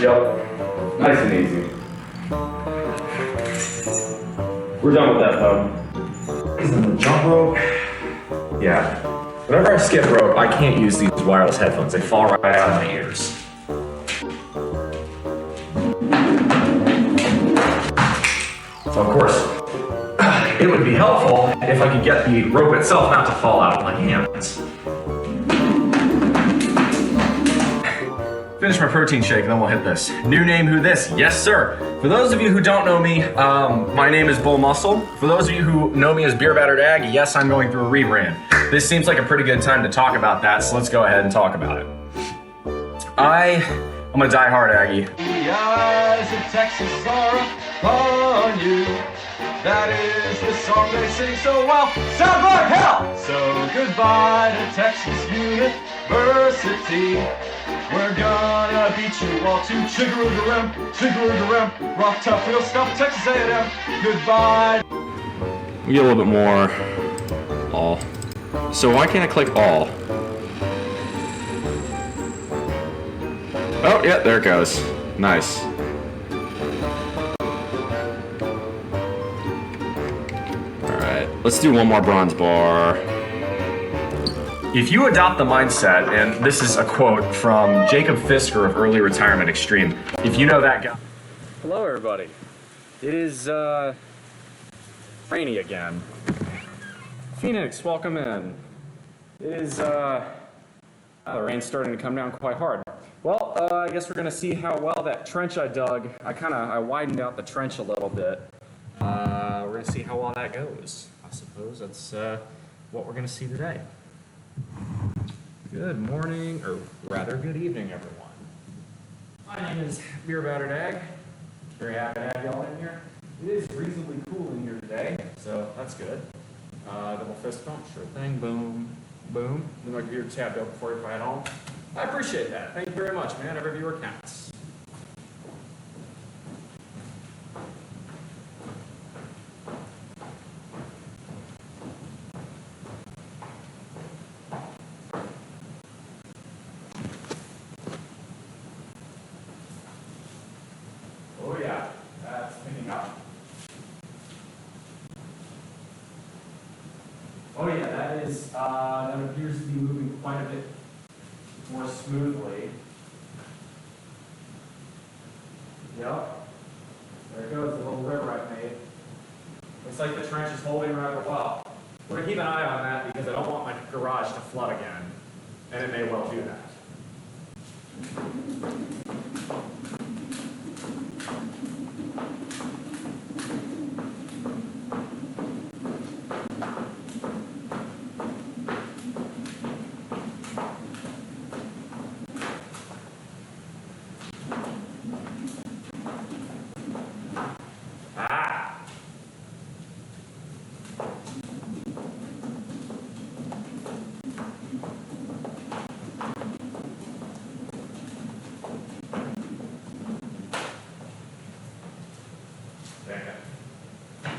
Yep. Nice and easy. We're done with that though. Is it the jump rope? Yeah. Whenever I skip rope, I can't use these wireless headphones. They fall right out of my ears. So of course, it would be helpful if I could get the rope itself not to fall out of my hands. Finish my protein shake and then we'll hit this. New name, who this? Yes, sir. For those of you who don't know me, my name is BullMuscle. For those of you who know me as Beer Battered Ag, yes, I'm going through a rebrand. This seems like a pretty good time to talk about that, so let's go ahead and talk about it. I'm a die-hard Aggie. The eyes of Texas are upon you. That is the song they sing so well. Sounds like hell! So goodbye to Texas University. We're gonna beat you all to chigga-roo-ga-ram, rock tough real stuff, Texas A&M. Goodbye. We get a little bit more all. So why can't I click all? Oh, yeah, there it goes. Nice. Alright, let's do one more bronze bar. If you adopt the mindset, and this is a quote from Jacob Fisker of Early Retirement Extreme, if you know that guy. Hello, everybody. It is rainy again. Phoenix, welcome in. It is the rain's starting to come down quite hard. Well, I guess we're gonna see how well that trench I dug. I widened out the trench a little bit. We're gonna see how well that goes. I suppose that's what we're gonna see today. Good morning, or rather good evening, everyone. My name is Beer Battered Ag. Very happy to have y'all in here. It is reasonably cool in here today, so that's good. Double fist pump, sure thing, boom, boom. Then my computer tabbed up before you fly it home. I appreciate that. Thank you very much, man. Every viewer counts. Oh yeah, that's picking up. Oh yeah, that appears to be moving quite a bit more smoothly. Yep. There it goes, the little river I've made. Looks like the trench is holding rather well. We're gonna keep an eye on that because I don't want my garage to flood again. And it may well do that.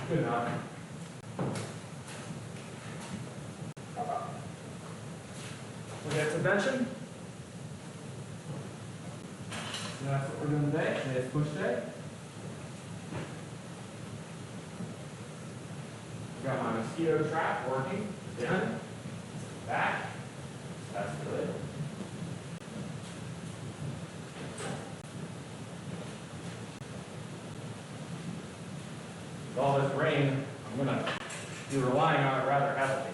Good enough. We got subvention. So that's what we're doing today. Today's push day. Got my mosquito trap working. Done. Back. That's good. With all this rain, I'm going to be relying on it rather heavily.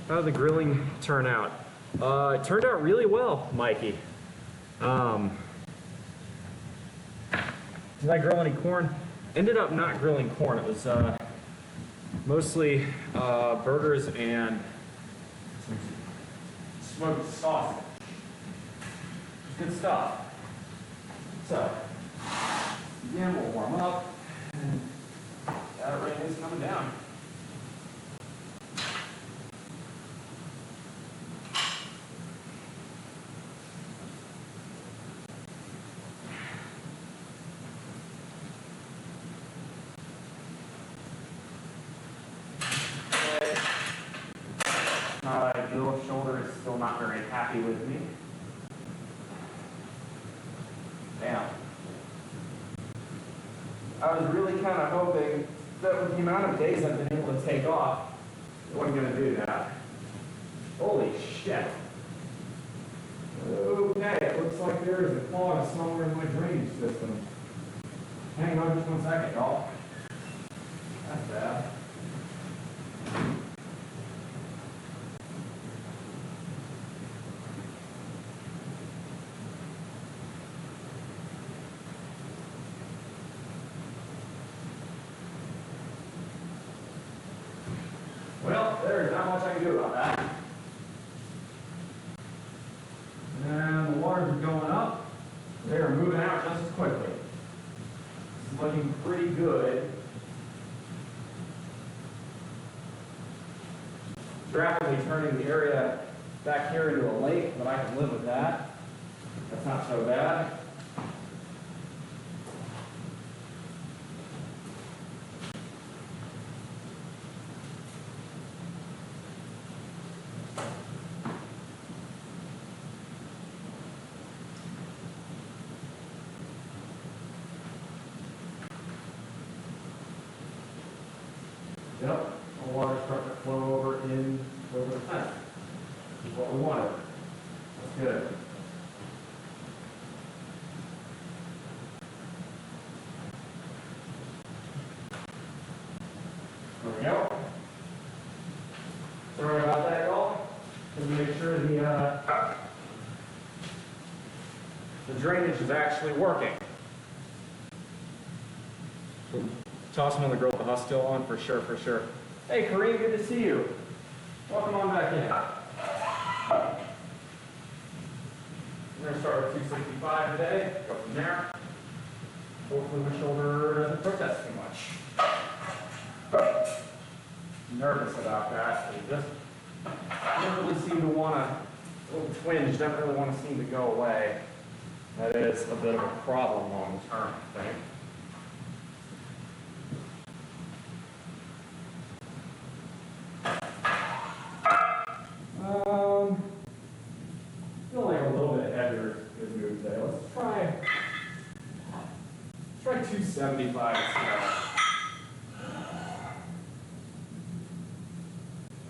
How did the grilling turn out? It turned out really well, Mikey. Did I grill any corn? Ended up not grilling corn. It was mostly burgers and some smoked sausage. Good stuff. So, again, we'll warm up, and that rain is coming down. Not ideal. Shoulder is still not very happy with me. Damn. I was really kind of hoping that with the amount of days I've been able to take off, I wasn't going to do that. Holy shit. Okay, it looks like there is a clog somewhere in my drainage system. Hang on just one second, y'all. That's bad. Well, there's not much I can do about that. And the waters are going up. They're moving out just as quickly. This is looking pretty good. It's rapidly turning the area back here into a lake, but I can live with that. That's not so bad. Yep, the water's starting to flow over the fence. This is what we wanted. That's good. There we go. Sorry about that, y'all. Let me make sure the drainage is actually working. Toss another girl with the husk still on, for sure, for sure. Hey, Kareem, good to see you. Welcome on back in. We're going to start with 265 today, go from there. Hopefully my shoulder doesn't protest too much. I'm nervous about that. It just doesn't really seem to want to, a little twinge doesn't really want to seem to go away. That is a bit of a problem long term, I think. Feel like a little bit heavier is move today. Let's try 275.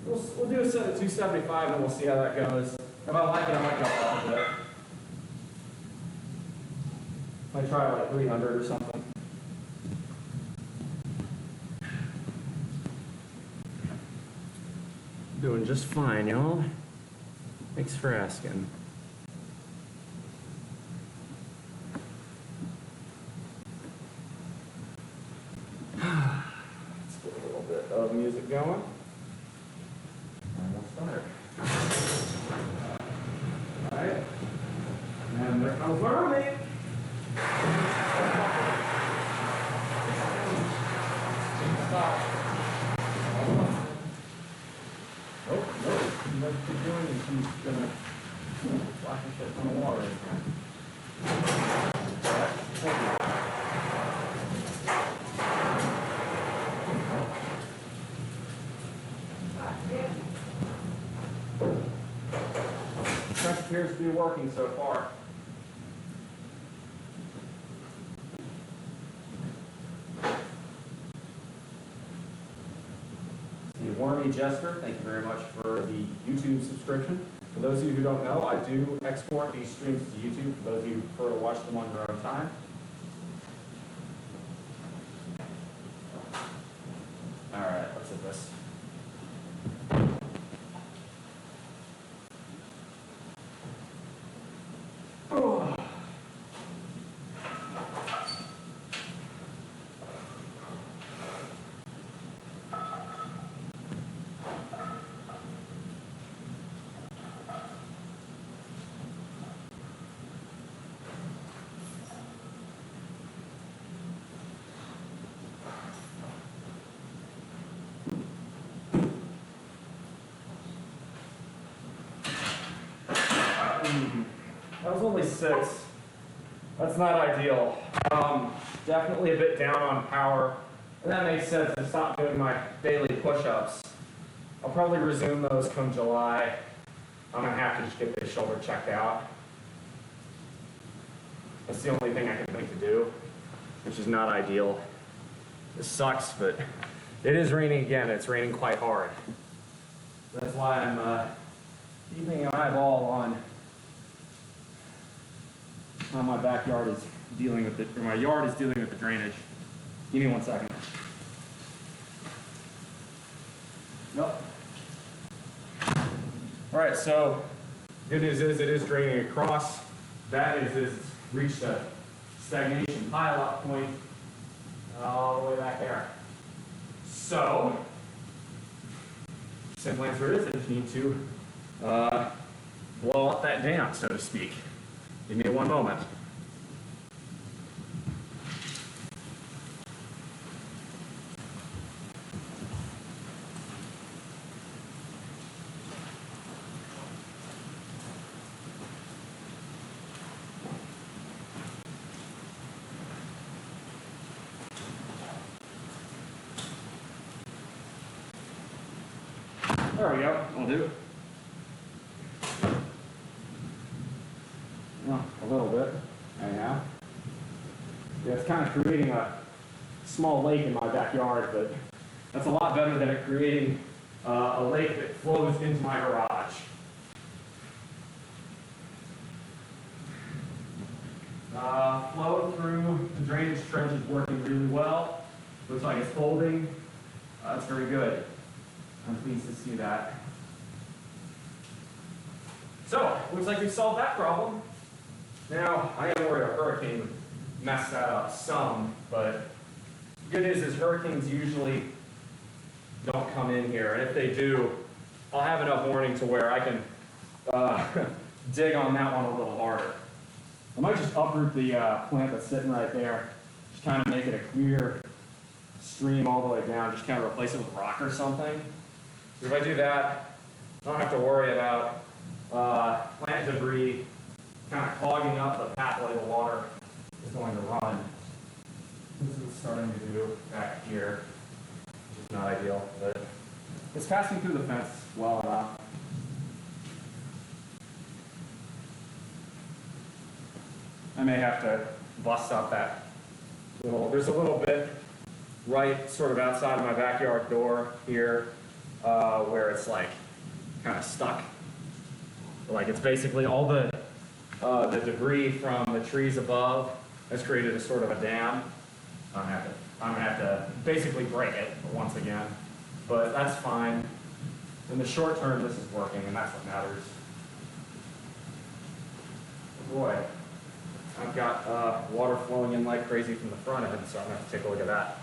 We'll do a set of 275 and we'll see how that goes. If I like it, I might go up a bit. I try like 300 or something. Doing just fine, y'all. Thanks for asking. Let's get a little bit of music going. And we'll start. Alright. And there comes my roommate. Stop. Nope, you have to keep doing it. She's gonna flash and shit from the water. Press appears to be working so far. Wormy Jester, thank you very much for the YouTube subscription. For those of you who don't know, I do export these streams to YouTube. For those of you who prefer to watch them on your own time. All right, let's hit this. Oh. That was only 6. That's not ideal. Definitely a bit down on power. And that makes sense to stop doing my daily push-ups. I'll probably resume those come July. I'm gonna have to just get this shoulder checked out. That's the only thing I can think to do, which is not ideal. This sucks, but it is raining again. It's raining quite hard. That's why I'm keeping an eyeball on how my backyard is dealing with it, or my yard is dealing with the drainage. Give me 1 second. Nope. All right, so good news is it is draining across. Bad news is it's reached a stagnation pileup point all the way back there. So, simple answer is I just need to blow up that dam, so to speak. Give me 1 moment. There we go, will do. Well, a little bit, anyhow. Yeah, it's kind of creating a small lake in my backyard, but that's a lot better than it creating a lake that flows into my garage. Flow through the drainage trench is working really well. Looks like it's holding. That's very good. I'm pleased to see that. So, looks like we solved that problem. Now, I am worried a hurricane would mess that up some, but the good news is hurricanes usually don't come in here, and if they do, I'll have enough warning to where I can dig on that one a little harder. I might just uproot the plant that's sitting right there, just kind of make it a clear stream all the way down, just kind of replace it with rock or something. If I do that, I don't have to worry about plant debris kind of clogging up the pathway the water is going to run. This is starting to do back here, which is not ideal, but it's passing through the fence well enough. I may have to bust up that there's a little bit right sort of outside of my backyard door here where it's like kind of stuck. Like it's basically all the debris from the trees above has created a sort of a dam. I'm gonna have to basically break it once again, but that's fine. In the short term, this is working, and that's what matters. Boy, I've got water flowing in like crazy from the front end, so I'm gonna have to take a look at that.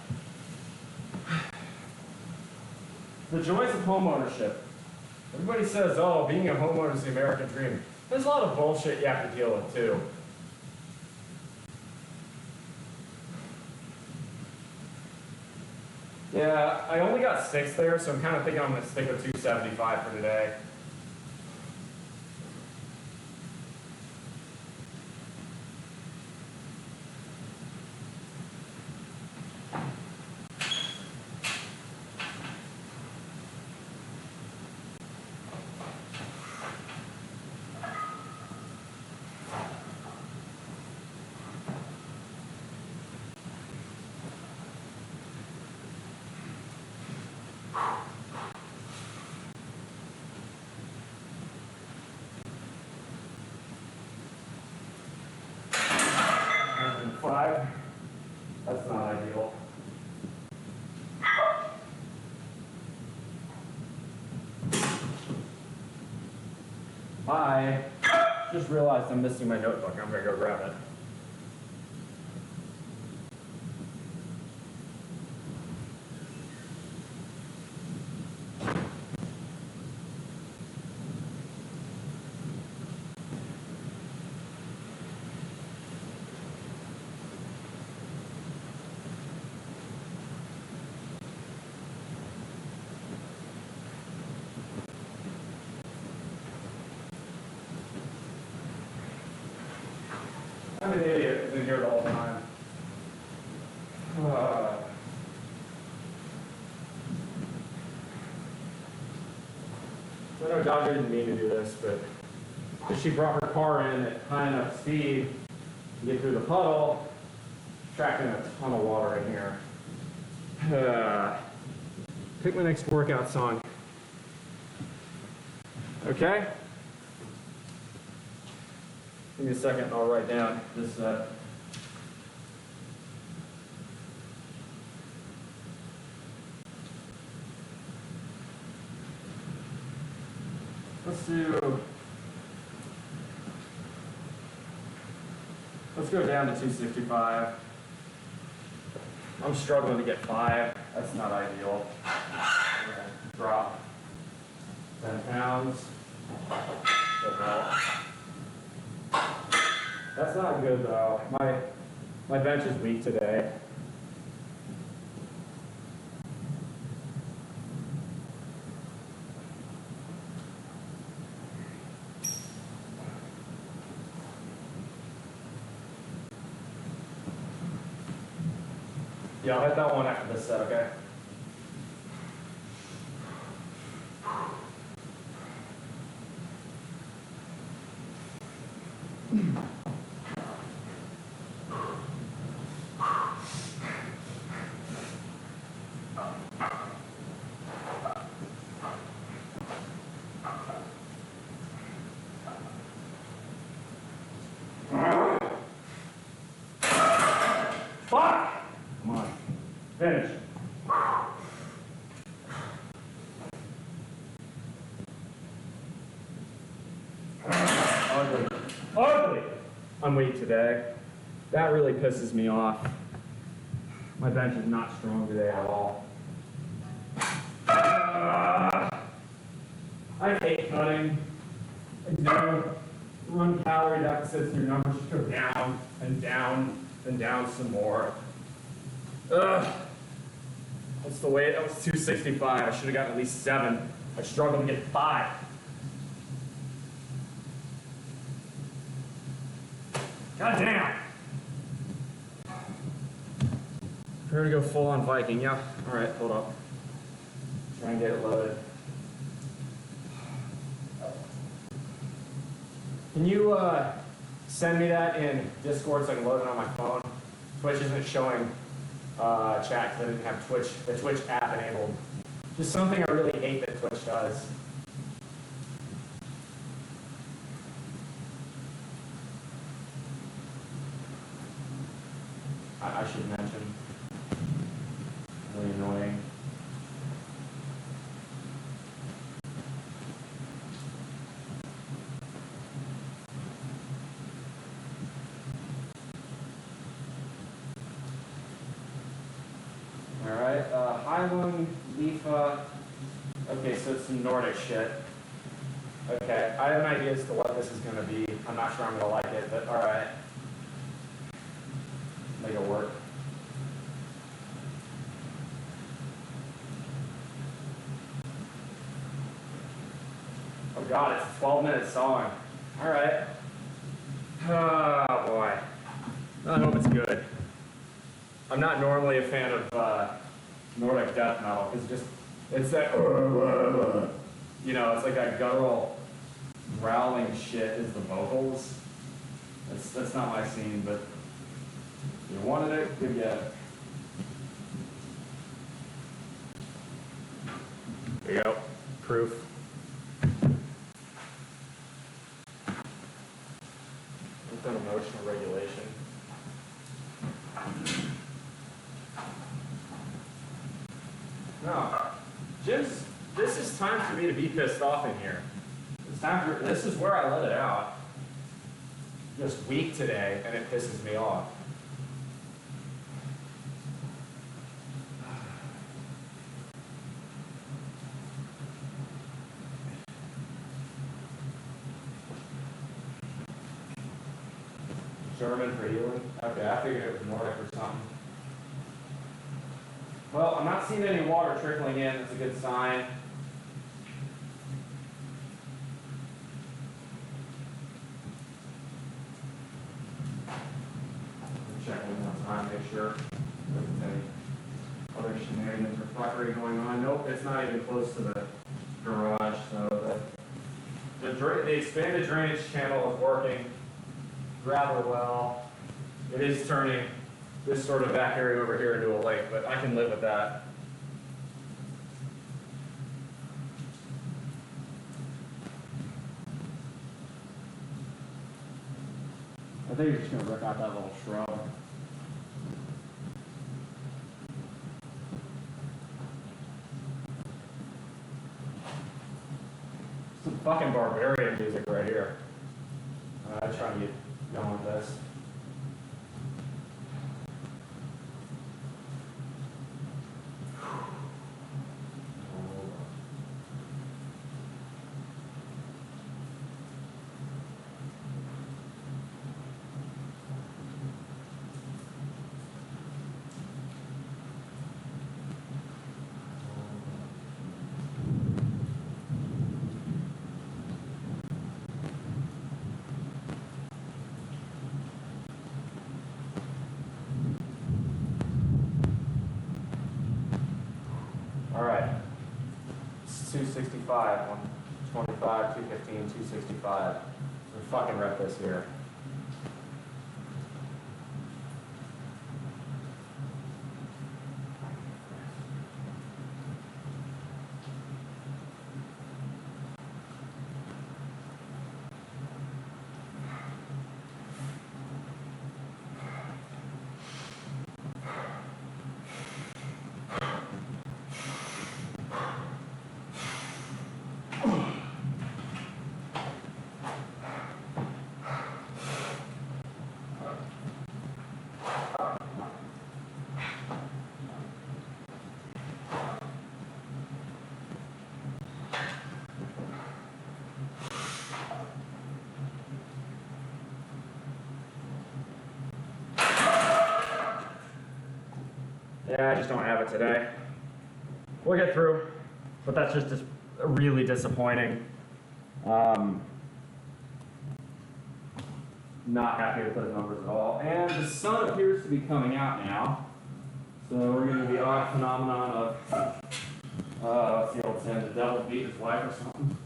The joys of homeownership. Everybody says, oh, being a homeowner is the American dream. There's a lot of bullshit you have to deal with, too. Yeah, I only got 6 there, so I'm kind of thinking I'm going to stick with 275 for today. That's not ideal. I just realized I'm missing my notebook. I'm going to go grab it. I'm an idiot. I've been here the whole time. So know Dodger didn't mean to do this, but she brought her car in at high enough speed to get through the puddle, tracking a ton of water in here. Pick my next workout song. Okay? Give me a second and I'll write down this. Let's go down to 265. I'm struggling to get 5. That's not ideal. Drop 10 pounds. That's not good though. My bench is weak today. Yeah, I'll hit that one after this set, okay? Fuck! Come on. Finish. Ugly. Ugly! I'm weak today. That really pisses me off. My bench is not strong today at all. I hate cutting. I know run calorie deficits, your numbers just go down and down and down some more. Ugh. What's the weight? That was 265. I should have gotten at least 7. I struggled to get 5. God damn. Prepare to go full on Viking. Yeah. All right, hold up. Try and get it loaded. Can you send me that in Discord so I can load it on my phone? Twitch isn't showing chat because I didn't have the Twitch app enabled. Just something I really hate that Twitch does. I should mention. Really annoying. Alright, Highland, Lifa. Okay, so it's some Nordic shit. Okay, I have an idea as to what this is going to be. I'm not sure I'm going to like it, but alright. Make it work. Oh god, it's a 12-minute song. Alright. Oh boy. I hope it's good. I'm not normally a fan of Nordic death metal because it's that, you know, it's like that guttural growling shit is the vocals. That's not my scene, but if you wanted it, you could get it. There you go. Proof. We've done emotional regulation. No. Jim's, this is time for me to be pissed off in here. It's time for, this is where I let it out. Just weak today, and it pisses me off. German for healing? Okay, I figured it was Nordic or something. Well, I'm not seeing any water trickling in. That's a good sign. Check one more time, make sure there's any other shenanigans or fuckery going on. Nope, it's not even close to the garage, so the expanded drainage channel is working rather well. It is turning this sort of back area over here into a lake, but I can live with that. I think you're just going to rip out that little shrub. Some fucking barbarian music right here. I'm trying to get going with this. All right, it's 265, 125, 215, 265. We're fucking rep this here. Yeah, I just don't have it today. We'll get through, but that's just really disappointing. Not happy with those numbers at all. And the sun appears to be coming out now. So we're going to be odd phenomenon of, what's the old saying, the devil beat his wife or something.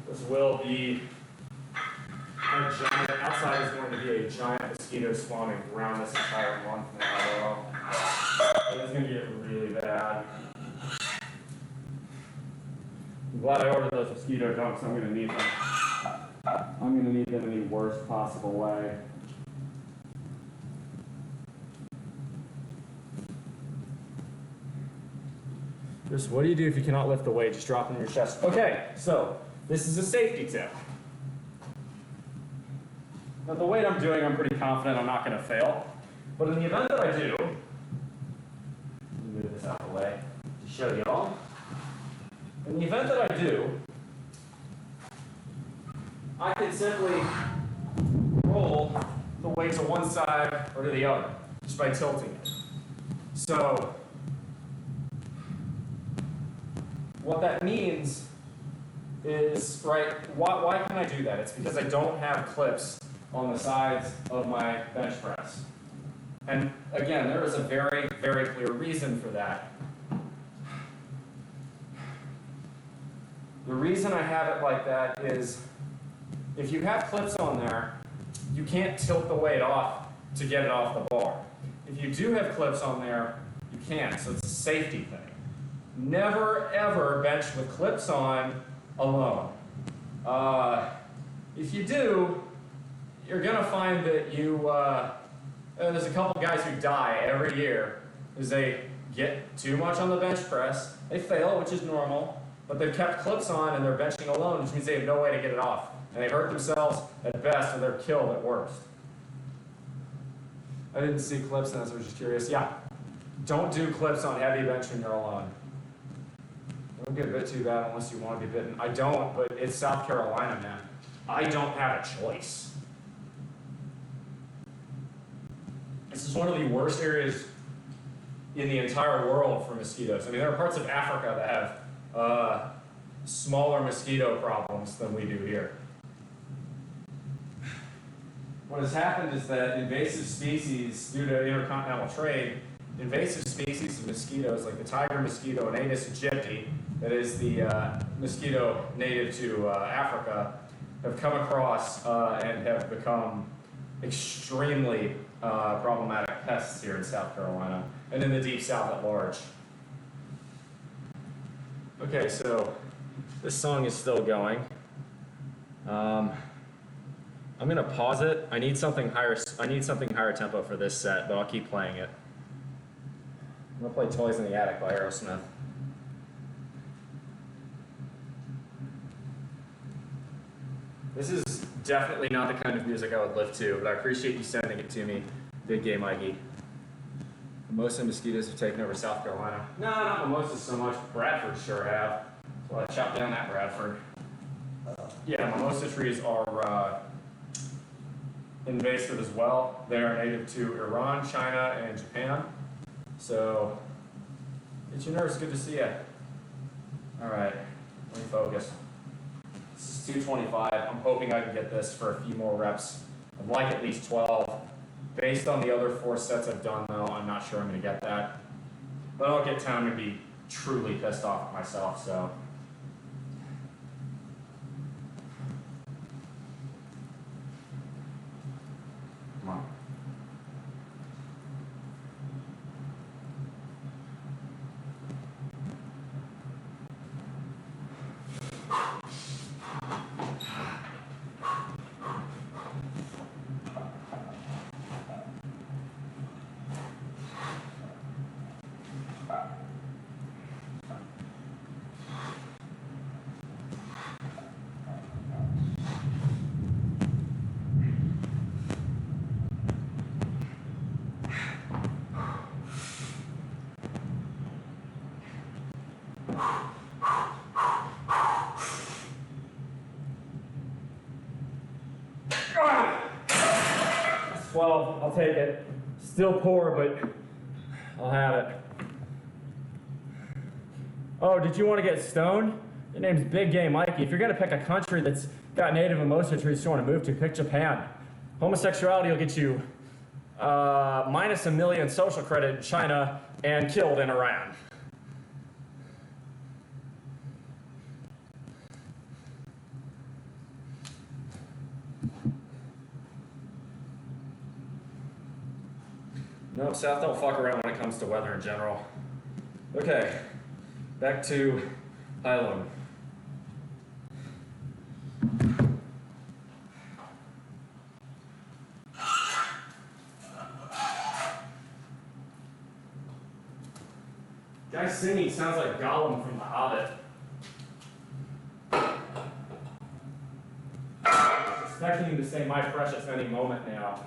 This will be a giant, outside is going to be a giant mosquito spawning around this entire month now. It's going to get really bad. I'm glad I ordered those mosquito dunks. I'm going to need them. I'm going to need them in the worst possible way. Just what do you do if you cannot lift the weight? Just drop it in your chest. Okay, so this is a safety tip. Now the weight I'm doing, I'm pretty confident I'm not going to fail. But in the event that I do, let me move this out of the way to show y'all. In the event that I do, I can simply roll the weight to one side or to the other, just by tilting it. So, what that means is, right, why can I do that? It's because I don't have clips on the sides of my bench press. And again, there is a very, very clear reason for that. The reason I have it like that is if you have clips on there, you can't tilt the weight off to get it off the bar. If you do have clips on there, you can, so it's a safety thing. Never ever bench with clips on alone. If you do, you're gonna find that there's a couple guys who die every year because they get too much on the bench press. They fail, which is normal, but they've kept clips on and they're benching alone, which means they have no way to get it off. And they hurt themselves at best, or they're killed at worst. I didn't see clips in this, I was just curious. Yeah, don't do clips on heavy bench when you're alone. Don't get bit too bad unless you want to be bitten. I don't, but it's South Carolina, man. I don't have a choice. This is one of the worst areas in the entire world for mosquitoes. I mean, there are parts of Africa that have smaller mosquito problems than we do here. what has happened is that invasive species, due to intercontinental trade, invasive species of mosquitoes like the tiger mosquito and Aedes aegypti, that is the mosquito native to Africa, have come across and have become extremely problematic pests here in South Carolina and in the Deep South at large. Okay, so this song is still going. I'm gonna pause it. I need something higher tempo for this set, but I'll keep playing it. I'm gonna play Toys in the Attic by Aerosmith. This is definitely not the kind of music I would live to, but I appreciate you sending it to me, Big Gay Mikey. Mimosa mosquitoes have taken over South Carolina. No, not mimosas so much. Bradford sure have. So I chopped down that Bradford. Yeah, mimosa trees are invasive as well. They are native to Iran, China, and Japan. So, get your nerves, good to see you. All right, let me focus. This is 225. I'm hoping I can get this for a few more reps. I'd like at least 12. Based on the other 4 sets I've done, though, I'm not sure I'm going to get that. But I'll get 10. I'm going to be truly pissed off at myself, so. Come on. That's 12, I'll take it. Still poor, but I'll have it. Oh, did you want to get stoned? Your name's Big Gay Mikey. If you're gonna pick a country that's got native mimosa trees you want to move to, pick Japan. Homosexuality will get you minus $1 million social credit in China and killed in Iran. No, South don't fuck around when it comes to weather in general. Okay, back to Highland. Guy singing sounds like Gollum from The Hobbit. I'm expecting him to say "My Precious" any moment now.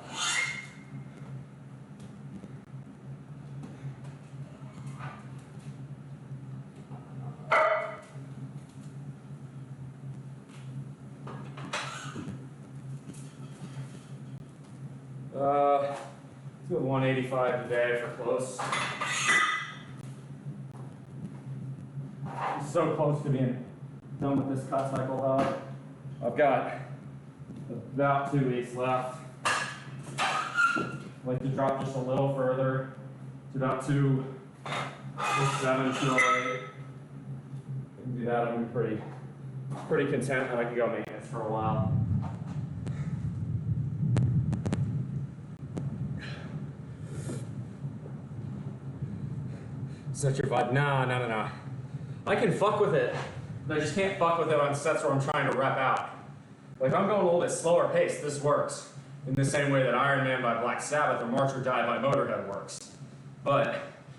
Let's go with 185 today for close. I'm so close to being done with this cut cycle though. I've got about 2 weeks left. I'd like to drop just a little further to about 207, 208. I can do that, I'm pretty content that I can go maintenance for a while. Is that your vibe? No. I can fuck with it, but I just can't fuck with it on sets where I'm trying to rep out. Like, if I'm going a little bit slower pace, this works. In the same way that Iron Man by Black Sabbath or March or Die by Motorhead works. But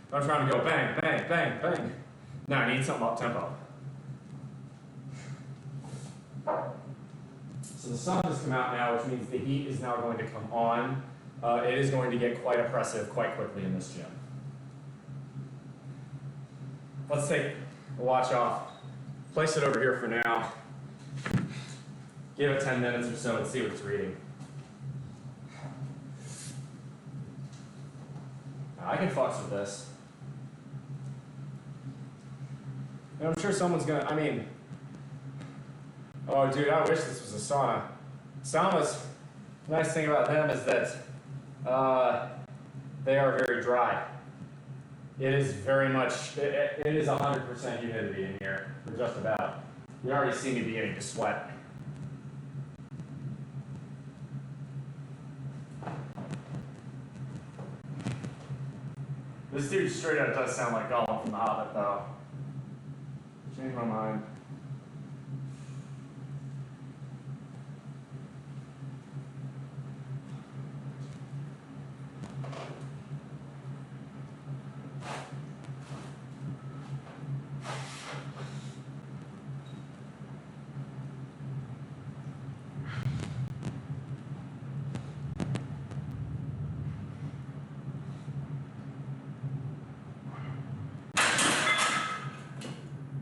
if I'm trying to go bang, bang, bang, bang, now I need something up tempo. So the sun has come out now, which means the heat is now going to come on. It is going to get quite oppressive quite quickly in this gym. Let's take a watch off, place it over here for now, give it 10 minutes or so and see what it's reading. Now, I can fucks with this. And I'm sure someone's gonna, oh dude, I wish this was a sauna. Saunas The nice thing about them is that they are very dry. It is very much, it is 100% humidity in here, or just about. You already see me beginning to sweat. This dude straight up does sound like Gollum from The Hobbit, though. Changed my mind.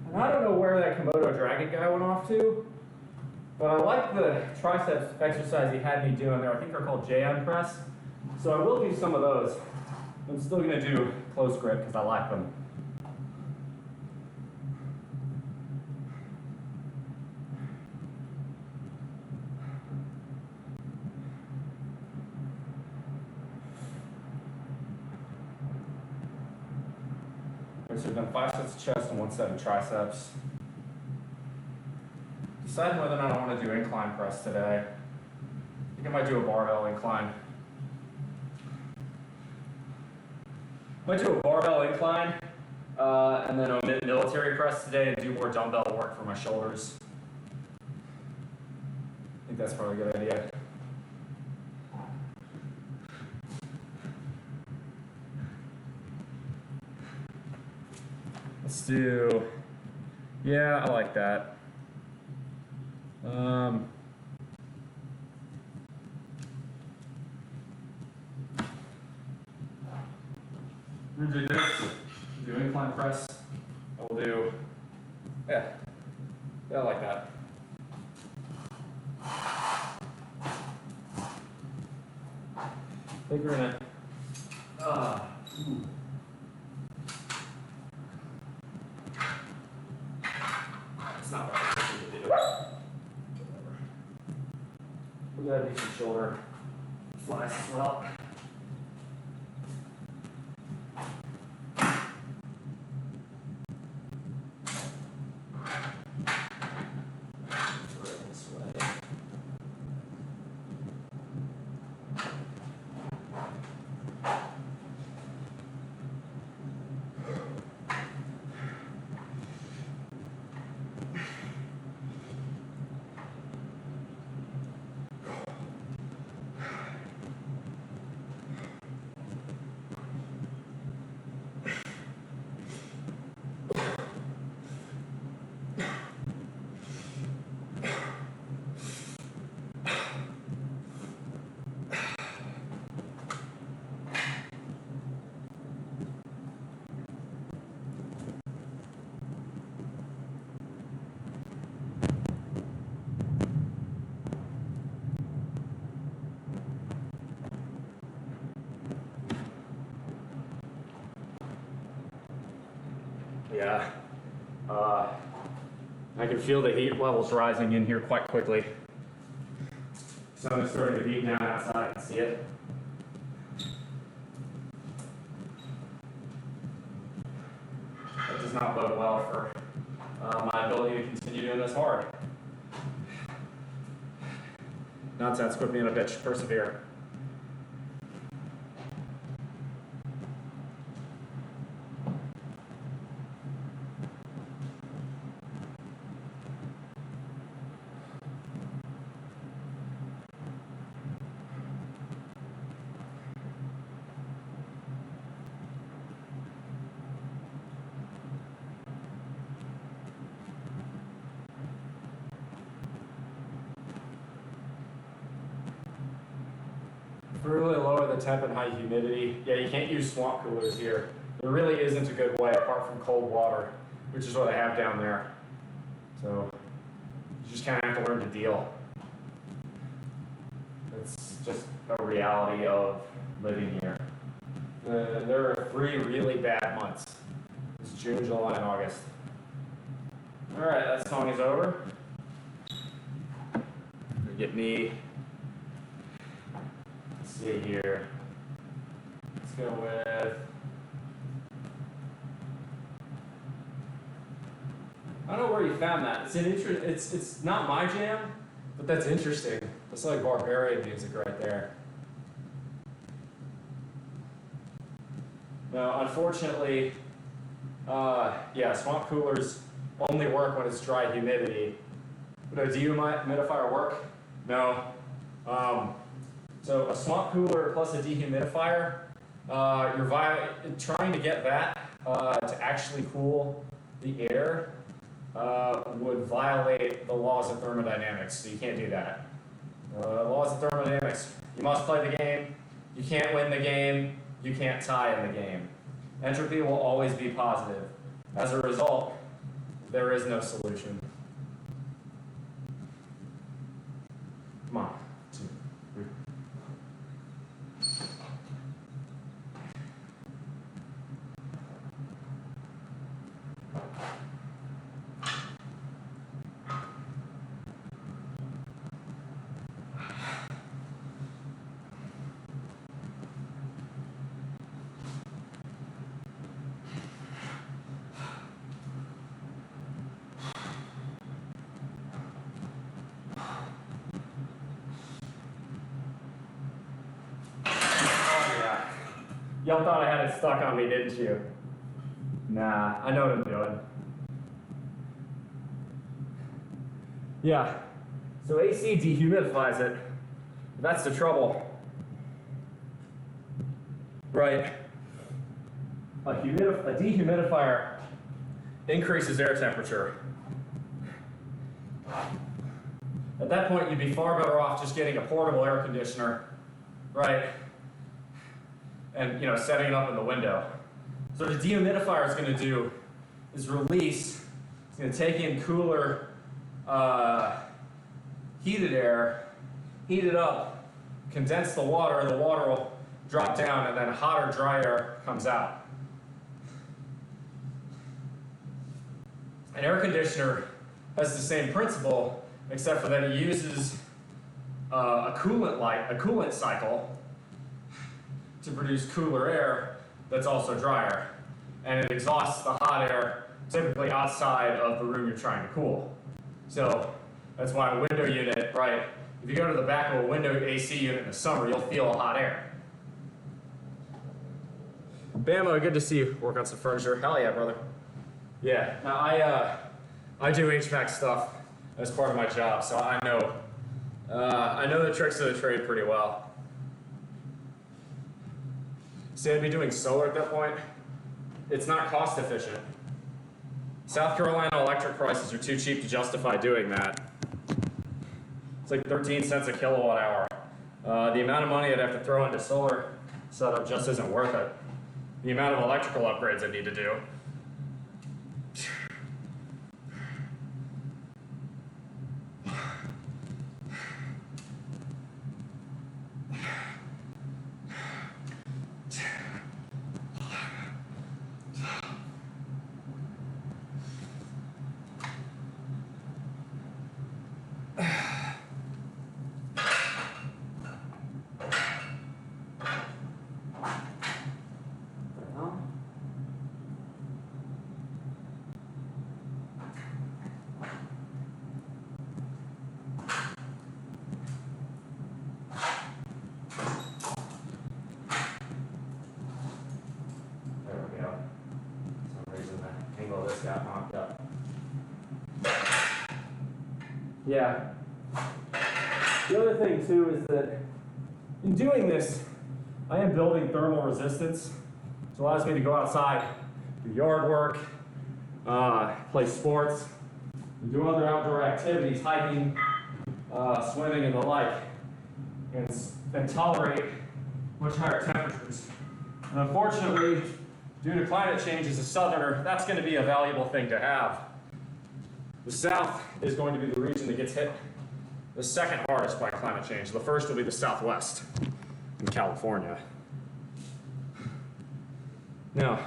And I don't know where that Komodo dragon guy went off to, but I like the triceps exercise he had me doing there. I think they're called J-on press. So I will do some of those. I'm still going to do close grip because I like them. So we've done 5 sets of chest and 1 set of triceps. Deciding whether or not I want to do incline press today. I think I might do a barbell incline. Might do a barbell incline and then omit military press today and do more dumbbell work for my shoulders. I think that's probably a good idea. Let's do, yeah, I like that. We're gonna do this, do incline press. I will do, yeah, I like that. I think we're gonna, it's not what I need to do. Whatever. We gotta do some shoulder flies as well. Yeah, I can feel the heat levels rising in here quite quickly. Sun is starting to beat down outside, I can see it. That does not bode well for my ability to continue doing this hard. Nonsense, quit being a bitch, persevere. Really lower the temp and high humidity. Yeah, you can't use swamp coolers here. There really isn't a good way apart from cold water, which is what I have down there. So you just kind of have to learn to deal. It's just a reality of living here. There are 3 really bad months. It's June, July, and August. All right, that song is over. Get me see here. Let's go with. I don't know where you found that. It's not my jam, but that's interesting. That's like barbarian music right there. Now, unfortunately, yeah, swamp coolers only work when it's dry humidity. Would a dehumidifier work? No. So a swamp cooler plus a dehumidifier, you're trying to get that to actually cool the air would violate the laws of thermodynamics, so you can't do that. Laws of thermodynamics, you must play the game, you can't win the game, you can't tie in the game. Entropy will always be positive. As a result, there is no solution. Come on. 2, 3. Y'all thought I had it stuck on me, didn't you? Nah, I know what I'm doing. Yeah, so AC dehumidifies it. That's the trouble. Right. A dehumidifier increases air temperature. At that point, you'd be far better off just getting a portable air conditioner, right? And setting it up in the window. So what a dehumidifier is going to do is release. It's going to take in cooler, heated air, heat it up, condense the water. The water will drop down, and then hotter, dry air comes out. An air conditioner has the same principle, except for that it uses a coolant cycle to produce cooler air that's also drier. And it exhausts the hot air typically outside of the room you're trying to cool. So that's why a window unit, right? If you go to the back of a window AC unit in the summer, you'll feel hot air. Bama, good to see you work on some furniture. Hell yeah, brother. Yeah, now I do HVAC stuff as part of my job, so I know the tricks of the trade pretty well. Say I'd be doing solar at that point. It's not cost efficient. South Carolina electric prices are too cheap to justify doing that. It's like 13 cents a kilowatt hour. The amount of money I'd have to throw into solar setup just isn't worth it. The amount of electrical upgrades I need to do. Got knocked up. Yeah. The other thing too is that in doing this, I am building thermal resistance. It allows me to go outside, do yard work, play sports, and do other outdoor activities, hiking, swimming, and the like, and tolerate much higher temperatures. And unfortunately, due to climate change as a southerner, that's going to be a valuable thing to have. The South is going to be the region that gets hit the second hardest by climate change. The first will be the Southwest in California. Now,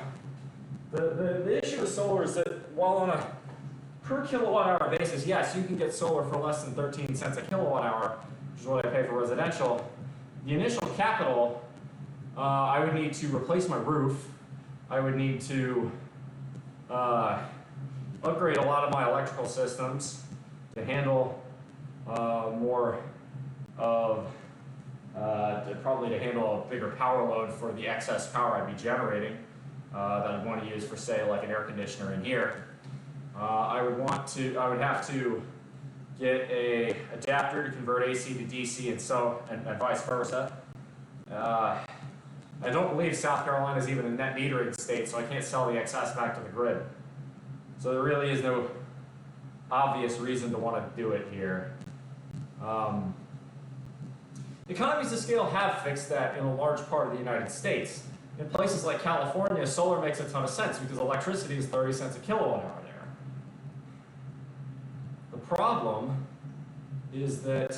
the issue with solar is that while on a per kilowatt hour basis, yes, you can get solar for less than 13 cents a kilowatt hour, which is what I pay for residential, the initial capital, I would need to replace my roof. I would need to upgrade a lot of my electrical systems to handle more of, probably to handle a bigger power load for the excess power I'd be generating that I'd want to use for, say, like an air conditioner in here. I would have to get a adapter to convert AC to DC and vice versa. I don't believe South Carolina is even a net metering state, so I can't sell the excess back to the grid. So there really is no obvious reason to want to do it here. Economies of scale have fixed that in a large part of the United States. In places like California, solar makes a ton of sense because electricity is 30 cents a kilowatt hour there. The problem is that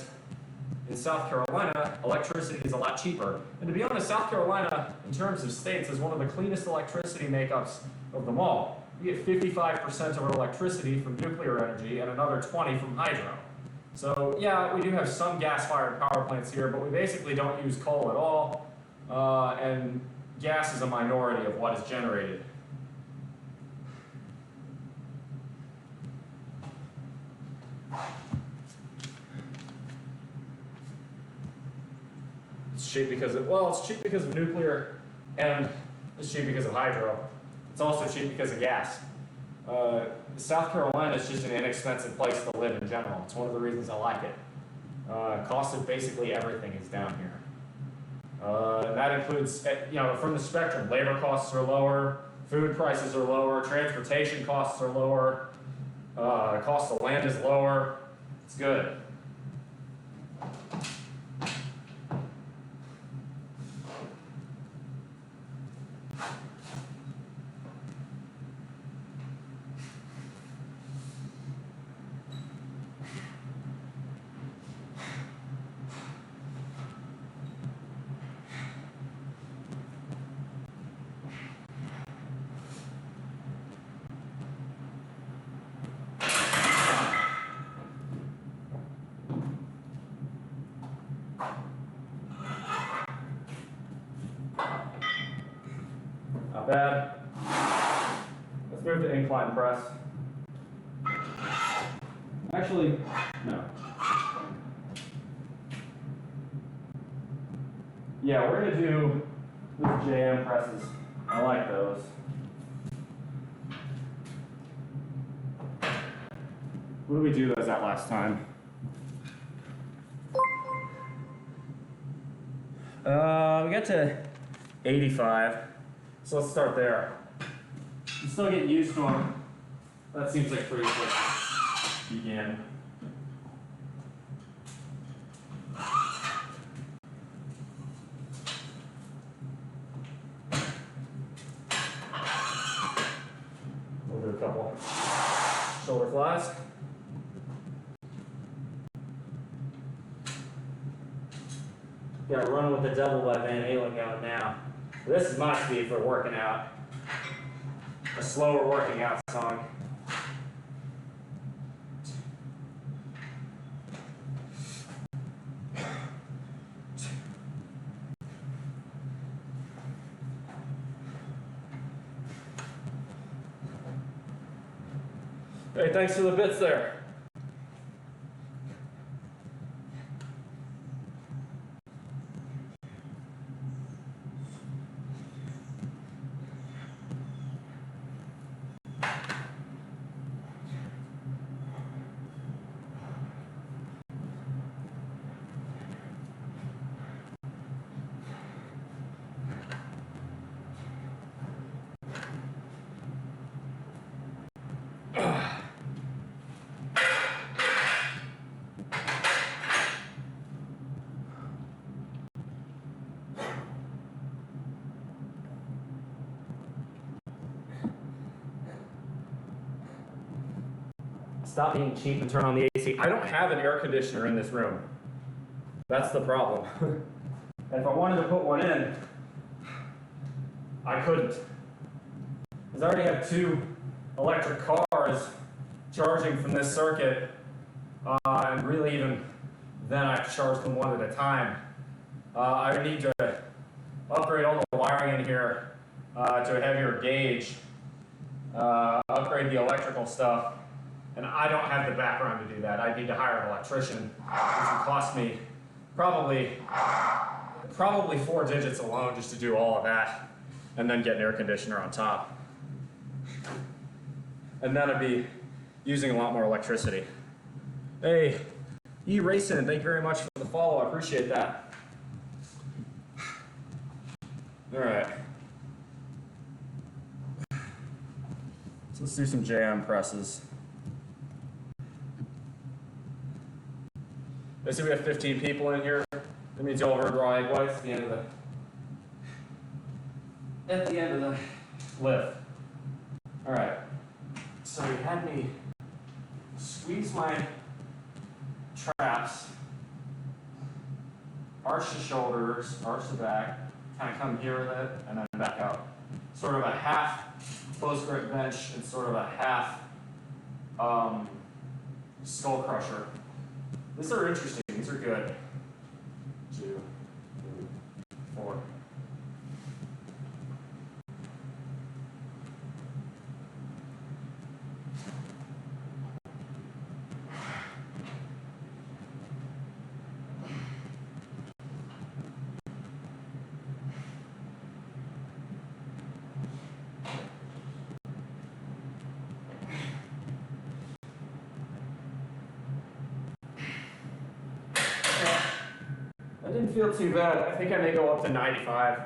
in South Carolina, electricity is a lot cheaper. And to be honest, South Carolina, in terms of states, is one of the cleanest electricity makeups of them all. We get 55% of our electricity from nuclear energy and another 20% from hydro. So yeah, we do have some gas-fired power plants here, but we basically don't use coal at all, and gas is a minority of what is generated. It's cheap because of, well, it's cheap because of nuclear, and it's cheap because of hydro. It's also cheap because of gas. South Carolina is just an inexpensive place to live in general. It's one of the reasons I like it. Cost of basically everything is down here. And that includes, from the spectrum, labor costs are lower, food prices are lower, transportation costs are lower, cost of land is lower. It's good. Not bad. Let's move to incline press. Actually, no. Yeah, we're going to do the JM presses. I like those. What did we do those at last time? We got to 85. So let's start there. I'm still getting used to them. That seems like pretty quick to begin. We'll do a couple shoulder flies. Got Running with the Devil by Van Halen going now. This is my speed for working out. A slower working out song. Hey, thanks for the bits there. Stop being cheap and turn on the AC. I don't have an air conditioner in this room. That's the problem. And if I wanted to put one in, I couldn't. Because I already have 2 electric cars charging from this circuit, and really even then I charge them one at a time. I need to upgrade all the wiring in here to a heavier gauge, upgrade the electrical stuff, and I don't have the background to do that. I need to hire an electrician, which would cost me probably 4 digits alone just to do all of that, and then get an air conditioner on top. And then I'd be using a lot more electricity. Hey, E-Racing, thank you very much for the follow. I appreciate that. All right. So let's do some JM presses. I see we have 15 people in here. That means y'all heard raw egg whites at the end of the lift. All right. So he had me squeeze my traps, arch the shoulders, arch the back, kind of come here with it, and then back out. Sort of a half close grip bench and sort of a half skull crusher. These are interesting. These are good. 2, 3, 4. That didn't feel too bad. I think I may go up to 95.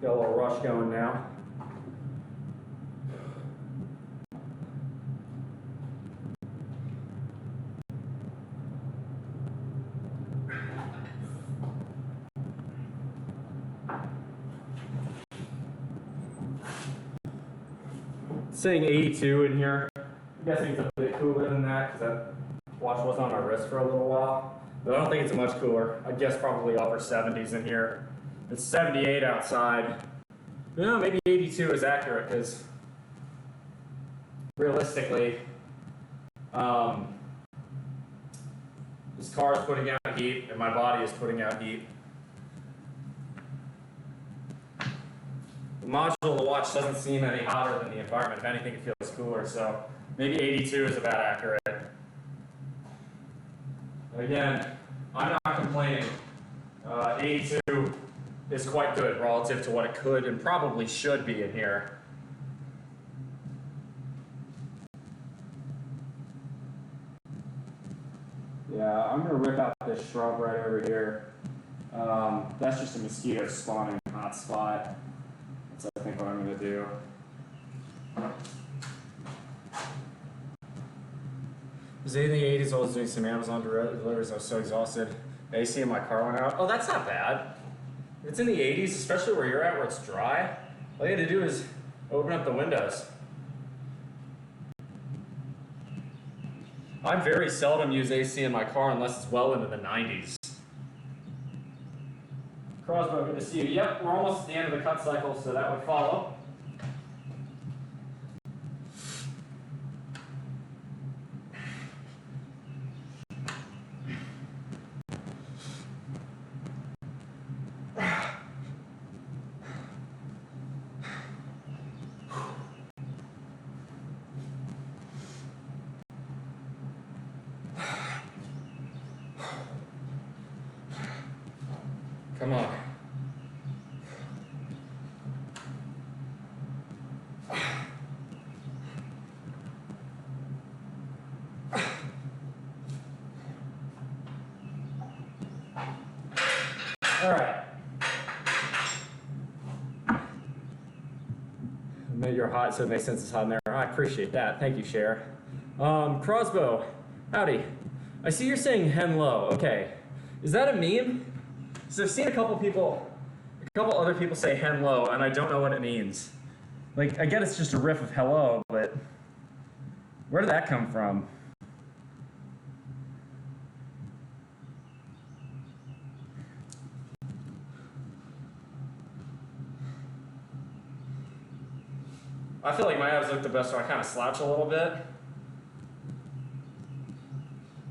Got a little rush going now. Saying 82 in here. I'm guessing it's a bit cooler than that because that watch was on my wrist for a little while. But I don't think it's much cooler. I guess probably upper 70s in here. It's 78 outside. No, maybe 82 is accurate because realistically, this car is putting out heat and my body is putting out heat. The module of the watch doesn't seem any hotter than the environment. If anything, it feels cooler. So maybe 82 is about accurate. Again, I'm not complaining. 82 is quite good relative to what it could and probably should be in here. Yeah, I'm going to rip out this shrub right over here. That's just a mosquito spawning hot spot. That's I think what I'm going to do. Was in the 80s, I was doing some Amazon deliveries. I was so exhausted. AC in my car went out. Oh, that's not bad. It's in the 80s, especially where you're at where it's dry. All you had to do is open up the windows. I very seldom use AC in my car unless it's well into the 90s. Crossbow, good to see you. Yep, we're almost at the end of the cut cycle, so that would follow. Come on. All right. Admit you're hot, so it makes sense it's hot in there. I appreciate that. Thank you, Cher. Crossbow, howdy. I see you're saying hen low. Okay. Is that a meme? So I've seen a couple other people say hen low, and I don't know what it means. Like, I get it's just a riff of hello, but where did that come from? I feel like my abs look the best when I kind of slouch a little bit.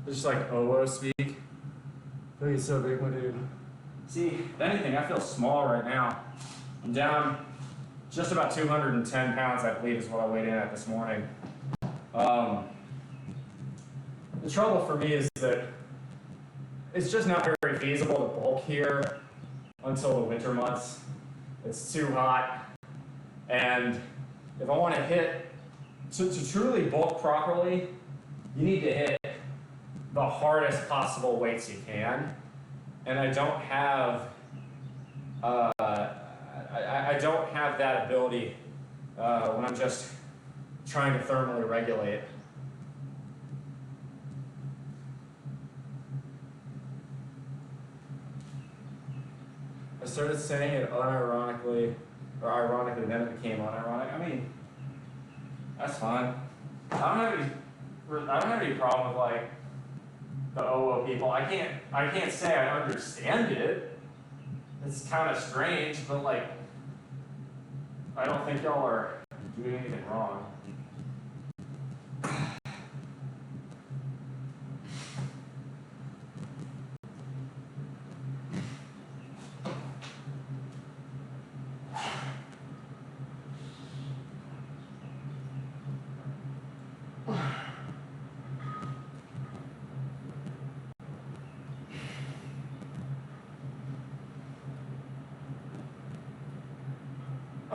It's just like OO speak. Look, he's so big, my dude. See, if anything, I feel small right now. I'm down just about 210 pounds, I believe, is what I weighed in at this morning. The trouble for me is that it's just not very feasible to bulk here until the winter months. It's too hot. And if I want to hit, to truly bulk properly, you need to hit the hardest possible weights you can. And I don't have, I don't have that ability when I'm just trying to thermally regulate. I started saying it unironically, or ironically, then it became unironic. I mean, that's fine. I don't have any problem with like the OO people. I can't say I understand it. It's kind of strange, but like, I don't think y'all are doing anything wrong.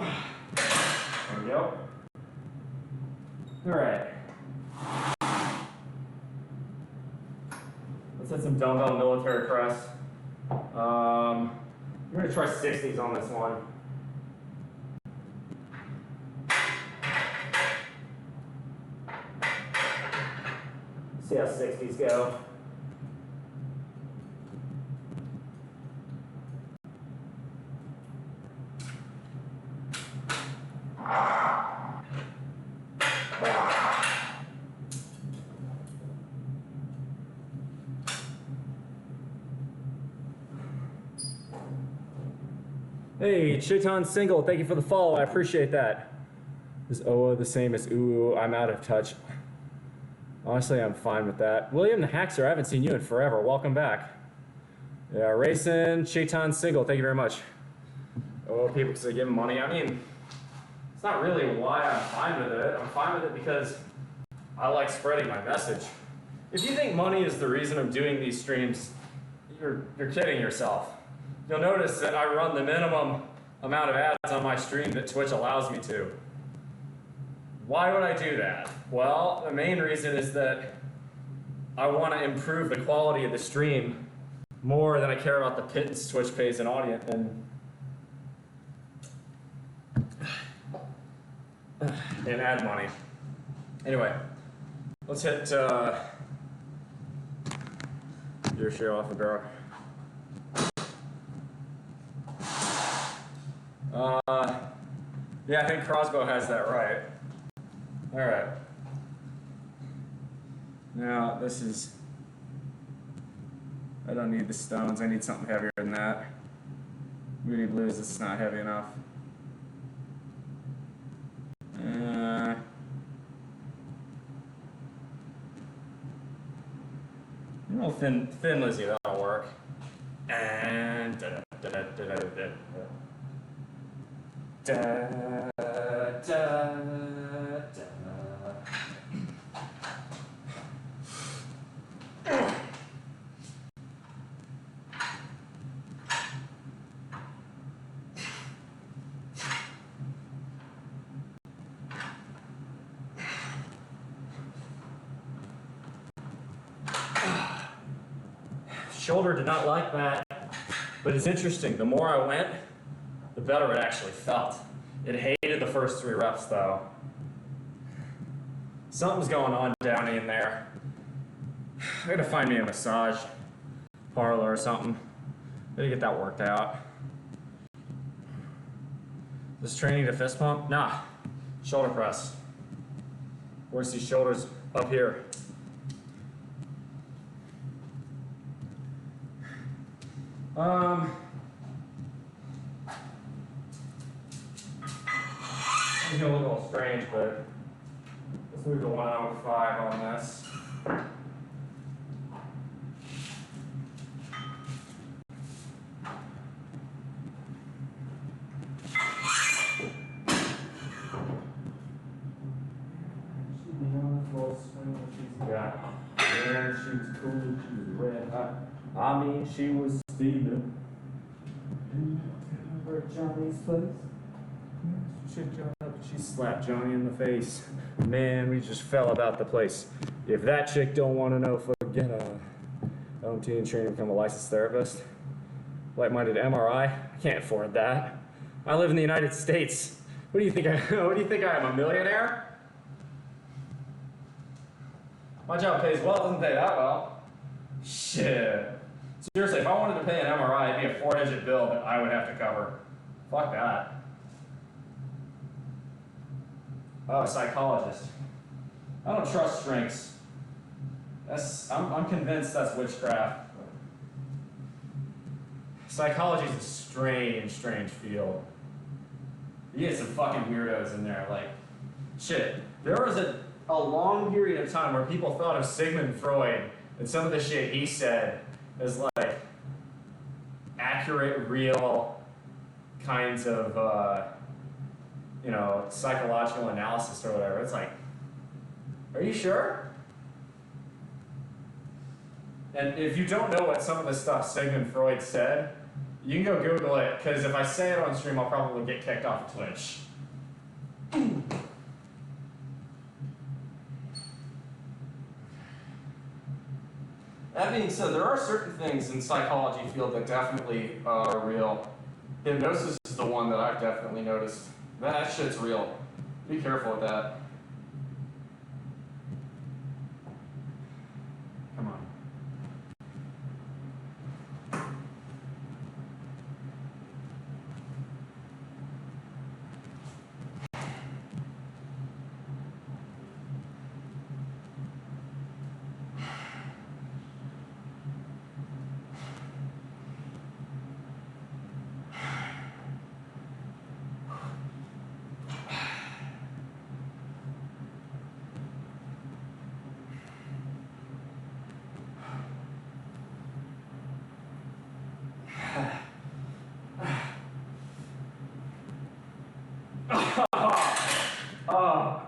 There we go. All right. Let's hit some dumbbell military press. I'm gonna try 60s on this one. See how 60s go. Hey, Chiton Single, thank you for the follow. I appreciate that. Is OO the same as ooh? I'm out of touch. Honestly, I'm fine with that. William the Haxer, I haven't seen you in forever. Welcome back. Yeah, Racing, Chiton Single, thank you very much. OO people because they give him money. I mean, it's not really why I'm fine with it. I'm fine with it because I like spreading my message. If you think money is the reason I'm doing these streams, you're kidding yourself. You'll notice that I run the minimum amount of ads on my stream that Twitch allows me to. Why would I do that? Well, the main reason is that I want to improve the quality of the stream more than I care about the pittance Twitch pays an audience and ad money. Anyway, let's hit your share off the barrel. Yeah, I think Crossbow has that right. All right. Now, this is, I don't need the stones. I need something heavier than that. Moody Blues, this is not heavy enough. A little thin Lizzie, that'll work. And Shoulder did not like that, but it's interesting. The more I went, the better it actually felt. It hated the first 3 reps though. Something's going on down in there. I gotta find me a massage parlor or something. Gotta get that worked out. This training to fist pump? Nah, shoulder press. Where's these shoulders? Up here. gonna look a little strange, but let's move to 105 on this. She'd be on the floor swinging what she's got. Man, she was cool, she was red hot. I mean, she was steaming. Remember at Johnny's place? She slapped Johnny in the face. Man, we just fell about the place. If that chick don't want to know, forget LMT and training to become a licensed therapist. Like-minded MRI? I can't afford that. I live in the United States. What do you think? What do you think I am, a millionaire? My job pays well, it doesn't pay that well. Shit. Seriously, if I wanted to pay an MRI, it'd be a 4-digit bill that I would have to cover. Fuck that. Oh, a psychologist. I don't trust shrinks. I'm convinced that's witchcraft. Psychology is a strange field. You get some fucking weirdos in there, like, shit. There was a long period of time where people thought of Sigmund Freud and some of the shit he said as like accurate, real kinds of, psychological analysis or whatever. It's like, are you sure? And if you don't know what some of the stuff Sigmund Freud said, you can go Google it, because if I say it on stream, I'll probably get kicked off of Twitch. That being said, there are certain things in psychology field that definitely are real. Hypnosis is the one that I've definitely noticed. That shit's real. Be careful with that. Come on.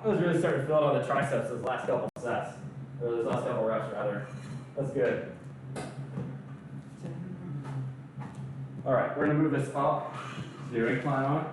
I was really starting to feel it on the triceps those last couple sets. Or those last couple reps, rather. That's good. Alright, we're going to move this up. Do incline on it.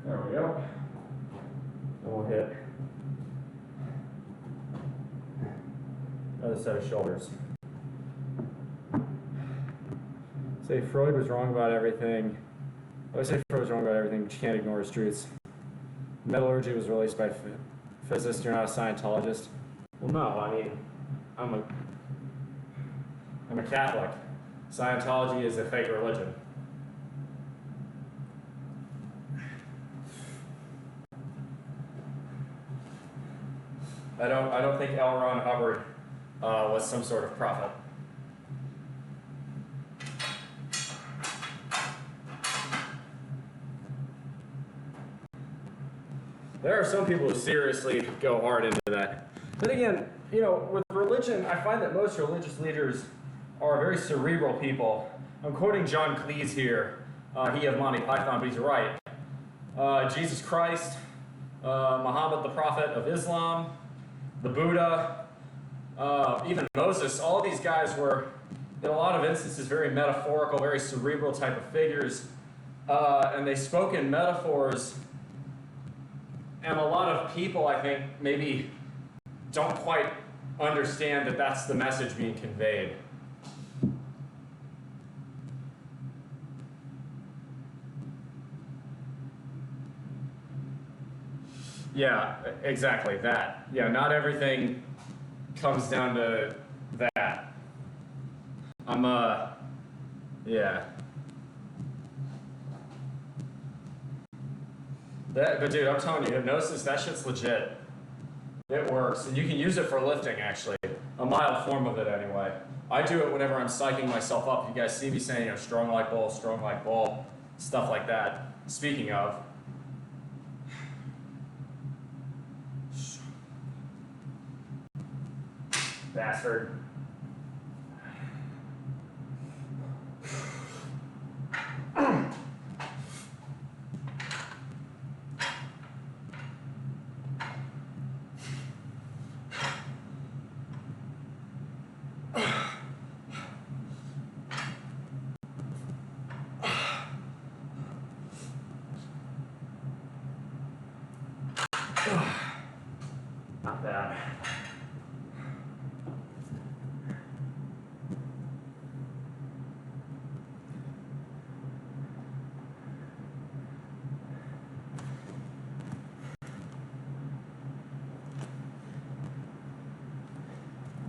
There we go. And we'll hit another set of shoulders. Say Freud was wrong about everything. I always say Freud was wrong about everything, but you can't ignore his truths. Metallurgy was released by physicists. You're not a Scientologist. Well, no. I mean, I'm a Catholic. Scientology is a fake religion. I don't think L. Ron Hubbard was some sort of prophet. There are some people who seriously go hard into that. But again, with religion, I find that most religious leaders are very cerebral people. I'm quoting John Cleese here, he of Monty Python, but he's right. Jesus Christ, Muhammad the Prophet of Islam, the Buddha, even Moses, all of these guys were, in a lot of instances, very metaphorical, very cerebral type of figures. And they spoke in metaphors. And a lot of people, I think, maybe don't quite understand that that's the message being conveyed. Yeah, exactly, that. Yeah, not everything comes down to that. Yeah. But dude, I'm telling you, hypnosis, that shit's legit. It works, and you can use it for lifting, actually. A mild form of it, anyway. I do it whenever I'm psyching myself up. You guys see me saying, you know, strong like bull, stuff like that. Speaking of, bastard. Not bad.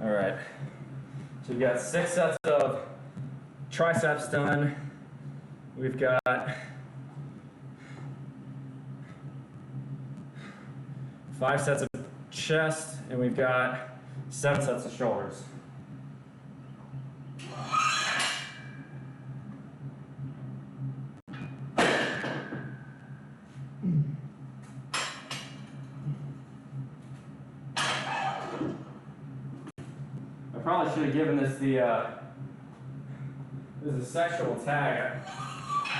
All right. So we've got 6 sets of triceps done. We've got 5 sets of chest, and we've got 7 sets of shoulders. I probably should have given this this is a sexual tag.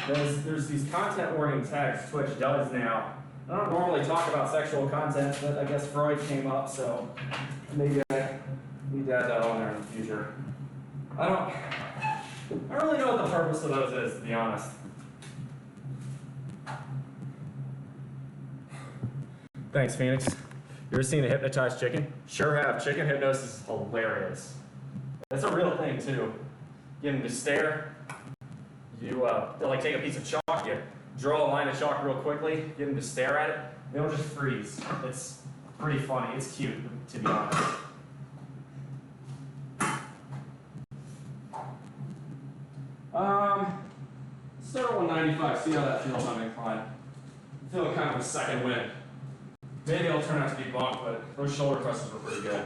There's these content warning tags Twitch does now. I don't normally talk about sexual content, but I guess Freud came up, so maybe I need to add that on there in the future. I don't really know what the purpose of those is, to be honest. Thanks, Phoenix. You ever seen a hypnotized chicken? Sure have. Chicken hypnosis is hilarious. That's a real thing, too. Get them to stare. They'll like take a piece of chalk, you draw a line of chalk real quickly, get them to stare at it, they'll just freeze. It's pretty funny. It's cute, to be honest. Start at 195, see how that feels on incline. I'm feeling kind of a second wind. Maybe it'll turn out to be bunk, but those shoulder presses were pretty good.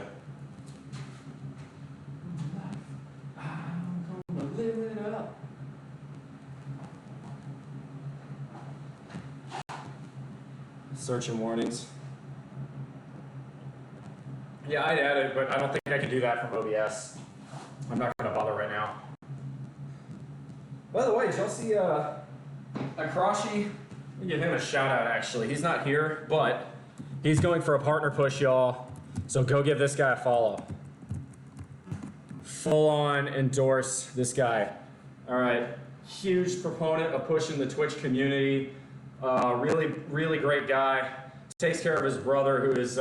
I'm living it up. Search and warnings. Yeah, I'd add it, but I don't think I can do that from OBS. I'm not going to bother right now. By the way, did y'all see Akrashi? Let me give him a shout out, actually. He's not here, but he's going for a partner push, y'all. So go give this guy a follow. Full on endorse this guy. All right. Huge proponent of pushing the Twitch community. Really, really great guy. Takes care of his brother who is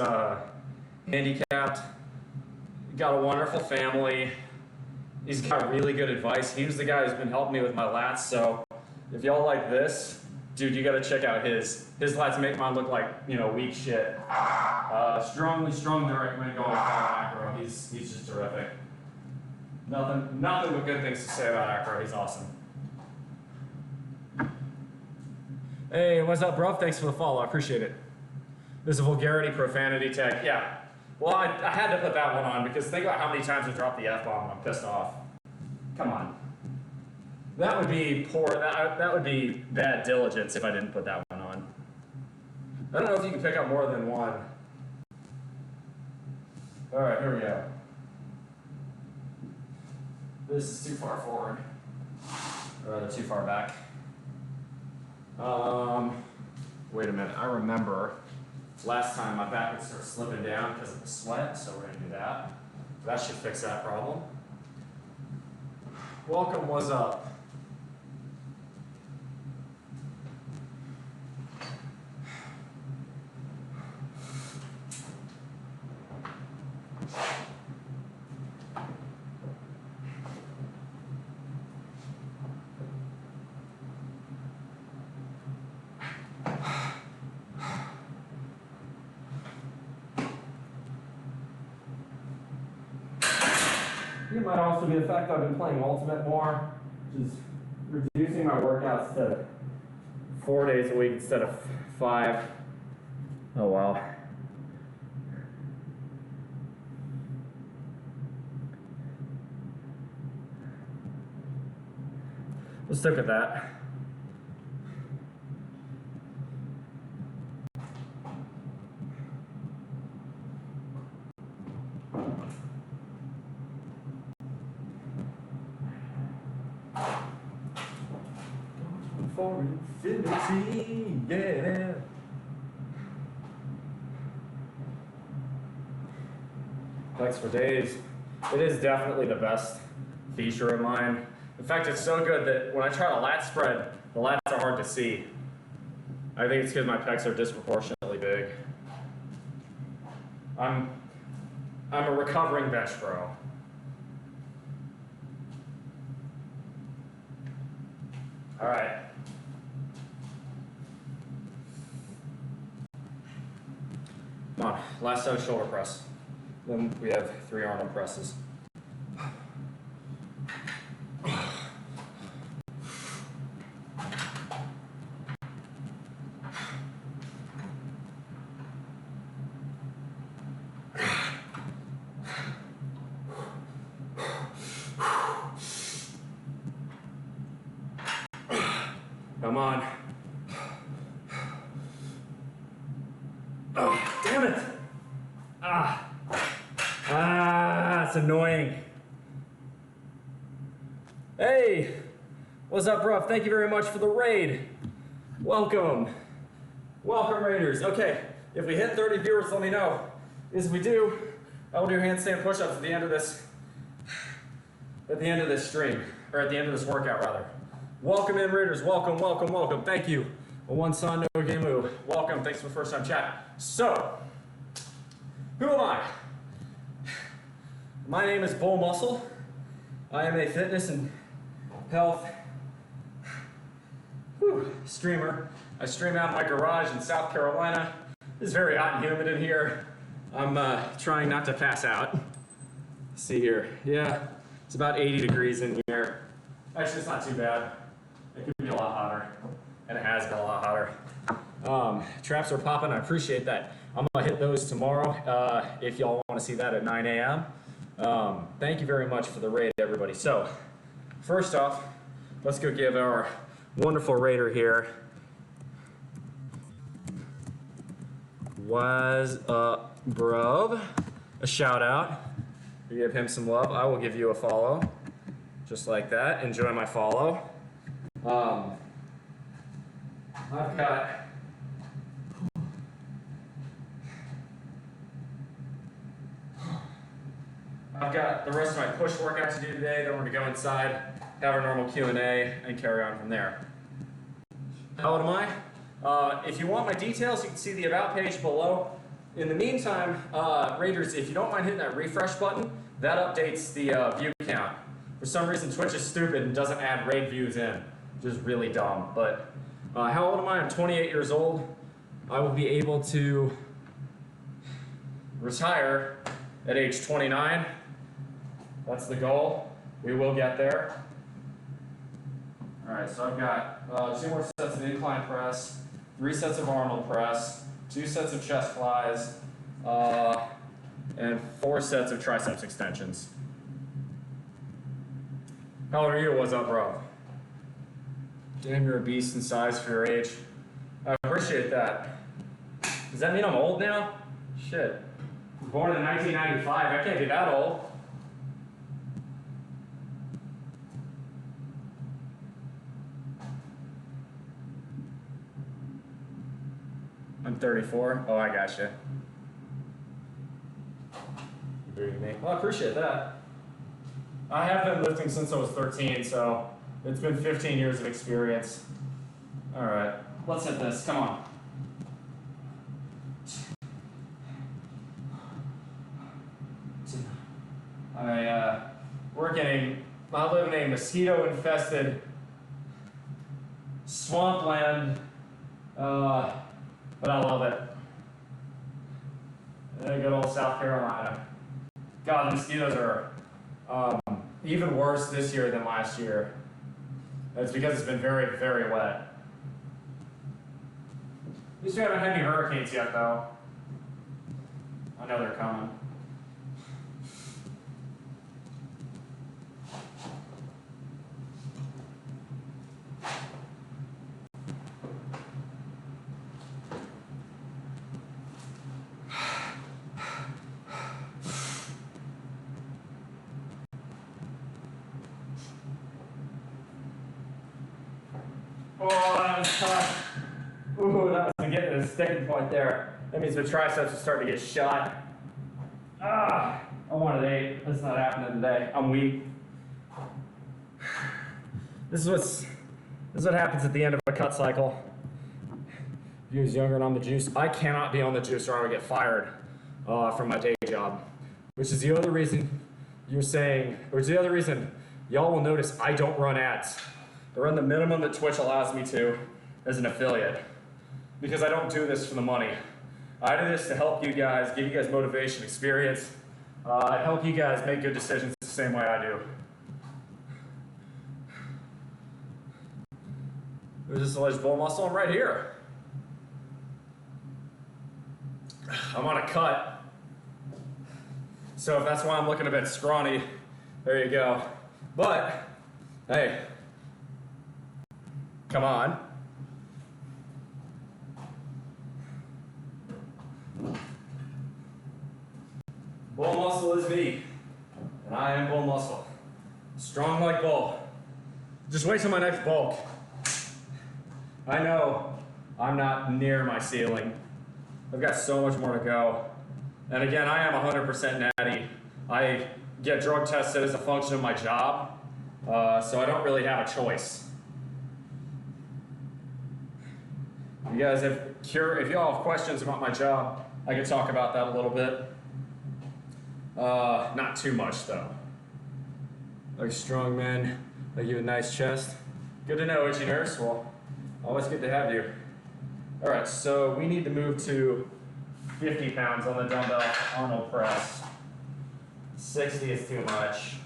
handicapped. Got a wonderful family. He's got really good advice. He was the guy who's been helping me with my lats. So if y'all like this, dude, you gotta check out his. His lats make mine look like, you know, weak shit. Strongly recommend going with Acro. He's just terrific. Nothing but good things to say about Acro. He's awesome. Hey, what's up, bro? Thanks for the follow. I appreciate it. There's a vulgarity, profanity tag. Yeah. Well, I had to put that one on because think about how many times I dropped the F-bomb and I'm pissed off. Come on. That would be poor. That would be bad diligence if I didn't put that one on. I don't know if you can pick up more than one. All right, here we go. This is too far forward. Or rather, too far back. Wait a minute. I remember last time my back would start slipping down because of the sweat, so we're gonna do that. That should fix that problem. Welcome, what's up? It might also be the fact that I've been playing Ultimate more, which is reducing my workouts to 4 days a week instead of 5. Oh wow. Let's look at that. For infinity, yeah. Flex for days. It is definitely the best feature of mine. In fact, it's so good that when I try to lat spread, the lats are hard to see. I think it's because my pecs are disproportionately big. I'm a recovering bench pro. All right. Come on, last set of shoulder press. Then we have 3 Arnold presses. Come on. Oh, damn it. It's annoying. Hey, what's up, bruv? Thank you very much for the raid. Welcome. Welcome, Raiders. Okay, if we hit 30 viewers, let me know. If we do, I will do handstand push-ups at the end of this stream, or at the end of this workout, rather. Welcome in, Raiders. Welcome, welcome, welcome. Thank you. A one son, no game move. Welcome. Thanks for the first time chat. So, who am I? My name is BullMuscle. I am a fitness and health streamer. I stream out of my garage in South Carolina. It's very hot and humid in here. I'm trying not to pass out. Let's see here. Yeah, it's about 80 degrees in here. Actually, it's not too bad. It could be a lot hotter, and it has been a lot hotter. Traps are popping. I appreciate that. I'm gonna hit those tomorrow if y'all want to see that at 9 a.m. Thank you very much for the raid, everybody. So, first off, let's go give our wonderful raider here, What's up, bruv, a shout out. You give him some love. I will give you a follow, just like that. Enjoy my follow. I've got the rest of my push workout to do today. Then we're gonna go inside, have our normal Q&A, and carry on from there. How old am I? If you want my details, you can see the About page below. In the meantime, Raiders, if you don't mind hitting that refresh button, that updates the view count. For some reason, Twitch is stupid and doesn't add raid views in, which is really dumb. But how old am I? I'm 28 years old. I will be able to retire at age 29. That's the goal. We will get there. All right, so I've got 2 more sets of incline press, 3 sets of Arnold press, 2 sets of chest flies, and 4 sets of triceps extensions. How old are you? What's up, bro? Damn, you're a beast in size for your age. I appreciate that. Does that mean I'm old now? Shit. Born in 1995. I can't be that old. I'm 34. Oh, I gotcha. Well, I appreciate that. I have been lifting since I was 13, so it's been 15 years of experience. All right, let's hit this. Come on. I live in a mosquito-infested swampland, but I love it. Good old South Carolina. God, the mosquitoes are even worse this year than last year. That's because it's been very, very wet. least we haven't had any hurricanes yet, though. I know they're coming. Oh, that was tough. Ooh, that was getting to the sticking point there. That means my triceps are starting to get shot. Ah, I wanted 8. That's not happening today. I'm weak. This is what happens at the end of a cut cycle. If you was younger and on the juice, I cannot be on the juice or I would get fired from my day job. Which is the other reason you're saying, or is the other reason y'all will notice I don't run ads. I run the minimum that Twitch allows me to as an affiliate because I don't do this for the money. I do this to help you guys, give you guys motivation, experience, help you guys make good decisions the same way I do. There's this alleged bull muscle. I'm right here. I'm on a cut. So if that's why I'm looking a bit scrawny, there you go. But, hey, come on. Bull muscle is me, and I am bull muscle. Strong like bull. Just wait till my next bulk. I know I'm not near my ceiling. I've got so much more to go. And again, I am 100% natty. I get drug tested as a function of my job, so I don't really have a choice. You guys if y'all have questions about my job, I can talk about that a little bit. Not too much though. Like strong men, like you have a nice chest. Good to know, itchy nurse. Well, always good to have you. All right, so we need to move to 50 pounds on the dumbbell Arnold press. 60 is too much,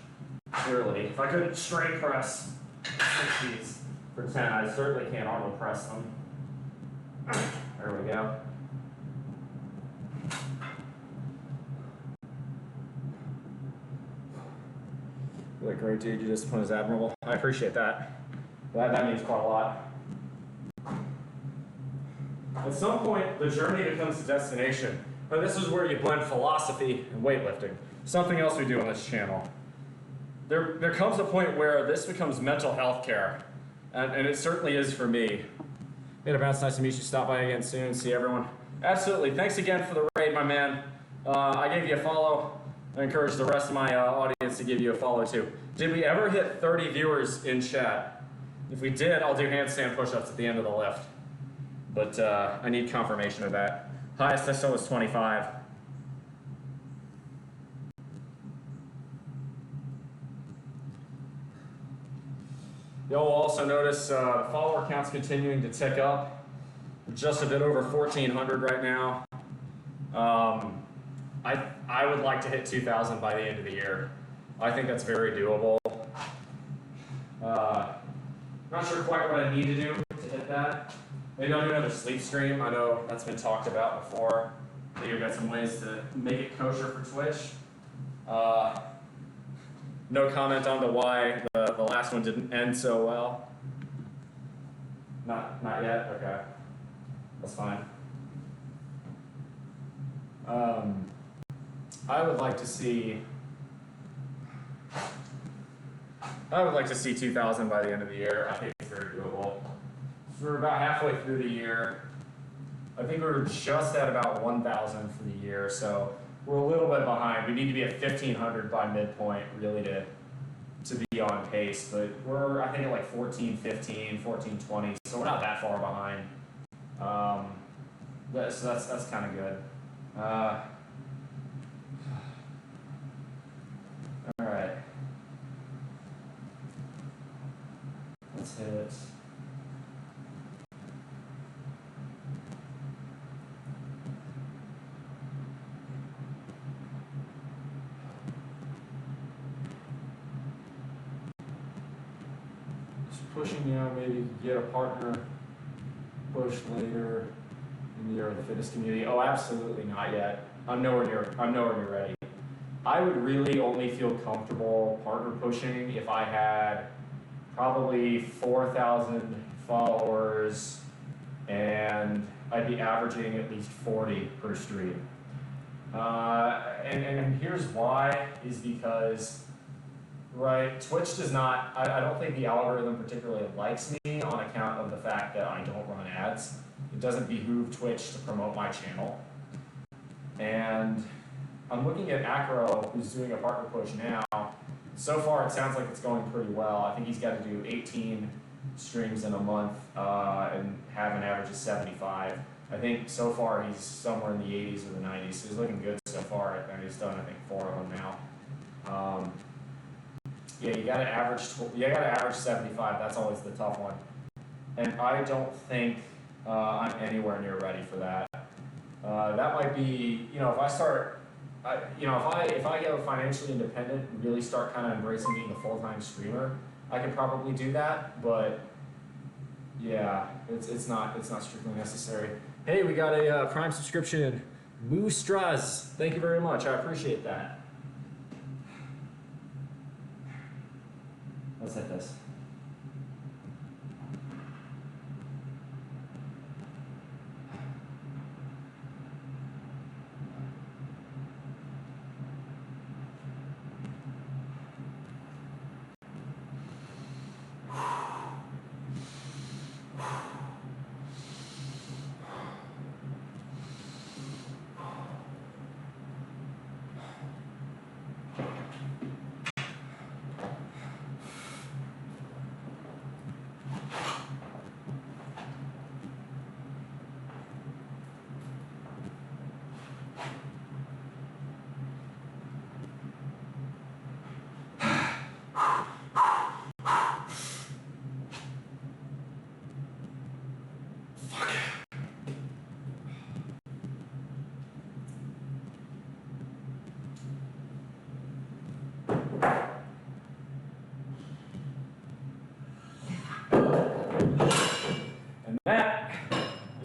clearly. If I couldn't straight press 60s for 10, I certainly can't Arnold press them. There we go. You look great, dude. Your discipline is admirable. I appreciate that. That means quite a lot. At some point, the journey becomes the destination. Now, this is where you blend philosophy and weightlifting. Something else we do on this channel. There comes a point where this becomes mental health care, and it certainly is for me. Hey, Bounce, nice to meet you. Stop by again soon. See everyone. Absolutely. Thanks again for the raid, my man. I gave you a follow. I encourage the rest of my audience to give you a follow too. Did we ever hit 30 viewers in chat? If we did, I'll do handstand push-ups at the end of the lift. But I need confirmation of that. Highest I saw was 25. You'll also notice the follower count's continuing to tick up. We're just a bit over 1,400 right now. I would like to hit 2,000 by the end of the year. I think that's very doable. Not sure quite what I need to do to hit that. Maybe I'll do another sleep stream. I know that's been talked about before. I think I've got some ways to make it kosher for Twitch. No comment on why the last one didn't end so well. Not yet? Okay. That's fine. I would like to see 2,000 by the end of the year. I think it's very doable. So we're about halfway through the year. I think we're just at about 1,000 for the year, so we're a little bit behind. We need to be at 1,500 by midpoint really to be on pace, but we're I think at like 1415, 1420, so we're not that far behind. So that's kind of good. All right. Let's hit. Just pushing now, maybe get a partner, push later, leader of the fitness community? Oh, absolutely not yet. I'm nowhere near ready. I would really only feel comfortable partner pushing if I had probably 4,000 followers and I'd be averaging at least 40 per stream. And here's why, is because, right, Twitch does not, I don't think the algorithm particularly likes me on account of the fact that I don't run ads. It doesn't behoove Twitch to promote my channel. And I'm looking at Acro, who's doing a partner push now. So far, it sounds like it's going pretty well. I think he's got to do 18 streams in a month and have an average of 75. I think so far he's somewhere in the 80s or the 90s. So he's looking good so far, and he's done I think 4 of them now. Yeah, you got to average 75. That's always the tough one, and I don't think I'm anywhere near ready for that. That might be, you know, if I start. If I get financially independent and really start kind of embracing being a full-time streamer, I could probably do that. But yeah, it's not strictly necessary. Hey, we got a Prime subscription, Moostraz. Thank you very much. I appreciate that. Let's hit this.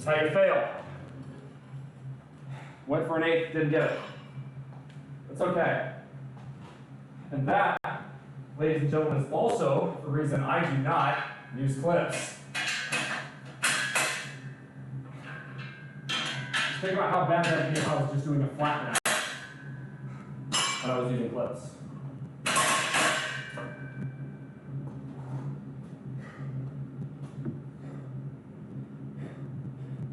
How you fail. Went for an 8, didn't get it. It's okay. And that, ladies and gentlemen, is also the reason I do not use clips. Just think about how bad that would be if I was just doing a flat now and I was using clips.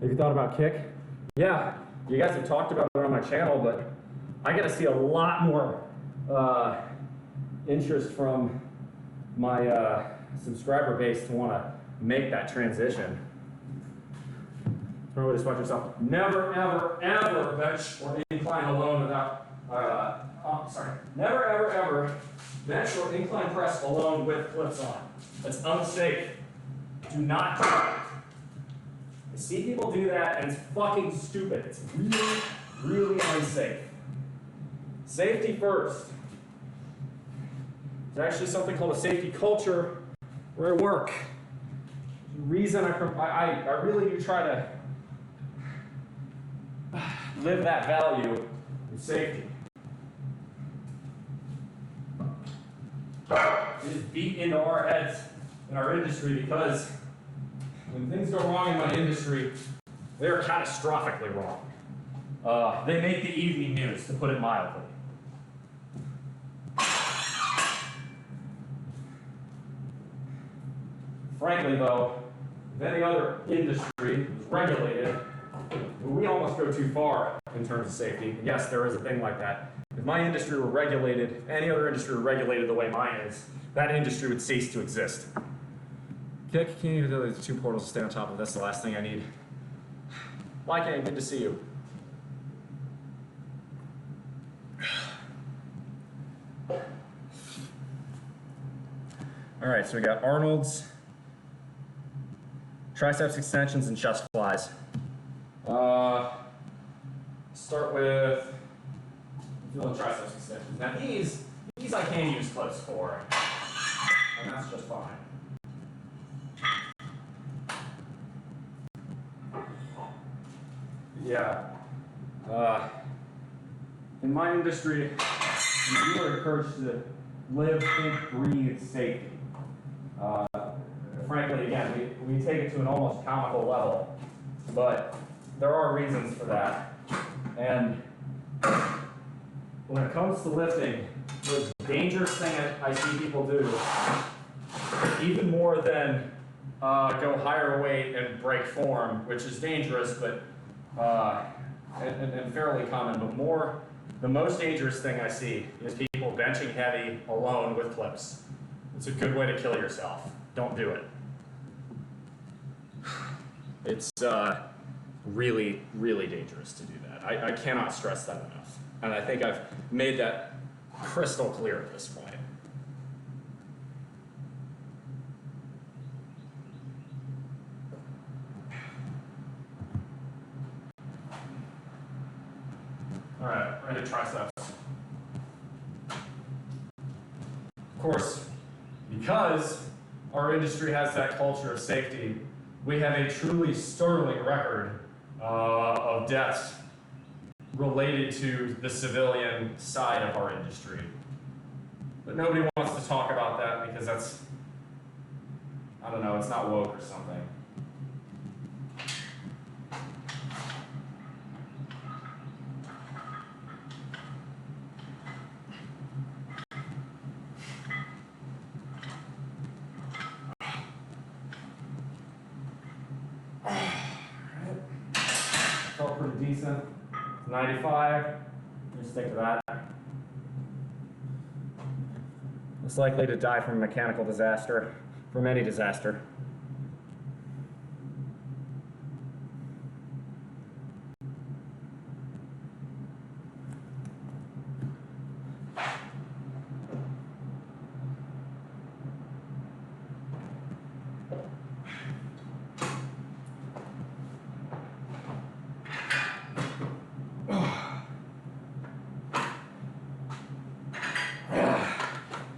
Have you thought about kick? Yeah, you guys have talked about it on my channel, but I got to see a lot more interest from my subscriber base to want to make that transition. Remember to just watch yourself. Never, ever, ever bench or incline alone without, never, ever, ever bench or incline press alone with clips on. That's unsafe. Do not do it. I see people do that, and it's fucking stupid. It's really, really unsafe. Safety first. There's actually something called a safety culture where I work. The reason I really do try to live that value is safety. It is beat into our heads in our industry because when things go wrong in my industry, they're catastrophically wrong. They make the evening news, to put it mildly. Frankly, though, if any other industry was regulated, we almost go too far in terms of safety. And yes, there is a thing like that. If my industry were regulated, if any other industry were regulated the way mine is, that industry would cease to exist. Kick, can you do the 2 portals to stay on top of? That's the last thing I need. Mike, good to see you. All right, so we got Arnold's, triceps extensions, and chest flies. Start with triceps extensions. Now these I can use clips for, and that's just fine. Yeah. In my industry, you are encouraged to live, think, breathe safety. Frankly, again, we take it to an almost comical level, but there are reasons for that. And when it comes to lifting, the most dangerous thing I see people do, even more than go higher weight and break form, which is dangerous, but and fairly common, but the most dangerous thing I see is people benching heavy alone with clips. It's a good way to kill yourself. Don't do it. It's really, really dangerous to do that. I cannot stress that enough. And I think I've made that crystal clear at this point. All right, ready to triceps. Of course, because our industry has that culture of safety, we have a truly sterling record of deaths related to the civilian side of our industry. But nobody wants to talk about that because that's, I don't know, it's not woke or something. Felt pretty decent. 95. Just stick to that. Less likely to die from a mechanical disaster, from any disaster.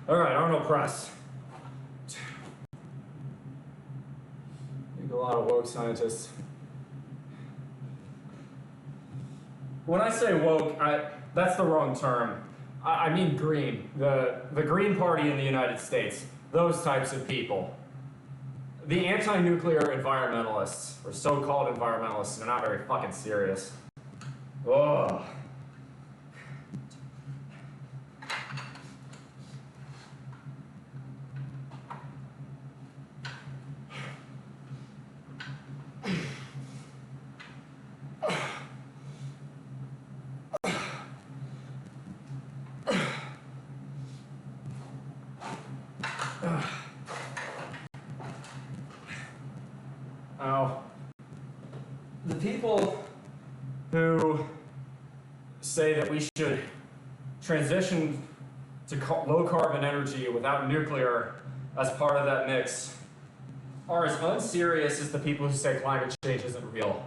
All right, Arnold press. Need a lot of woke scientists. When I say woke, that's the wrong term. I mean green. The Green Party in the United States. Those types of people. The anti-nuclear environmentalists, or so-called environmentalists, they're not very fucking serious. Ugh. Now, the people who say that we should transition to low carbon energy without nuclear as part of that mix are as unserious as the people who say climate change isn't real.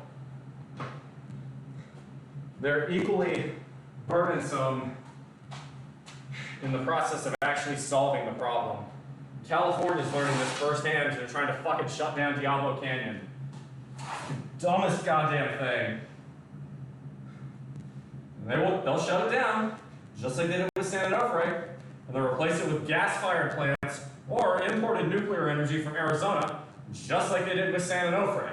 They're equally burdensome in the process of actually solving the problem. California's learning this firsthand. They're trying to fucking shut down Diablo Canyon. Dumbest goddamn thing. And they'll shut it down, just like they did with San Onofre, and they'll replace it with gas-fired plants or imported nuclear energy from Arizona, just like they did with San Onofre.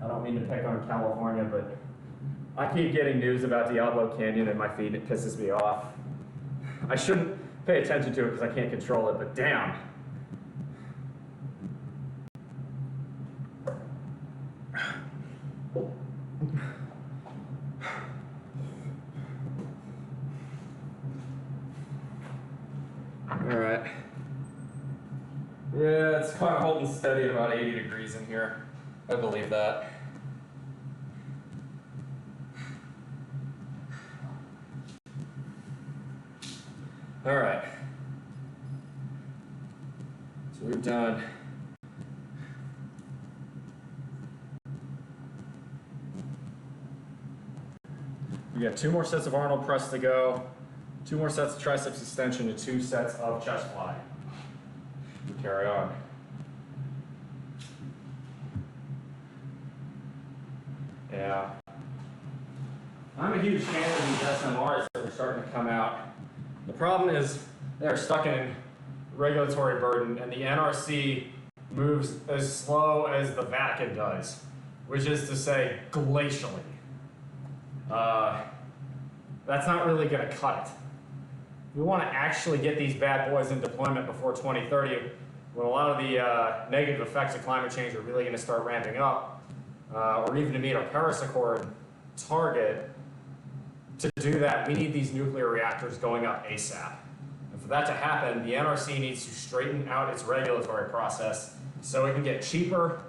I don't mean to pick on California, but I keep getting news about Diablo Canyon in my feed. It pisses me off. I shouldn't pay attention to it because I can't control it, but damn. All right. Yeah, it's kind of holding steady at about 80 degrees in here. I believe that. All right. So we've done. We got 2 more sets of Arnold press to go, 2 more sets of triceps extension, and 2 sets of chest fly. We carry on. Yeah. I'm a huge fan of these SMRs that are starting to come out. The problem is they're stuck in regulatory burden, and the NRC moves as slow as the Vatican does, which is to say, glacially. That's not really going to cut it. We want to actually get these bad boys in deployment before 2030, when a lot of the negative effects of climate change are really going to start ramping up, or even to meet our Paris Accord target. To do that, we need these nuclear reactors going up ASAP. And for that to happen, the NRC needs to straighten out its regulatory process so it can get cheaper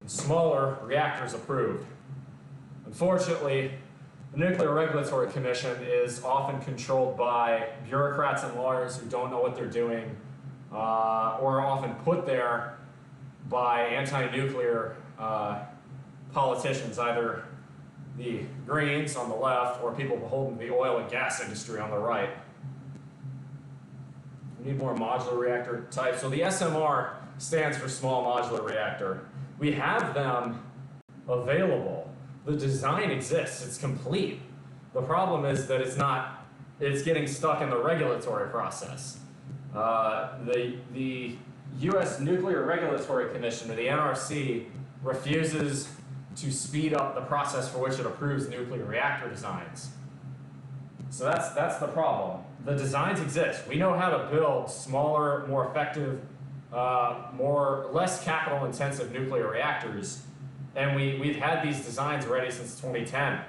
and smaller reactors approved. Unfortunately, the Nuclear Regulatory Commission is often controlled by bureaucrats and lawyers who don't know what they're doing, or are often put there by anti-nuclear politicians, either the Greens on the left or people beholden to the oil and gas industry on the right. We need more modular reactor types. So the SMR stands for small modular reactor. We have them available. The design exists, it's complete. The problem is that it's getting stuck in the regulatory process. The US Nuclear Regulatory Commission, or the NRC, refuses to speed up the process for which it approves nuclear reactor designs. So that's the problem. The designs exist. We know how to build smaller, more effective, less capital intensive nuclear reactors, and we've had these designs ready since 2010.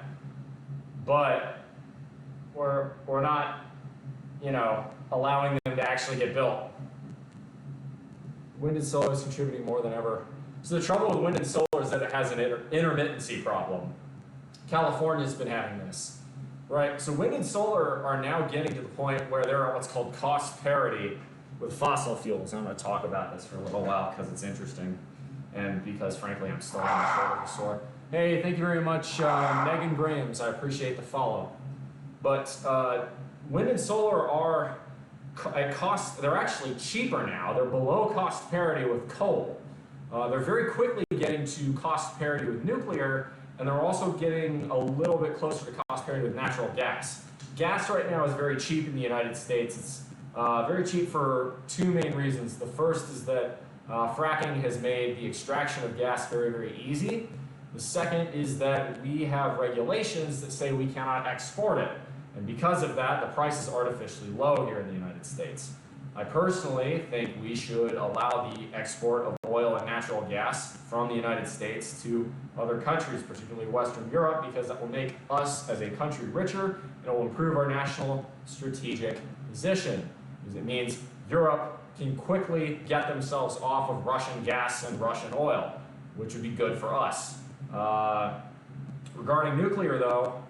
But we're not, allowing them to actually get built. Wind and solar is contributing more than ever. So the trouble with wind and solar is that it has an intermittency problem. California's been having this, right? So wind and solar are now getting to the point where they're at what's called cost parity with fossil fuels. I'm going to talk about this for a little while because it's interesting, and because frankly I'm still on the shoulder sore. Hey, thank you very much, Megan Grahams. I appreciate the follow. But wind and solar are at cost. They're actually cheaper now. They're below cost parity with coal. They're very quickly getting to cost parity with nuclear, and they're also getting a little bit closer to cost parity with natural gas. Gas right now is very cheap in the United States. It's very cheap for 2 main reasons. The first is that fracking has made the extraction of gas very, very easy. The second is that we have regulations that say we cannot export it. And because of that, the price is artificially low here in the United States. I personally think we should allow the export of oil and natural gas from the United States to other countries, particularly Western Europe, because that will make us as a country richer, and it will improve our national strategic position. Because it means Europe can quickly get themselves off of Russian gas and Russian oil, which would be good for us. Regarding nuclear, though,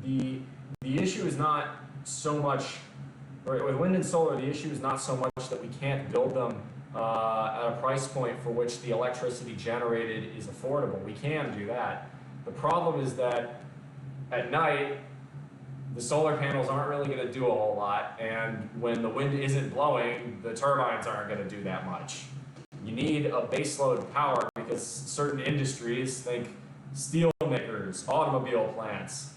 the issue is not so much, or with wind and solar, the issue is not so much that we can't build them at a price point for which the electricity generated is affordable. We can do that. The problem is that at night, the solar panels aren't really going to do a whole lot, and when the wind isn't blowing, the turbines aren't going to do that much. You need a baseload power because certain industries, think steel makers, automobile plants,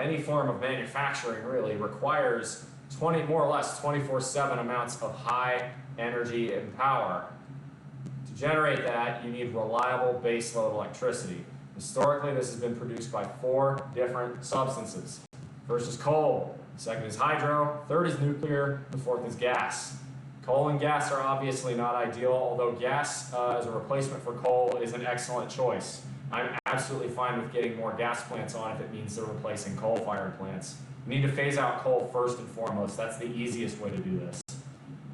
any form of manufacturing really requires more or less 24/7 amounts of high energy and power. To generate that, you need reliable baseload electricity. Historically, this has been produced by 4 different substances. First is coal, second is hydro, third is nuclear, the fourth is gas. Coal and gas are obviously not ideal, although gas as a replacement for coal is an excellent choice. I'm absolutely fine with getting more gas plants on if it means they're replacing coal-fired plants. We need to phase out coal first and foremost. That's the easiest way to do this.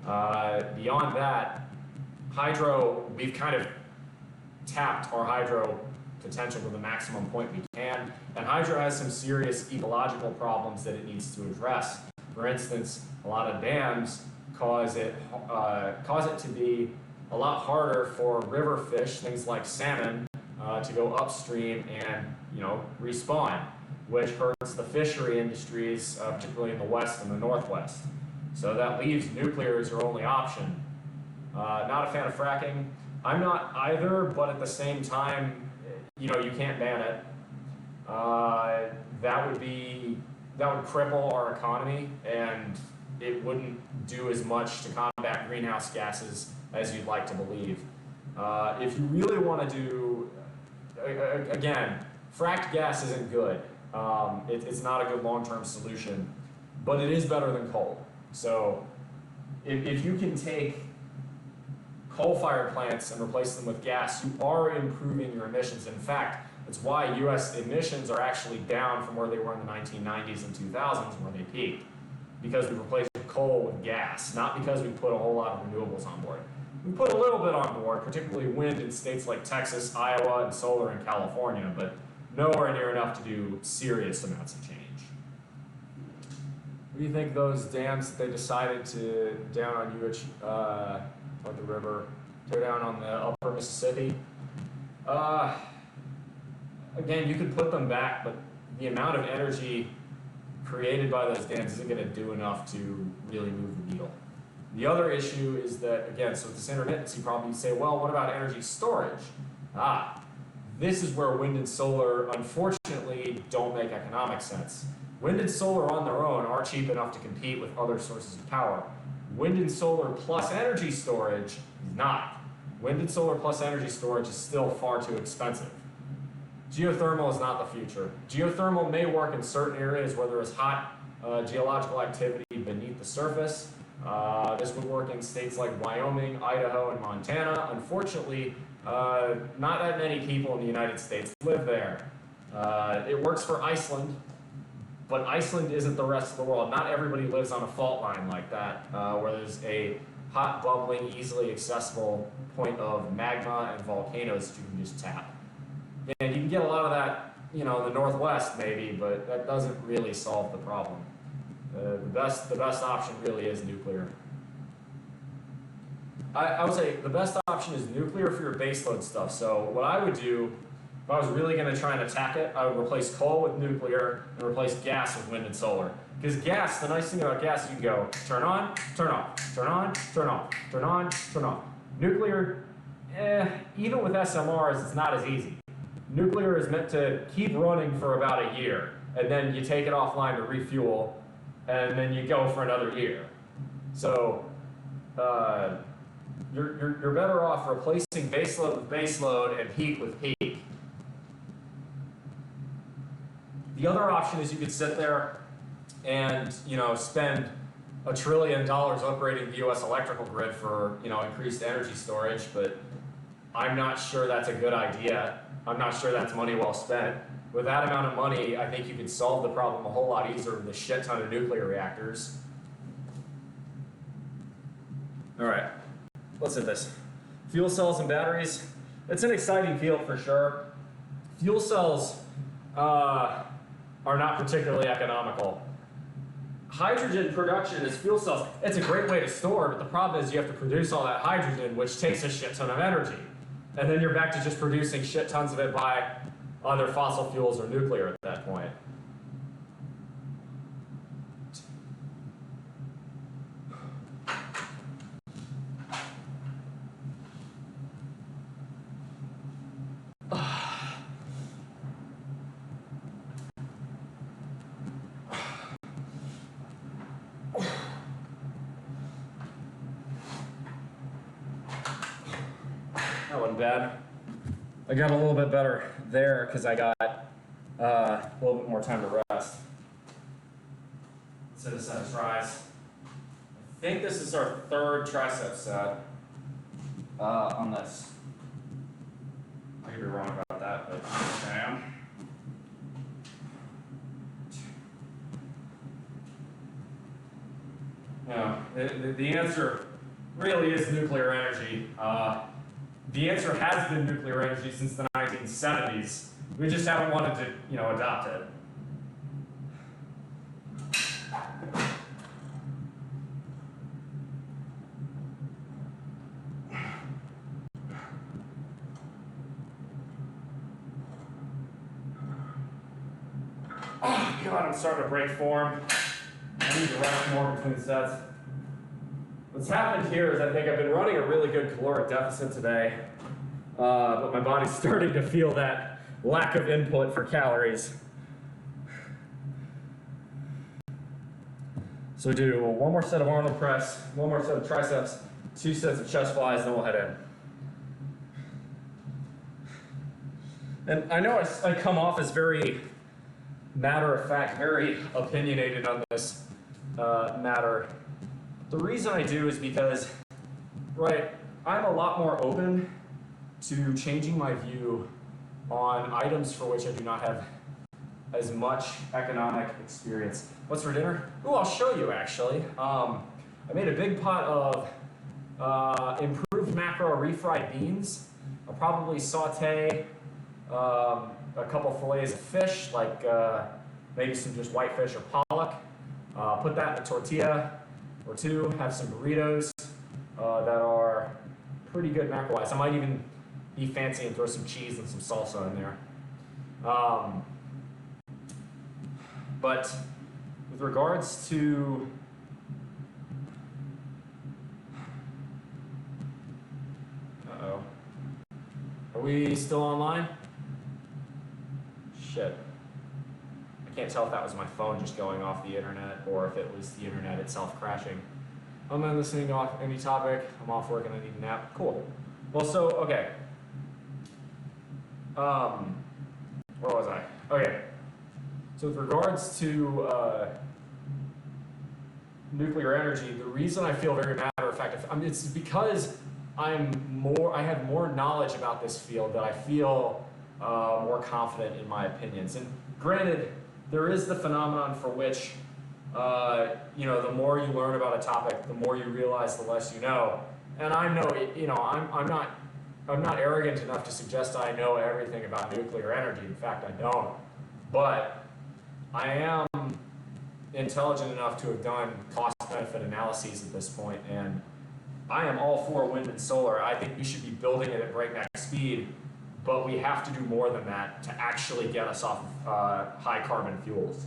Beyond that, hydro, we've kind of tapped our hydro potential to the maximum point we can, and hydro has some serious ecological problems that it needs to address. For instance, a lot of dams cause it to be a lot harder for river fish, things like salmon, to go upstream and respawn, which hurts the fishery industries, particularly in the west and the northwest. So that leaves nuclear as your only option. Not a fan of fracking. I'm not either, but at the same time, you can't ban it. That would cripple our economy, and it wouldn't do as much to combat greenhouse gases as you'd like to believe. If you really want to do, again, fracked gas isn't good. It's not a good long-term solution, but it is better than coal. So if you can take coal-fired plants and replace them with gas, you are improving your emissions. In fact, it's why U.S. emissions are actually down from where they were in the 1990s and 2000s where they peaked, because we replaced coal with gas, not because we put a whole lot of renewables on board. We put a little bit on board, particularly wind in states like Texas, Iowa, and solar in California, but nowhere near enough to do serious amounts of change. What do you think those dams that they decided to down on on the river, tear down on the upper Mississippi? Again, you could put them back, but the amount of energy created by those dams isn't going to do enough to really move the needle. The other issue is that, again, so with this intermittency problem, you say, well, what about energy storage? This is where wind and solar, unfortunately, don't make economic sense. Wind and solar on their own are cheap enough to compete with other sources of power. Wind and solar plus energy storage is not. Wind and solar plus energy storage is still far too expensive. Geothermal is not the future. Geothermal may work in certain areas where there is hot geological activity beneath the surface. This would work in states like Wyoming, Idaho, and Montana. Unfortunately, not that many people in the United States live there. It works for Iceland, but Iceland isn't the rest of the world. Not everybody lives on a fault line like that, where there's a hot, bubbling, easily accessible point of magma and volcanoes that you can just tap. And you can get a lot of that, in the Northwest maybe, but that doesn't really solve the problem. The best option really is nuclear. I would say the best option is nuclear for your baseload stuff. So what I would do, if I was really going to try and attack it, I would replace coal with nuclear and replace gas with wind and solar. Because gas, the nice thing about gas, you can go turn on, turn off, turn on, turn off, turn on, turn off. Nuclear, even with SMRs, it's not as easy. Nuclear is meant to keep running for about a year, and then you take it offline to refuel, and then you go for another year. So you're better off replacing baseload with baseload and peak with peak. The other option is you could sit there and spend $1 trillion upgrading the U.S. electrical grid for increased energy storage, but I'm not sure that's a good idea. I'm not sure that's money well spent. With that amount of money, I think you could solve the problem a whole lot easier with a shit ton of nuclear reactors. All right, let's hit this. Fuel cells and batteries. It's an exciting field for sure. Fuel cells are not particularly economical. Hydrogen production is fuel cells. It's a great way to store, but the problem is you have to produce all that hydrogen, which takes a shit ton of energy. And then you're back to just producing shit tons of it by other fossil fuels or nuclear at that point. That wasn't bad. I got a little bit better there because I got a little bit more time to rest. Let's hit a set of tries. I think this is our third tricep set on this. I could be wrong about that, but I am. Yeah, the answer really is nuclear energy. The answer has been nuclear energy since the 1970s. We just haven't wanted to, adopt it. God, I'm starting to break form. I need to rest more between sets. What's happened here is I think I've been running a really good caloric deficit today, but my body's starting to feel that lack of input for calories. So do one more set of Arnold press, one more set of triceps, 2 sets of chest flies, then we'll head in. And I know I come off as very matter of fact, very opinionated on this matter. The reason I do is because, right, I'm a lot more open to changing my view on items for which I do not have as much economic experience. What's for dinner? Ooh, I'll show you actually. I made a big pot of improved macro refried beans. I'll probably saute a couple fillets of fish, like maybe some just whitefish or pollock. Put that in a tortilla or two, have some burritos that are pretty good macro-wise. I might even be fancy and throw some cheese and some salsa in there. But with regards to uh-oh. Are we still online? Shit. I can't tell if that was my phone just going off the internet or if it was the internet itself crashing. I'm not listening to any topic. I'm off work and I need a nap. Cool. Well, so, okay. Where was I? Okay. So with regards to nuclear energy, the reason I feel very matter of fact, it's because I have more knowledge about this field that I feel more confident in my opinions. And granted, there is the phenomenon for which, the more you learn about a topic, the more you realize, the less you know. And I know, I'm not arrogant enough to suggest I know everything about nuclear energy. In fact, I don't. But I am intelligent enough to have done cost-benefit analyses at this point, and I am all for wind and solar. I think we should be building it at breakneck speed, but we have to do more than that to actually get us off of high-carbon fuels.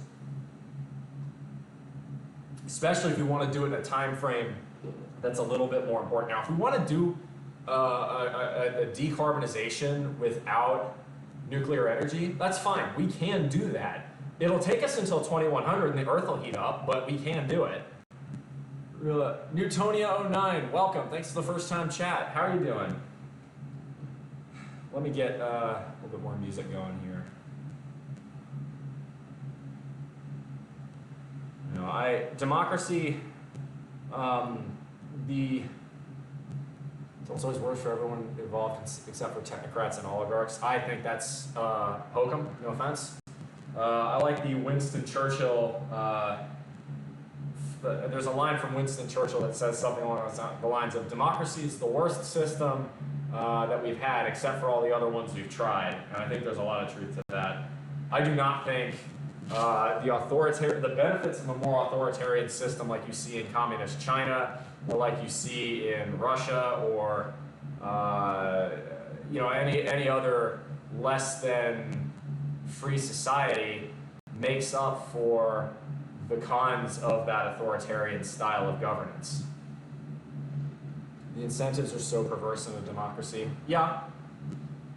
Especially if we want to do it in a time frame that's a little bit more important. Now, if we want to do a decarbonization without nuclear energy, that's fine. We can do that. It'll take us until 2100 and the Earth will heat up, but we can do it. Newtonia09, welcome. Thanks for the first time chat. How are you doing? Let me get a little bit more music going here. Democracy, it's always worse for everyone involved except for technocrats and oligarchs. I think that's hokum, no offense. I like the Winston Churchill, there's a line from Winston Churchill that says something along the lines of, democracy is the worst system that we've had except for all the other ones we've tried. And I think there's a lot of truth to that. I do not think the benefits of a more authoritarian system like you see in communist China or like you see in Russia or any other less than free society makes up for the cons of that authoritarian style of governance. The incentives are so perverse in a democracy. Yeah,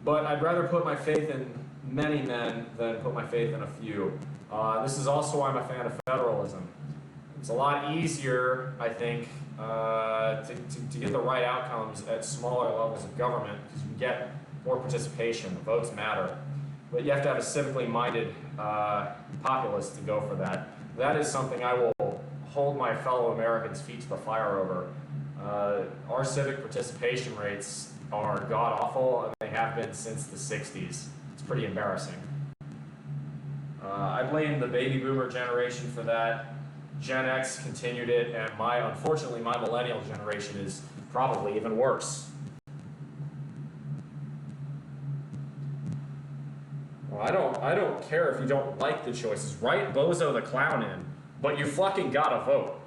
but I'd rather put my faith in many men than put my faith in a few. This is also why I'm a fan of federalism. It's a lot easier, I think, to get the right outcomes at smaller levels of government because you can get more participation. The votes matter. But you have to have a civically minded populace to go for that. That is something I will hold my fellow Americans' feet to the fire over. Our civic participation rates are god-awful, and they have been since the 60s. It's pretty embarrassing. I blame the baby boomer generation for that. Gen X continued it, and unfortunately, my millennial generation is probably even worse. Well, I don't care if you don't like the choices. Write Bozo the Clown in, but you fucking gotta vote.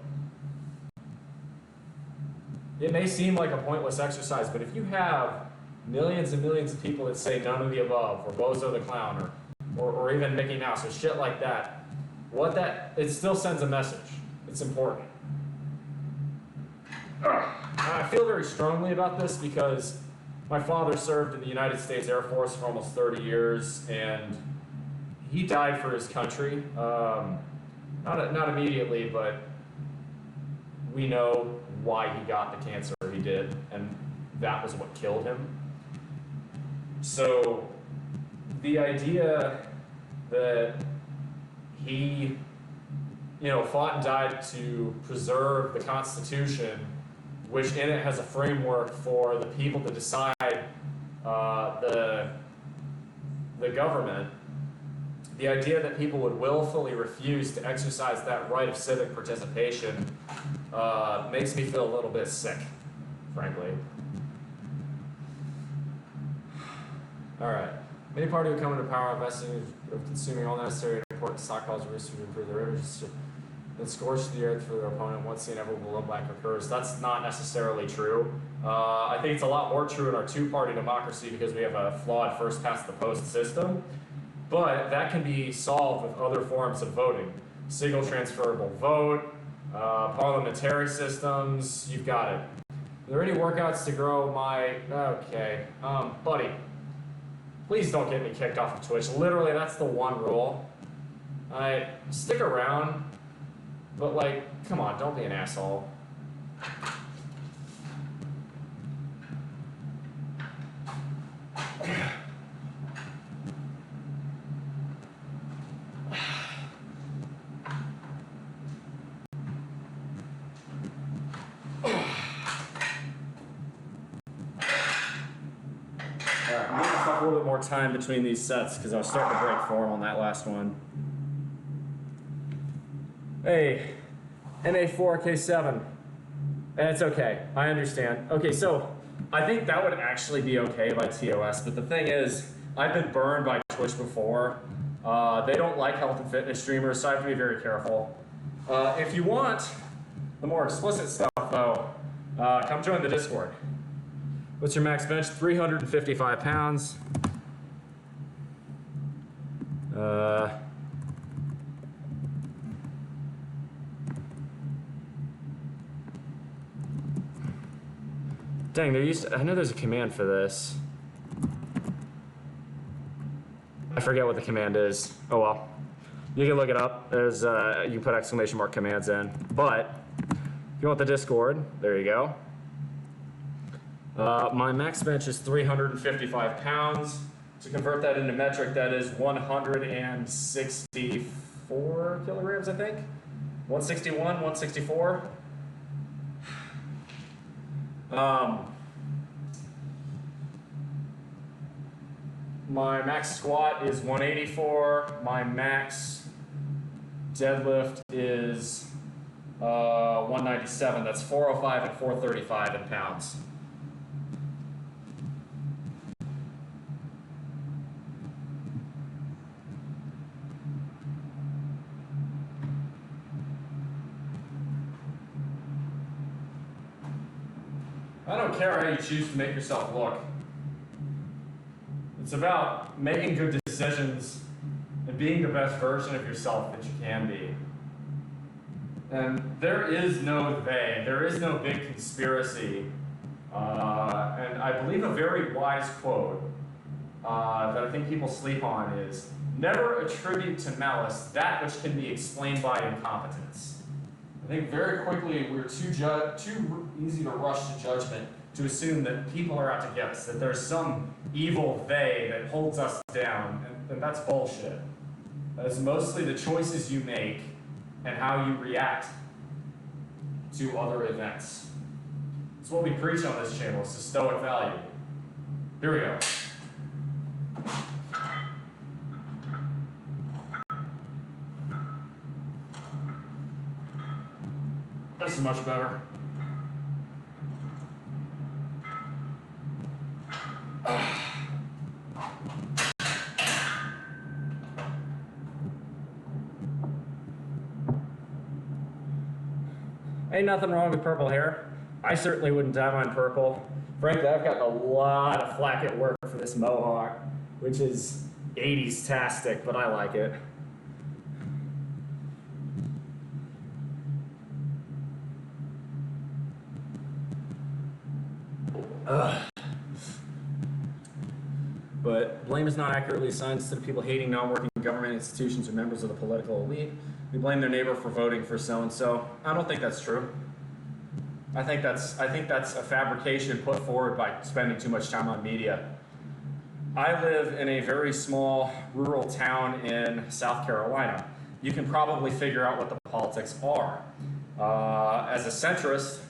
It may seem like a pointless exercise, but if you have millions and millions of people that say none of the above, or Bozo the Clown, or even Mickey Mouse, or shit like that, it still sends a message. It's important. I feel very strongly about this because my father served in the United States Air Force for almost 30 years, and he died for his country. Not immediately, but we know why he got the cancer he did, and that was what killed him. So the idea that he, fought and died to preserve the Constitution, which in it has a framework for the people to decide the government, the idea that people would willfully refuse to exercise that right of civic participation makes me feel a little bit sick, frankly. All right. Many parties who come into power investing of consuming all necessary and important stockpiles risk to improve their images, then scorch the earth for their opponent once the inevitable blowback occurs. That's not necessarily true. I think it's a lot more true in our two-party democracy because we have a flawed first-past-the-post system. But that can be solved with other forms of voting. Single transferable vote, parliamentary systems, you've got it. Are there any workouts to grow my... Okay, buddy. Please don't get me kicked off of Twitch. Literally, that's the one rule. Stick around, but come on, don't be an asshole. A little bit more time between these sets because I was starting to break form on that last one. Hey, NA4K7. It's okay. I understand. Okay, so I think that would actually be okay by TOS, but the thing is, I've been burned by Twitch before. They don't like health and fitness streamers, so I have to be very careful. If you want the more explicit stuff, though, come join the Discord. What's your max bench? 355 pounds. Dang, I know there's a command for this. I forget what the command is. Oh well. You can look it up. There's, you can put exclamation mark commands in. But, if you want the Discord, there you go. My max bench is 355 pounds. To convert that into metric, that is 164 kilograms, I think. 161, 164. My max squat is 184. My max deadlift is 197. That's 405 and 435 in pounds. I don't care how you choose to make yourself look. It's about making good decisions and being the best version of yourself that you can be. And there is no they, there is no big conspiracy. And I believe a very wise quote that I think people sleep on is, never attribute to malice that which can be explained by incompetence. I think very quickly we're too easy to rush to judgment to assume that people are out to get us, that there's some evil they that holds us down, and that's bullshit. That is mostly the choices you make and how you react to other events. It's what we preach on this channel, it's the Stoic value. Here we go. This is much better. Ain't nothing wrong with purple hair. I certainly wouldn't dye mine purple. Frankly, I've gotten a lot of flack at work for this mohawk, which is 80s-tastic, but I like it. But blame is not accurately assigned. Instead of people hating non-working government institutions or members of the political elite, we blame their neighbor for voting for so-and-so. I don't think that's true. I think that's a fabrication put forward by spending too much time on media. I live in a very small rural town in South Carolina. You can probably figure out what the politics are. As a centrist,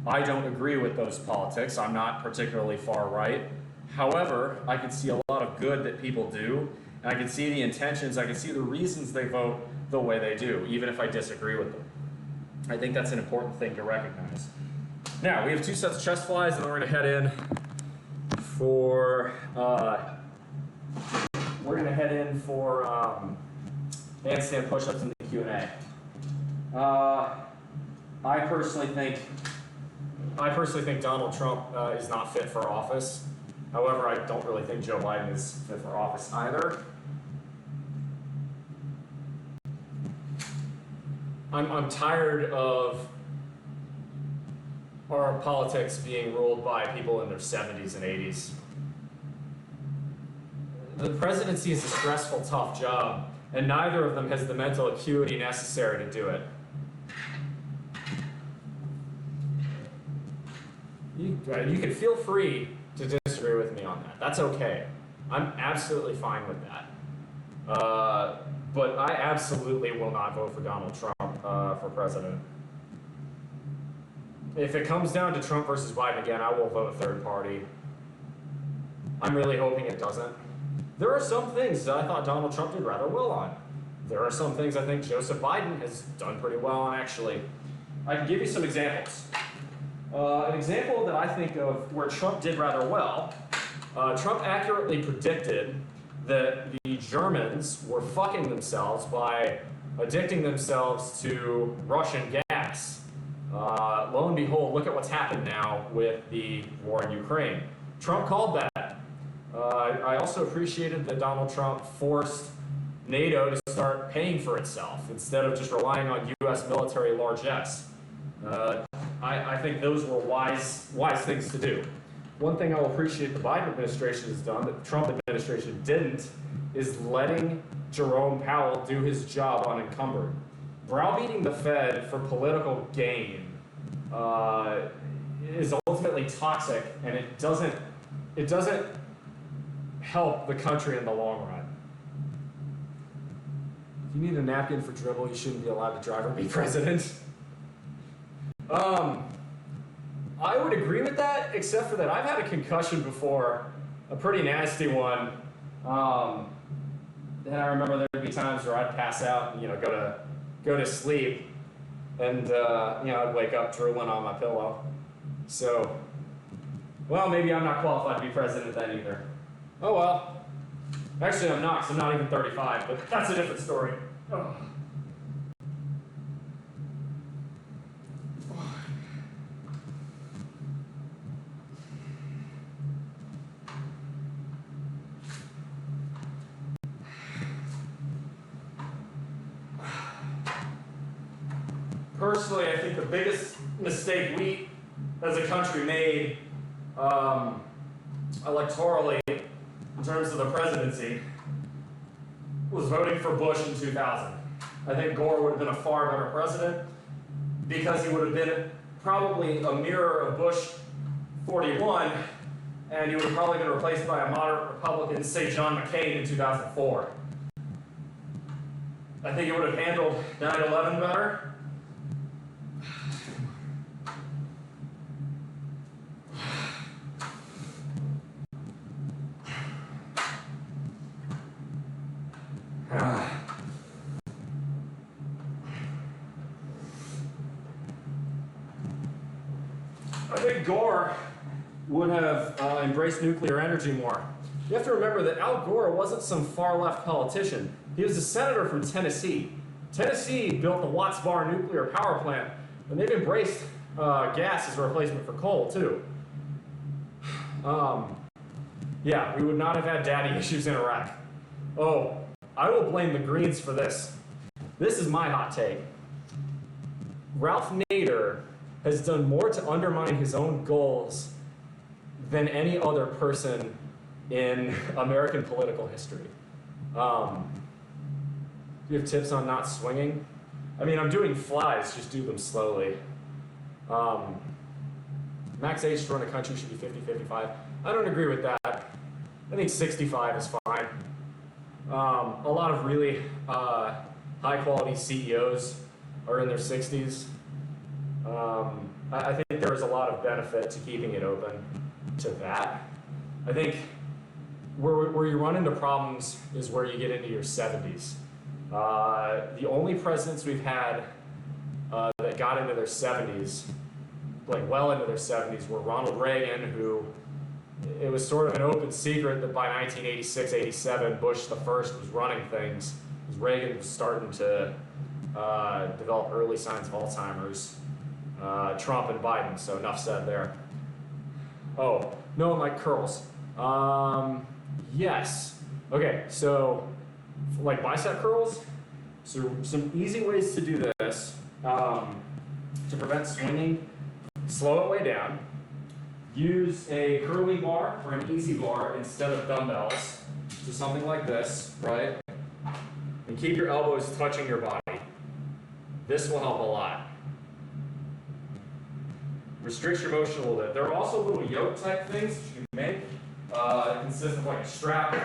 I don't agree with those politics. I'm not particularly far right. However, I can see a lot of good that people do, and I can see the intentions, I can see the reasons they vote the way they do, even if I disagree with them. I think that's an important thing to recognize. Now, we have 2 sets of chest flies, and we're going to head in for handstand push-ups in the Q&A. I personally think Donald Trump is not fit for office. However, I don't really think Joe Biden is fit for office either. I'm tired of our politics being ruled by people in their 70s and 80s. The presidency is a stressful, tough job, and neither of them has the mental acuity necessary to do it. You can feel free to disagree with me on that. That's okay. I'm absolutely fine with that. But I absolutely will not vote for Donald Trump for president. If it comes down to Trump versus Biden again, I will vote third party. I'm really hoping it doesn't. There are some things that I thought Donald Trump did rather well on. There are some things I think Joseph Biden has done pretty well on, actually. I can give you some examples. An example that I think of where Trump did rather well, Trump accurately predicted that the Germans were fucking themselves by addicting themselves to Russian gas. Lo and behold, look at what's happened now with the war in Ukraine. Trump called that. I also appreciated that Donald Trump forced NATO to start paying for itself instead of just relying on U.S. military largesse. I think those were wise things to do. One thing I'll appreciate the Biden administration has done that the Trump administration didn't is letting Jerome Powell do his job unencumbered. Browbeating the Fed for political gain is ultimately toxic, and it doesn't help the country in the long run. If you need a napkin for dribble, you shouldn't be allowed to drive or be president. I would agree with that, except for that I've had a concussion before, a pretty nasty one. And I remember there'd be times where I'd pass out and go to sleep, and I'd wake up drooling on my pillow. So, well, maybe I'm not qualified to be president then either. Oh well. Actually, I'm not, 'cause I'm not even 35, but that's a different story. Oh. Personally, I think the biggest mistake we as a country made electorally in terms of the presidency was voting for Bush in 2000. I think Gore would have been a far better president because he would have been probably a mirror of Bush 41, and he would have probably been replaced by a moderate Republican, say John McCain in 2004. I think he would have handled 9/11 better. I think Gore would have embraced nuclear energy more. You have to remember that Al Gore wasn't some far-left politician. He was a senator from Tennessee. Tennessee built the Watts Bar nuclear power plant, and they've embraced gas as a replacement for coal, too. Yeah, we would not have had daddy issues in Iraq. Oh, I will blame the Greens for this. This is my hot take. Ralph Nader has done more to undermine his own goals than any other person in American political history. Do you have tips on not swinging? I mean, I'm doing flies, just do them slowly. Max age to run a country should be 50, 55. I don't agree with that. I think 65 is fine. A lot of really high quality CEOs are in their 60s. I think there is a lot of benefit to keeping it open to that. I think where you run into problems is where you get into your 70s. The only presidents we've had that got into their 70s, like well into their 70s, were Ronald Reagan, who it was sort of an open secret that by 1986, 87, Bush the first was running things, because Reagan was starting to develop early signs of Alzheimer's. Trump and Biden, so enough said there. Oh, no one like curls. Yes. Okay, so like bicep curls, so some easy ways to do this to prevent swinging. Slow it way down. Use a curling bar or an easy bar instead of dumbbells. So something like this, right? And keep your elbows touching your body. This will help a lot. Restrict your motion a little bit. There are also little yoke type things that you can make. It consists of like a strap,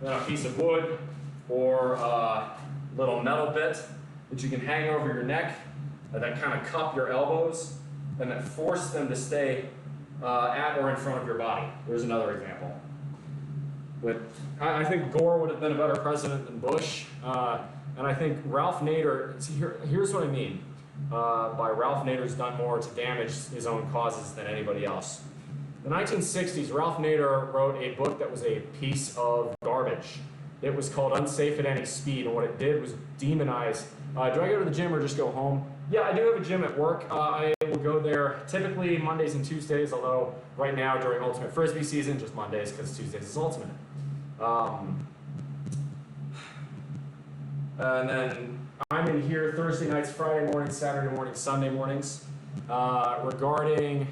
then a piece of wood, or a little metal bit that you can hang over your neck, and then kind of cup your elbows, and then force them to stay at or in front of your body. There's another example. But I think Gore would have been a better president than Bush, and I think Ralph Nader, see, here's what I mean. By Ralph Nader's done more to damage his own causes than anybody else. In the 1960s, Ralph Nader wrote a book that was a piece of garbage. It was called Unsafe at Any Speed, and what it did was demonize, do I go to the gym or just go home? Yeah, I do have a gym at work. I will go there typically Mondays and Tuesdays, although right now during Ultimate Frisbee season, just Mondays because Tuesdays is Ultimate. And then I'm in here Thursday nights, Friday mornings, Saturday mornings, Sunday mornings. Regarding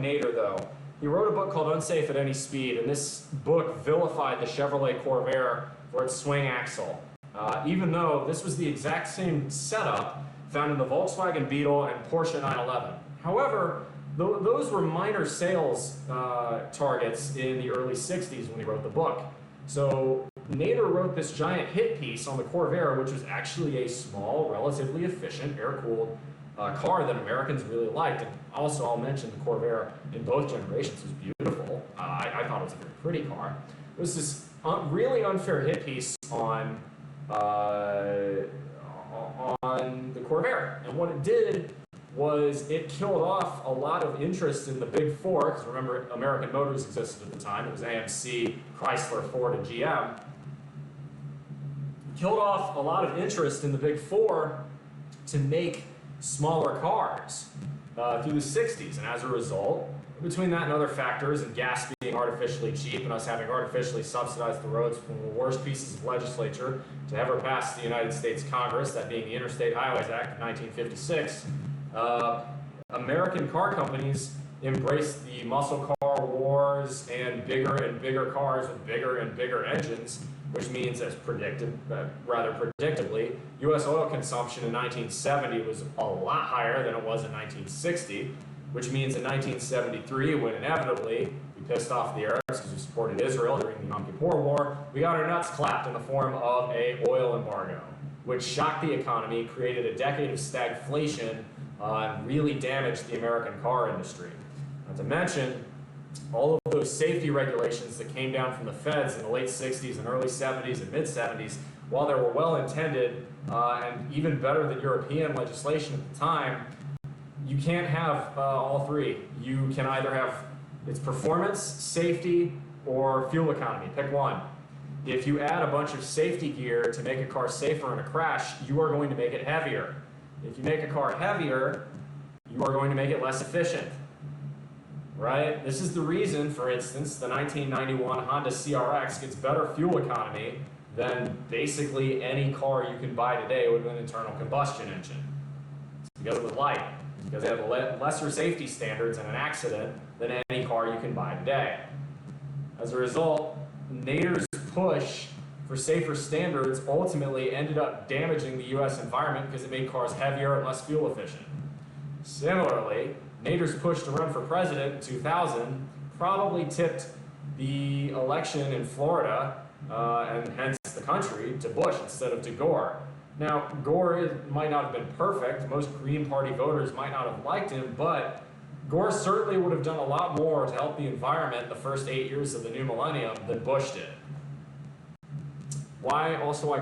Nader, though, he wrote a book called Unsafe at Any Speed, and this book vilified the Chevrolet Corvair for its swing axle, even though this was the exact same setup found in the Volkswagen Beetle and Porsche 911. However, those were minor sales targets in the early 60s when he wrote the book. So Nader wrote this giant hit piece on the Corvair, which was actually a small, relatively efficient, air-cooled car that Americans really liked. And also, I'll mention the Corvair in both generations was beautiful. I thought it was a very pretty car. It was this really unfair hit piece on the Corvair. And what it did was it killed off a lot of interest in the big four, because remember, American Motors existed at the time. It was AMC, Chrysler, Ford, and GM. It killed off a lot of interest in the big four to make smaller cars through the 60s. And as a result, between that and other factors, and gas being artificially cheap and us having artificially subsidized the roads from the worst pieces of legislature to ever pass the United States Congress, that being the Interstate Highways Act of 1956, American car companies embraced the muscle car wars and bigger cars with bigger and bigger engines, which means, as rather predictably, U.S. oil consumption in 1970 was a lot higher than it was in 1960, which means in 1973, when inevitably we pissed off the Arabs because we supported Israel during the Yom Kippur War, we got our nuts clapped in the form of an oil embargo, which shocked the economy, created a decade of stagflation, and really damaged the American car industry. Not to mention, all of those safety regulations that came down from the feds in the late 60s and early 70s and mid 70s, while they were well intended and even better than European legislation at the time, you can't have all three. You can either have its performance, safety, or fuel economy. Pick one. If you add a bunch of safety gear to make a car safer in a crash, you are going to make it heavier. If you make a car heavier, you are going to make it less efficient. Right? This is the reason, for instance, the 1991 Honda CRX gets better fuel economy than basically any car you can buy today with an internal combustion engine. It's because it was light. because they have lesser safety standards in an accident than any car you can buy today. As a result, Nader's push for safer standards ultimately ended up damaging the US environment because it made cars heavier and less fuel efficient. Similarly, Nader's push to run for president in 2000 probably tipped the election in Florida, and hence the country, to Bush instead of to Gore. Now, Gore might not have been perfect. Most Green Party voters might not have liked him, but Gore certainly would have done a lot more to help the environment the first 8 years of the new millennium than Bush did. Why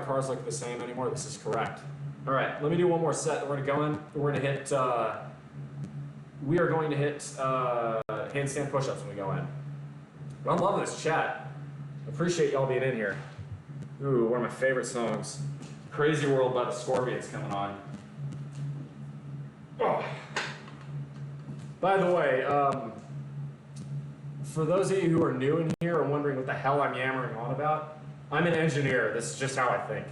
cars look the same anymore? This is correct. All right, let me do one more set. We're going to hit. We are going to hit handstand push-ups when we go in. I'm loving this chat. Appreciate y'all being in here. Ooh, one of my favorite songs. Crazy World by the Scorpions coming on. Oh. By the way, for those of you who are new in here and wondering what the hell I'm yammering on about, I'm an engineer. This is just how I think.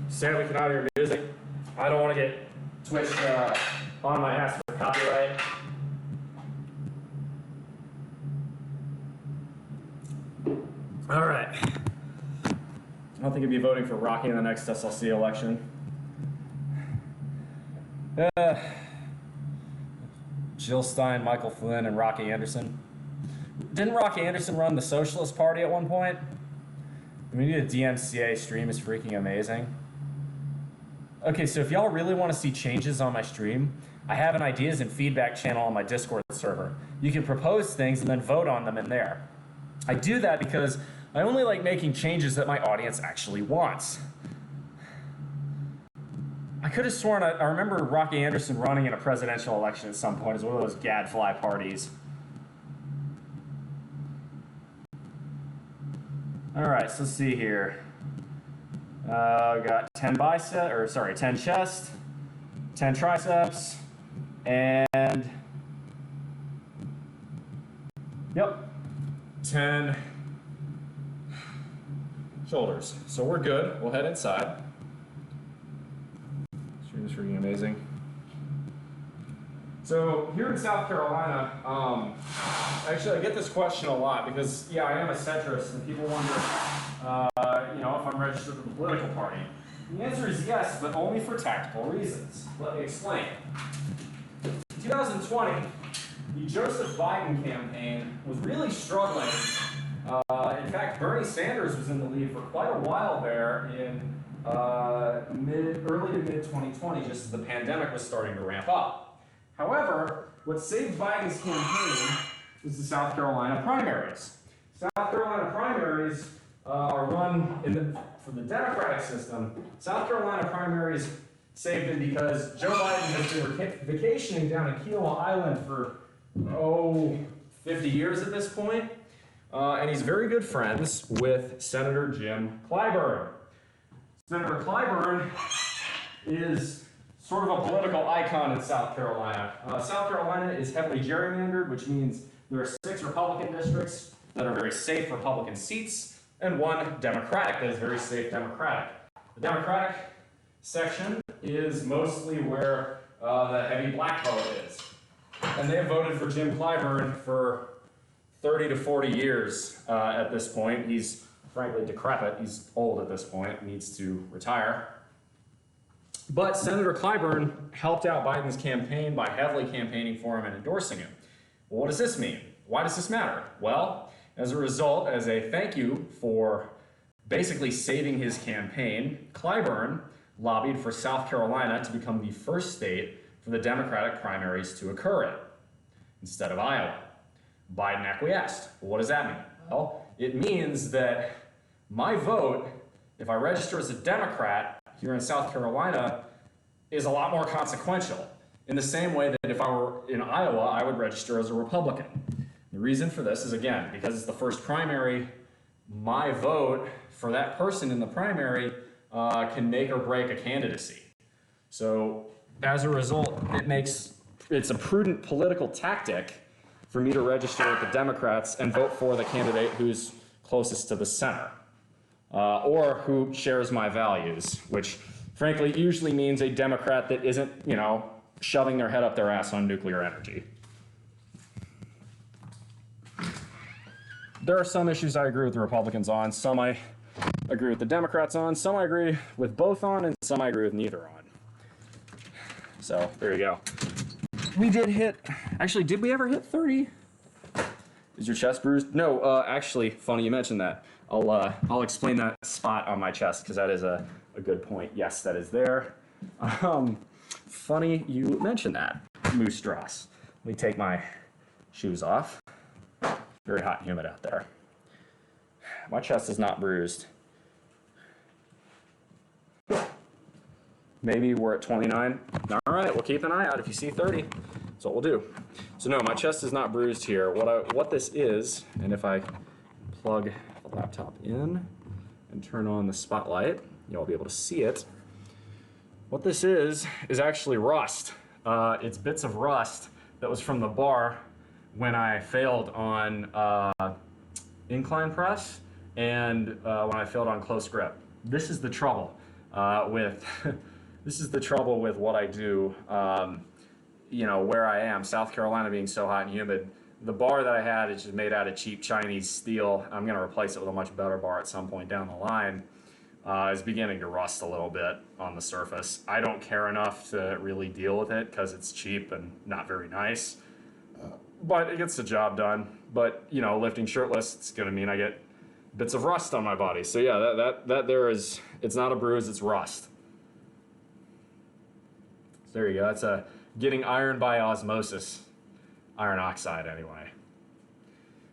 Sadly, cannot hear music. I don't want to get Twitch on my ass for copyright. All right. I don't think I'd be voting for Rocky in the next SLC election. Jill Stein, Michael Flynn, and Rocky Anderson. Didn't Rocky Anderson run the Socialist Party at one point? Maybe the DMCA stream is freaking amazing. Okay, so if y'all really want to see changes on my stream, I have an ideas and feedback channel on my Discord server. You can propose things and then vote on them in there. I do that because I only like making changes that my audience actually wants. I could have sworn I remember Rocky Anderson running in a presidential election at some point as one of those gadfly parties. All right, so let's see here. We got 10 chest, 10 triceps, and yep, 10 shoulders. So we're good. We'll head inside. Stream is freaking amazing. So here in South Carolina, actually I get this question a lot because, yeah, I am a centrist, and people wonder, if I'm registered with a political party. The answer is yes, but only for tactical reasons. Let me explain. In 2020, the Joseph Biden campaign was really struggling. In fact, Bernie Sanders was in the lead for quite a while there in early to mid 2020, just as the pandemic was starting to ramp up. However, what saved Biden's campaign was the South Carolina primaries. South Carolina primaries are run for the Democratic system. South Carolina primaries saved him because Joe Biden has been vacationing down in Kiowa Island for, 50 years at this point. And he's very good friends with Senator Jim Clyburn. Senator Clyburn is sort of a political icon in South Carolina. South Carolina is heavily gerrymandered, which means there are 6 Republican districts that are very safe Republican seats, and 1 Democratic that is very safe Democratic. The Democratic section is mostly where the heavy black vote is. And they have voted for Jim Clyburn for 30 to 40 years at this point. He's frankly decrepit. He's old at this point, needs to retire. But Senator Clyburn helped out Biden's campaign by heavily campaigning for him and endorsing him. Well, what does this mean? Why does this matter? Well, as a result, as a thank you for basically saving his campaign, Clyburn lobbied for South Carolina to become the first state for the Democratic primaries to occur in, instead of Iowa. Biden acquiesced. Well, what does that mean? Well, it means that my vote, if I register as a Democrat here in South Carolina, is a lot more consequential. In the same way that if I were in Iowa, I would register as a Republican. The reason for this is, again, because it's the first primary, my vote for that person in the primary can make or break a candidacy. So as a result, it's a prudent political tactic for me to register with the Democrats and vote for the candidate who's closest to the center, or who shares my values, which frankly usually means a Democrat that isn't, shoving their head up their ass on nuclear energy. There are some issues I agree with the Republicans on, some I agree with the Democrats on, some I agree with both on, and some I agree with neither on. So there you go. We did hit, actually, did we ever hit 30? Is your chest bruised? No, actually, funny you mentioned that. I'll explain that spot on my chest because that is a good point. Yes, that is there. Funny you mentioned that, Moose Dross. Let me take my shoes off. Very hot and humid out there. My chest is not bruised. Maybe we're at 29. All right, we'll keep an eye out. If you see 30, that's what we'll do. So no, my chest is not bruised here. What this is, and if I plug the laptop in and turn on the spotlight, you'll be able to see it. What this is actually rust. It's bits of rust that was from the bar when I failed on incline press and when I failed on close grip. This is the trouble with this is the trouble with what I do. Where I am, South Carolina being so hot and humid. The bar that I had is just made out of cheap Chinese steel. I'm going to replace it with a much better bar at some point down the line. Is beginning to rust a little bit on the surface. I don't care enough to really deal with it because it's cheap and not very nice. But it gets the job done. But, lifting shirtless, it's going to mean I get bits of rust on my body. So yeah, that there is, it's not a bruise, it's rust. So there you go. That's getting iron by osmosis. Iron oxide, anyway.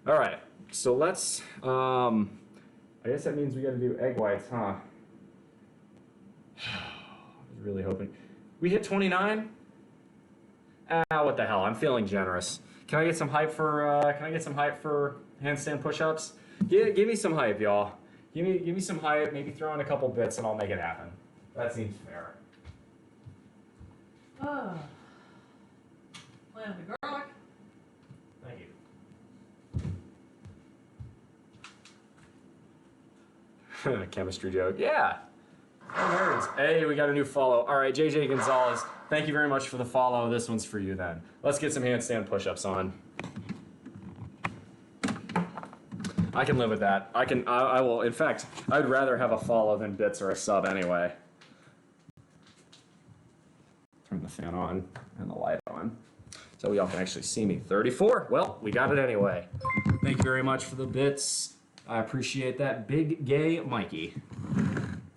All right, so let's, I guess that means we got to do egg whites, huh? I was really hoping. We hit 29? What the hell? I'm feeling generous. Can I get some hype for handstand push-ups? Give me some hype, y'all. Give me some hype. Maybe throw in a couple bits, and I'll make it happen. That seems fair. Plant the garlic. Thank you. Chemistry joke. Yeah. Oh, nerds. Hey, we got a new follow. All right, JJ Gonzalez, thank you very much for the follow. This one's for you then. Let's get some handstand push-ups on. I can live with that. I will. In fact, I'd rather have a follow than bits or a sub anyway. Turn the fan on and the light on so y'all can actually see me. 34. Well, we got it anyway. Thank you very much for the bits. I appreciate that. Big Gay Mikey.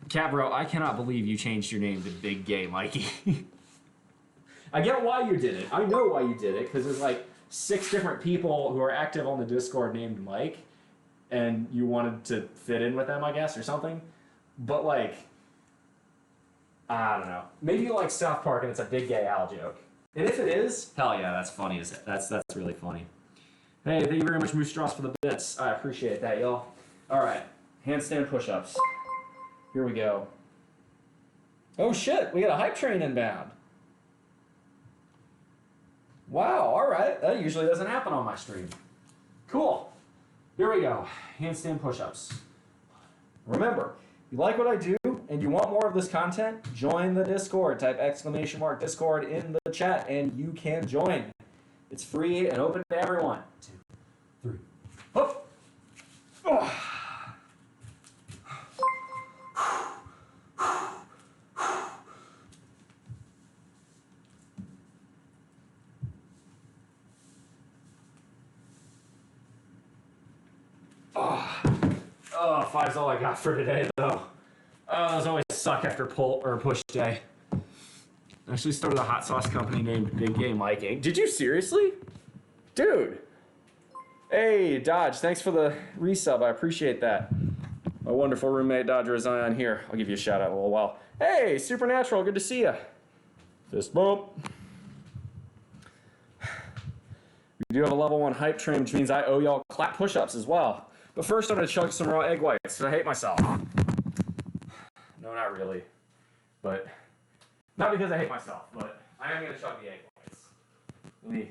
Cabro, I cannot believe you changed your name to Big Gay Mikey. I get why you did it. I know why you did it, because there's like 6 different people who are active on the Discord named Mike, and you wanted to fit in with them, I guess, or something. But like, I don't know. Maybe you like South Park and it's a Big Gay Al joke. And if it is, hell yeah, that's funny. That's really funny. Hey, thank you very much, Moose Strauss, for the bits. I appreciate that, y'all. All right, handstand push-ups. Here we go. Oh shit, we got a hype train inbound. Wow, all right. That usually doesn't happen on my stream. Cool. Here we go. Handstand push-ups. Remember, if you like what I do and you want more of this content, join the Discord. Type !Discord in the chat and you can join. It's free and open to everyone. 2, 3. Up. Oh. Oh, five's all I got for today, though. Those always suck after pull or push day. I actually started a hot sauce company named Big Game Mike Inc. Did you seriously? Dude. Hey, Dodge, thanks for the resub. I appreciate that. My wonderful roommate, Dodger Zion here. I'll give you a shout out in a little while. Hey, Supernatural, good to see you. Fist bump. We do have a level 1 hype train, which means I owe y'all clap push-ups as well. But first, I'm going to chug some raw egg whites, because I hate myself. No, not really. But, not because I hate myself, but I am going to chug the egg whites.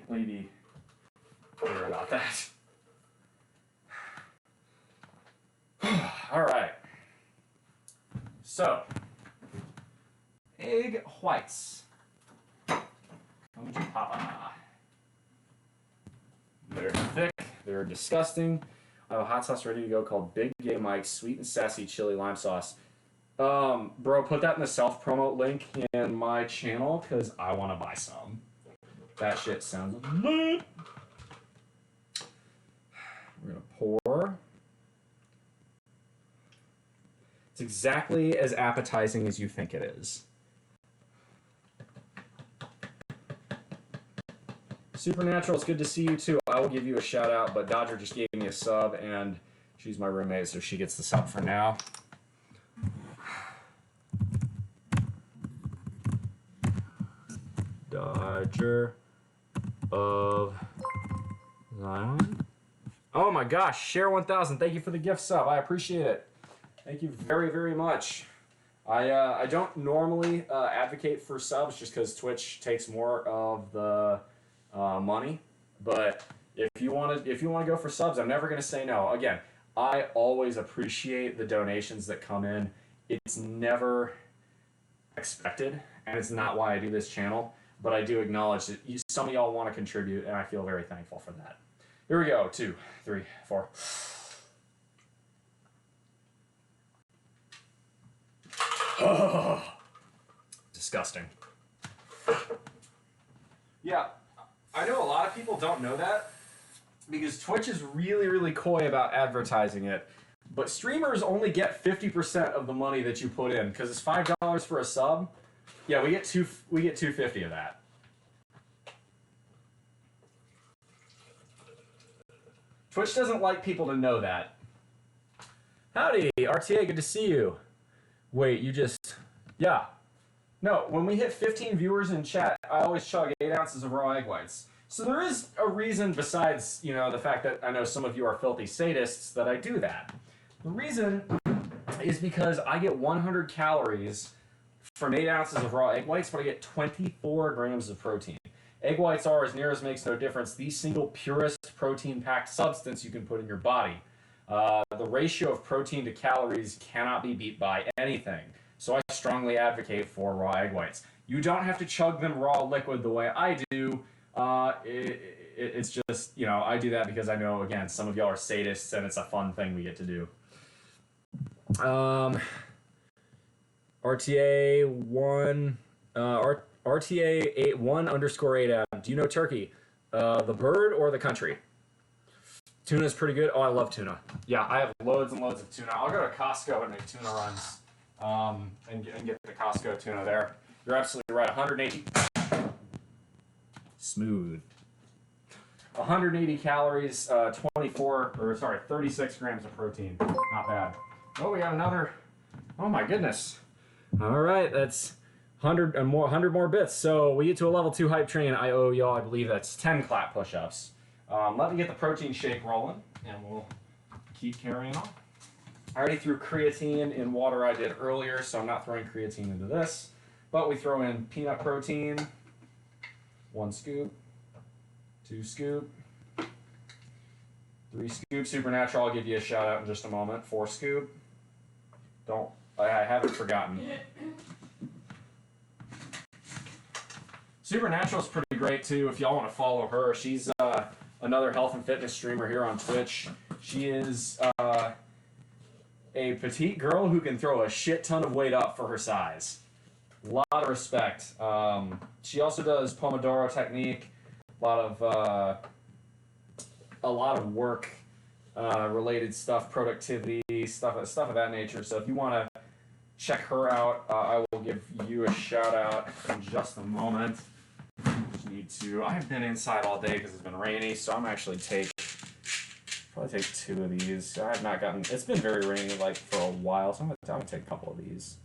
Let me be clear about that. All right. So, egg whites. Come to Papa. They're thick. They're disgusting. I have a hot sauce ready to go called Big Game Mike's Sweet and Sassy Chili Lime Sauce. Bro, put that in the self-promote link in my channel because I want to buy some. That shit sounds lit. We're going to pour. It's exactly as appetizing as you think it is. Supernatural, it's good to see you too. I will give you a shout out, but Dodger just gave me a sub and she's my roommate, so she gets the sub for now. Dodger of Zion. Oh my gosh, Share 1000, thank you for the gift sub. I appreciate it. Thank you very, very much. I don't normally advocate for subs just because Twitch takes more of the money, but if you want to go for subs, I'm never going to say no. Again, I always appreciate the donations that come in. It's never expected, and it's not why I do this channel, but I do acknowledge that some of y'all want to contribute, and I feel very thankful for that. Here we go. 2, 3, 4. Oh, disgusting. Yeah, I know a lot of people don't know that because Twitch is really, really coy about advertising it. But streamers only get 50% of the money that you put in because it's $5 for a sub. Yeah, we get $2.50 of that. Twitch doesn't like people to know that. Howdy, RTA, good to see you. Wait, you just... Yeah. No, when we hit 15 viewers in chat, I always chug 8 ounces of raw egg whites. So there is a reason besides, you know, the fact that I know some of you are filthy sadists that I do that. The reason is because I get 100 calories from 8 ounces of raw egg whites, but I get 24 grams of protein. Egg whites are, as near as makes no difference, the single purest protein-packed substance you can put in your body. The ratio of protein to calories cannot be beat by anything. So I strongly advocate for raw egg whites. You don't have to chug them raw liquid the way I do. It's just, you know, I do that because I know, again, some of y'all are sadists and it's a fun thing we get to do. RTA 1, RTA 1_8M. Do you know turkey? The bird or the country? Tuna's pretty good. Oh, I love tuna. Yeah, I have loads and loads of tuna. I'll go to Costco and make tuna runs and get the Costco tuna there. You're absolutely right. 180. Smooth. 180 calories, 36 grams of protein. Not bad. Oh, we got another. Oh my goodness. All right, that's 100 more bits. So we get to a level 2 hype train. I owe y'all, I believe that's 10 clap push-ups. Let me get the protein shake rolling, and we'll keep carrying on. I already threw creatine in water I did earlier, so I'm not throwing creatine into this. But we throw in peanut protein, 1 scoop, 2 scoop, 3 scoop. Supernatural, I'll give you a shout out in just a moment. 4 scoop. I haven't forgotten. Supernatural's pretty great too. If y'all want to follow her, she's another health and fitness streamer here on Twitch. She is a petite girl who can throw a shit ton of weight up for her size. A lot of respect. She also does Pomodoro technique. A lot of work related stuff, productivity, stuff of that nature. So if you want to check her out, I will give you a shout out in just a moment. Just need to. I've been inside all day because it's been rainy, so I'm actually probably take 2 of these. I have not gotten. It's been very rainy like for a while, so I'm gonna take a couple of these.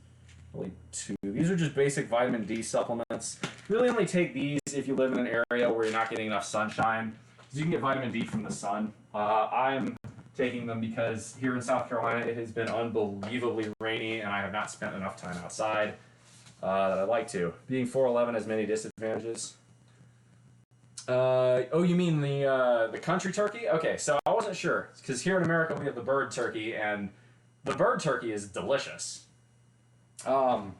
Only 2. These are just basic vitamin D supplements. Really only take these if you live in an area where you're not getting enough sunshine. Because you can get vitamin D from the sun. I'm taking them because here in South Carolina it has been unbelievably rainy and I have not spent enough time outside that I'd like to. Being 4'11" has many disadvantages. Oh, you mean the country turkey? Okay, so I wasn't sure. Because here in America we have the bird turkey, and the bird turkey is delicious. RTA,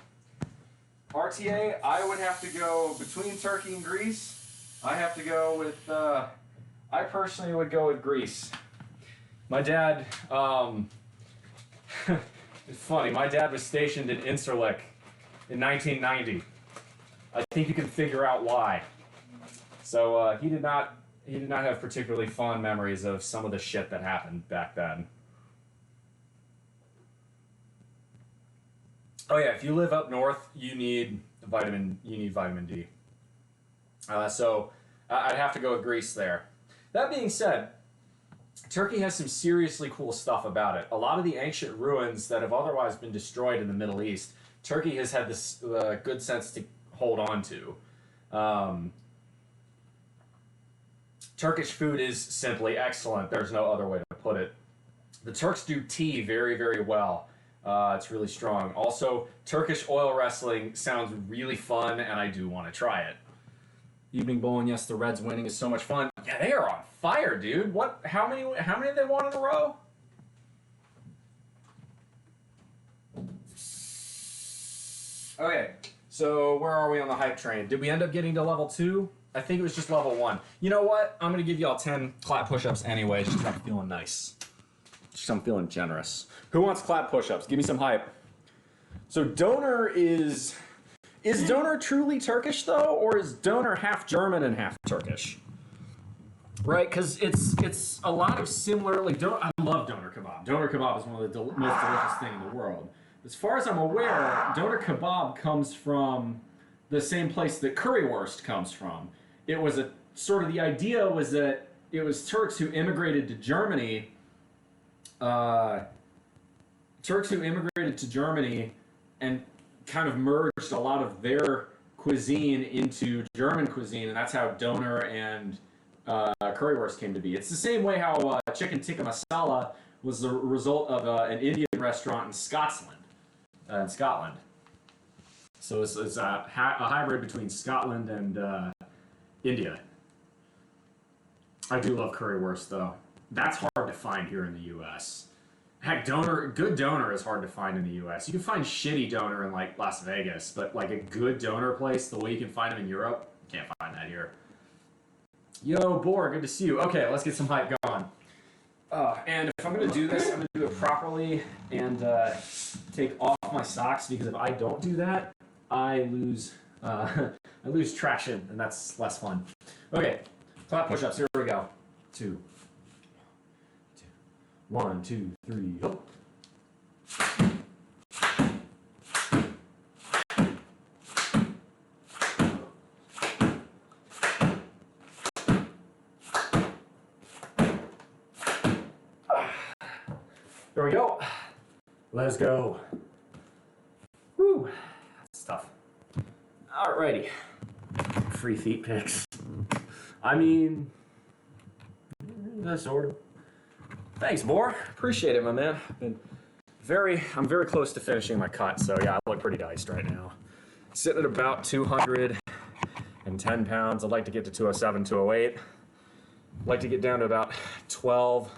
I would have to go between turkey and grease. I have to go with, I personally would go with grease. My dad, it's funny, my dad was stationed in Incirlik in 1990. I think you can figure out why. So, he did not have particularly fond memories of some of the shit that happened back then. Oh yeah, if you live up north, you need vitamin D. So I'd have to go with grease there. That being said, Turkey has some seriously cool stuff about it. A lot of the ancient ruins that have otherwise been destroyed in the Middle East, Turkey has had this good sense to hold on to. Turkish food is simply excellent. There's no other way to put it. The Turks do tea very, very well. It's really strong. Also, Turkish oil wrestling sounds really fun, and I do want to try it. Evening bowling, yes, the Reds winning is so much fun. Yeah, they are on fire, dude. What? How many have they won in a row? Okay, so where are we on the hype train? Did we end up getting to level 2? I think it was just level 1. You know what? I'm going to give y'all 10 clap push-ups anyway, just because I'm feeling nice. Just I'm feeling generous. Who wants clap push-ups? Give me some hype. So Donor is Donor truly Turkish though, or is Donor half German and half Turkish? Right, because it's a lot of similar. Like I love Doner kebab. Doner kebab is one of the most delicious thing in the world. As far as I'm aware, Doner kebab comes from the same place that currywurst comes from. It was the idea was that it was Turks who immigrated to Germany. And kind of merged a lot of their cuisine into German cuisine, and that's how Doner and currywurst came to be. It's the same way how chicken tikka masala was the result of an Indian restaurant in Scotland. So it's a hybrid between Scotland and India. I do love currywurst though. That's hard to find here in the U.S. Heck, good Doner is hard to find in the U.S. You can find shitty Doner in like Las Vegas, but like a good Doner place, the way you can find them in Europe, can't find that here. Yo, Boar, good to see you. Okay, let's get some hype going. And if I'm gonna do this, I'm gonna do it properly and take off my socks, because if I don't do that, I lose traction, and that's less fun. Okay, clap push-ups. Here we go. 2. 1, 2, 3, go. There we go. Let's go. Woo, that's tough. Alrighty. Free feet pics. I mean, that's sort of. Thanks, Boar. Appreciate it, my man. I'm very close to finishing my cut, so yeah, I look pretty diced right now. Sitting at about 210 pounds. I'd like to get to 207, 208. I'd like to get down to about 12,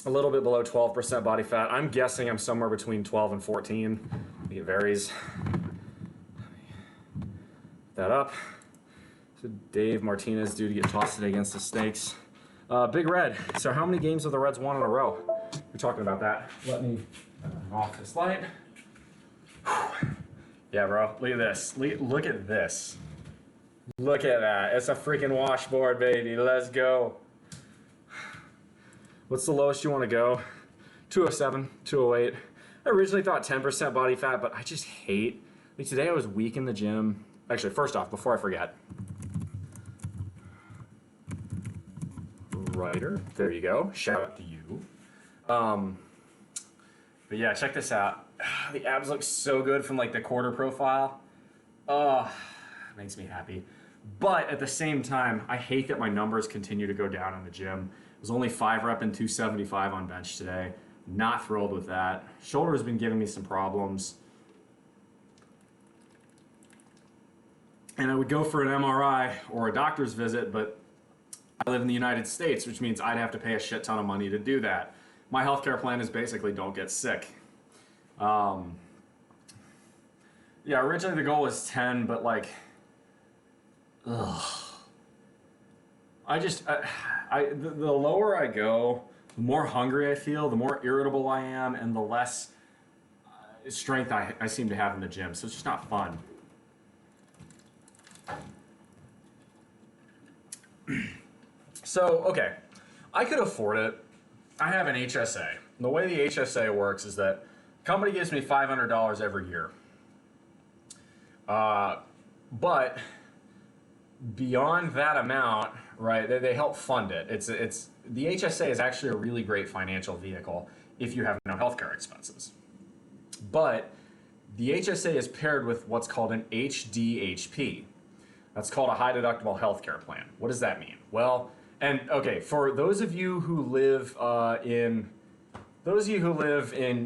a little bit below 12% body fat. I'm guessing I'm somewhere between 12 and 14. It varies. That up. So Dave Martinez due to get tossed today against the Snakes. Big Red. So how many games have the Reds won in a row? We're talking about that. Let me off this light. Yeah, bro. Look at this. Look at this. Look at that. It's a freaking washboard, baby. Let's go. What's the lowest you want to go? 207, 208. I originally thought 10% body fat, but I just hate. Like today I was weak in the gym. Actually, first off, before I forget. Ryder, there you go. Shout out to you. But yeah, check this out. The abs look so good from like the quarter profile. Makes me happy. But at the same time, I hate that my numbers continue to go down in the gym. It was only 5 rep and 275 on bench today. Not thrilled with that. Shoulder has been giving me some problems. And I would go for an MRI or a doctor's visit, but I live in the United States, which means I'd have to pay a shit ton of money to do that. My healthcare plan is basically don't get sick. Yeah, originally the goal was 10, but like, the lower I go, the more hungry I feel, the more irritable I am, and the less strength I seem to have in the gym. So it's just not fun. So, okay, I could afford it. I have an HSA. And the way the HSA works is that the company gives me $500 every year. But beyond that amount, right, they help fund it. The HSA is actually a really great financial vehicle if you have no healthcare expenses. But the HSA is paired with what's called an HDHP. That's called a high deductible healthcare plan. What does that mean? Well, and okay, for those of you who live in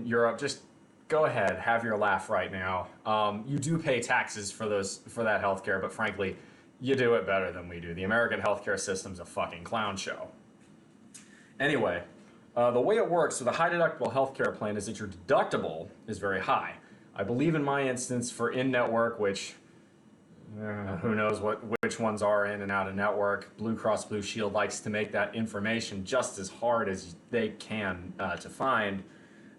Europe, just go ahead, have your laugh right now. You do pay taxes for that healthcare, but frankly, you do it better than we do. The American healthcare system's a fucking clown show. Anyway, the way it works with a high deductible healthcare plan is that your deductible is very high. I believe in my instance for in-network, which who knows which ones are in and out of network. Blue Cross Blue Shield likes to make that information just as hard as they can to find.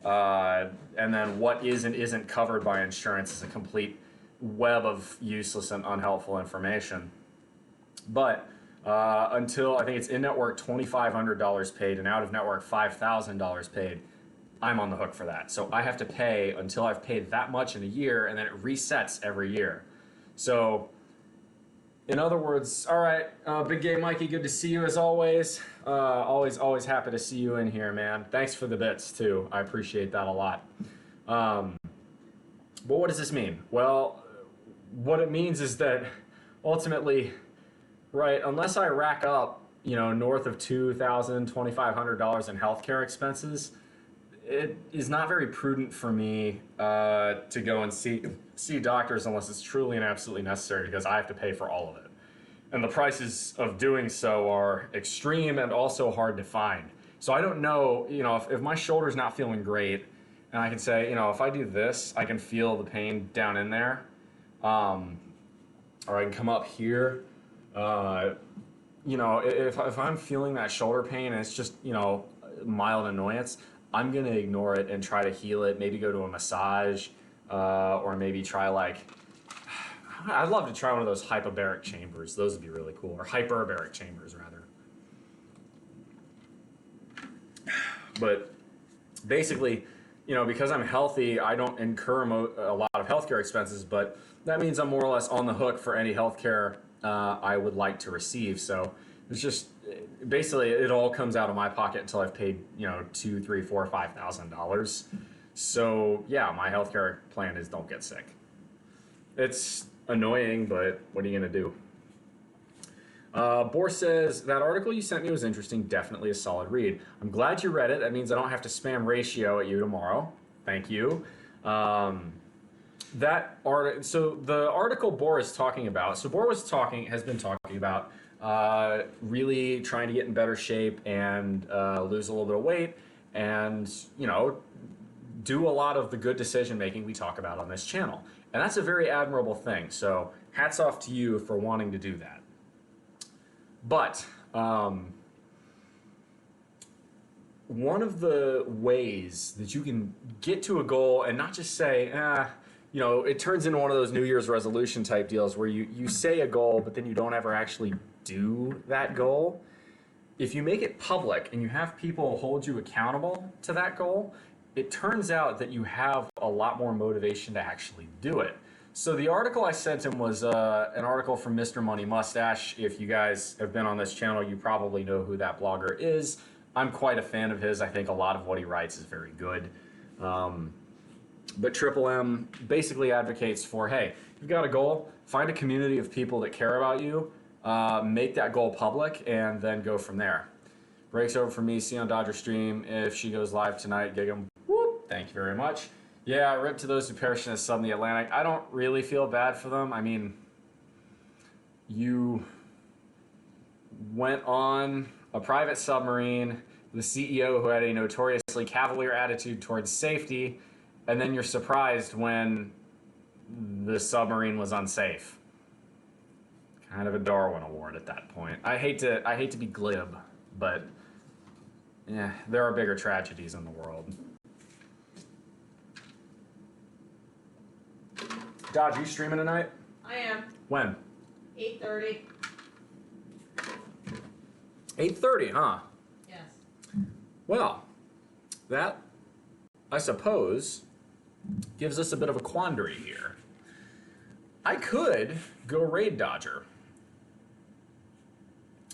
And then what is and isn't covered by insurance is a complete web of useless and unhelpful information. But until I think it's in-network $2,500 paid and out-of-network $5,000 paid, I'm on the hook for that. So I have to pay until I've paid that much in a year, and then it resets every year. So, in other words, all right, Big Gay Mikey, good to see you as always. Always happy to see you in here, man. Thanks for the bits, too. I appreciate that a lot. But what does this mean? Well, what it means is that ultimately, right, unless I rack up, north of $2,000, $2,500 in healthcare expenses, it is not very prudent for me to go and see doctors unless it's truly and absolutely necessary, because I have to pay for all of it. And the prices of doing so are extreme and also hard to find. So I don't know, if my shoulder's not feeling great, and I can say, if I do this, I can feel the pain down in there, or I can come up here. If I'm feeling that shoulder pain and it's just, mild annoyance, I'm going to ignore it and try to heal it, maybe go to a massage, or maybe try I'd love to try one of those hyperbaric chambers. Those would be really cool. Or hyperbaric chambers, rather. But basically, because I'm healthy, I don't incur a lot of healthcare expenses, but that means I'm more or less on the hook for any healthcare I would like to receive. So it's just, basically, it all comes out of my pocket until I've paid, $2,000, $3,000, $4,000, $5,000. So yeah, my healthcare plan is don't get sick. It's annoying, but what are you gonna do? Bohr says, that article you sent me was interesting, definitely a solid read. I'm glad you read it. That means I don't have to spam ratio at you tomorrow. Thank you. So the article Bohr is talking about, has been talking about really trying to get in better shape and lose a little bit of weight and, do a lot of the good decision making we talk about on this channel. And that's a very admirable thing. So hats off to you for wanting to do that. But one of the ways that you can get to a goal and not just say, it turns into one of those New Year's resolution type deals where you say a goal, but then you don't ever actually do that goal, if you make it public and you have people hold you accountable to that goal, it turns out that you have a lot more motivation to actually do it. So the article I sent him was an article from Mr. Money Mustache. If you guys have been on this channel, you probably know who that blogger is. I'm quite a fan of his. I think a lot of what he writes is very good. But Triple M basically advocates for, hey, you've got a goal, find a community of people that care about you, make that goal public, and then go from there. Breaks over for me, see on Dodger Stream. If she goes live tonight, gig 'em. Whoop, thank you very much. Yeah, rip to those who perish in the sun, the Atlantic. I don't really feel bad for them. I mean, you went on a private submarine, the CEO who had a notoriously cavalier attitude towards safety, and then you're surprised when the submarine was unsafe. Kind of a Darwin Award at that point. I hate to be glib, but yeah, there are bigger tragedies in the world. Dodge, you streaming tonight? I am. When? 8:30. 8:30, huh? Yes. Well, that, I suppose, gives us a bit of a quandary here. I could go raid Dodger.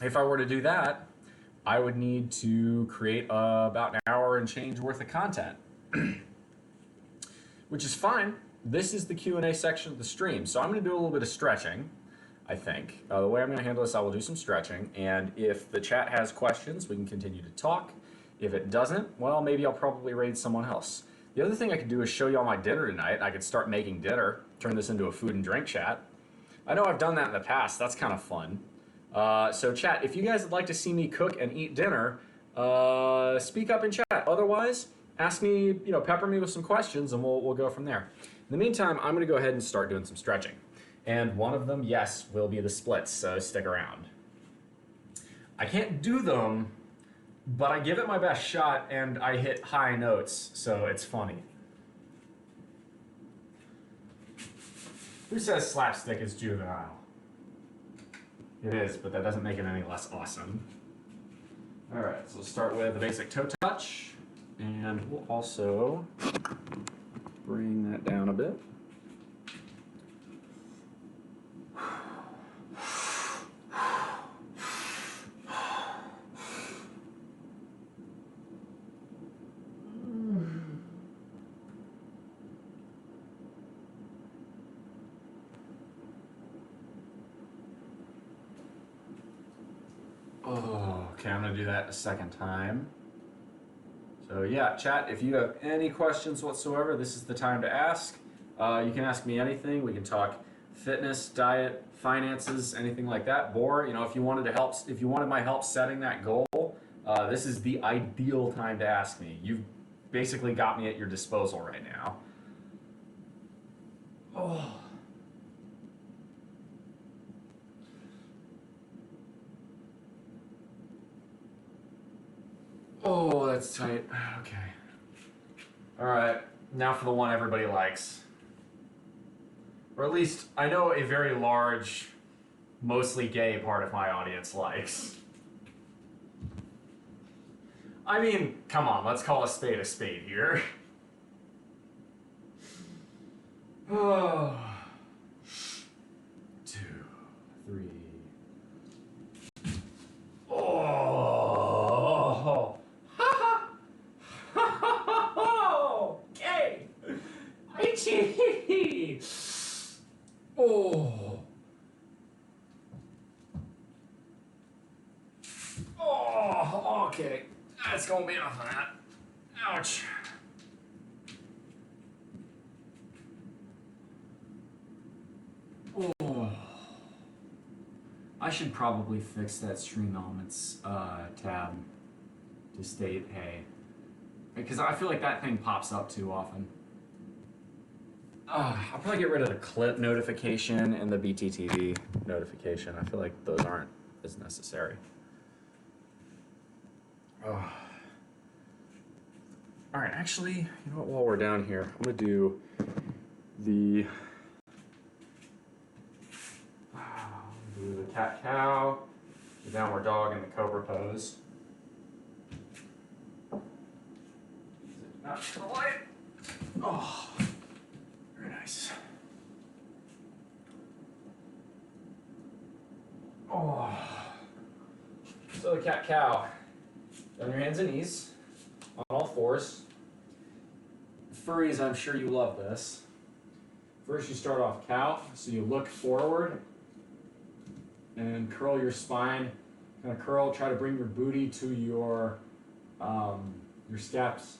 If I were to do that, I would need to create about an hour and change worth of content, which is fine. This is the Q&A section of the stream, so I'm going to do a little bit of stretching, I think. The way I'm going to handle this, I will do some stretching, and if the chat has questions, we can continue to talk. If it doesn't, well, maybe I'll probably raid someone else. The other thing I could do is show you all my dinner tonight. I could start making dinner, turn this into a food and drink chat. I know I've done that in the past. That's kind of fun. So chat, if you guys would like to see me cook and eat dinner, speak up in chat. Otherwise, ask me, pepper me with some questions, and we'll go from there. In the meantime, I'm going to go ahead and start doing some stretching. And one of them, yes, will be the splits, so stick around. I can't do them, but I give it my best shot, and I hit high notes, so it's funny. Who says slapstick is juvenile? It is, but that doesn't make it any less awesome. All right, so let's start with the basic toe touch, and we'll also bring that down a bit. Okay, I'm gonna do that a second time. So yeah, chat, if you have any questions whatsoever, this is the time to ask. You can ask me anything. We can talk fitness, diet, finances, anything like that. Or, if you wanted my help setting that goal, this is the ideal time to ask me. You've basically got me at your disposal right now. Oh. Oh, that's tight. Okay. All right. Now for the one everybody likes. Or at least I know a very large, mostly gay part of my audience likes. I mean, come on, let's call a spade here. Oh. 2, 3. Oh. Okay. Itchy. Oh. Oh, okay. That's gonna be enough of that. Ouch. Oh. I should probably fix that stream elements tab to state, hey, because I feel like that thing pops up too often. I'll probably get rid of the clip notification and the BTTV notification. I feel like those aren't as necessary. Oh. All right, actually, you know what, while we're down here, I'm gonna do the cat cow, the downward dog and the cobra pose. Not to the light. Oh, very nice. Oh. So the cat-cow. On your hands and knees, on all fours. Furries, I'm sure you love this. First you start off cow, so you look forward and curl your spine. Kind of curl, try to bring your booty to your scaps,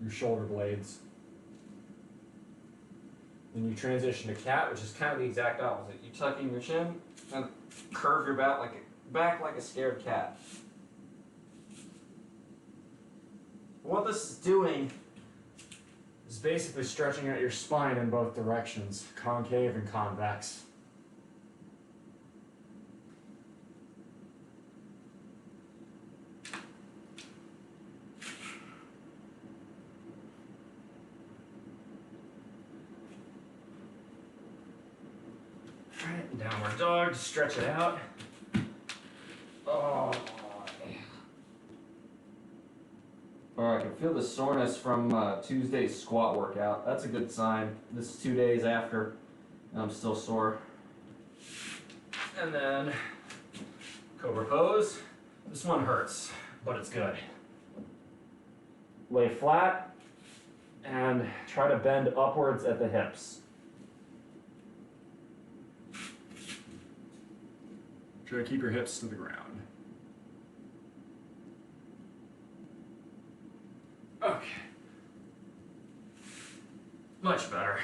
your shoulder blades. Then you transition to cat, which is kind of the exact opposite. You tuck in your chin and curve your back like a scared cat. What this is doing is basically stretching out your spine in both directions, concave and convex. Alright, downward dog, stretch it out. Oh. Alright, I can feel the soreness from Tuesday's squat workout. That's a good sign. This is 2 days after, and I'm still sore. And then, cobra pose. This one hurts, but it's good. Lay flat, and try to bend upwards at the hips. Try to keep your hips to the ground. Okay. Much better.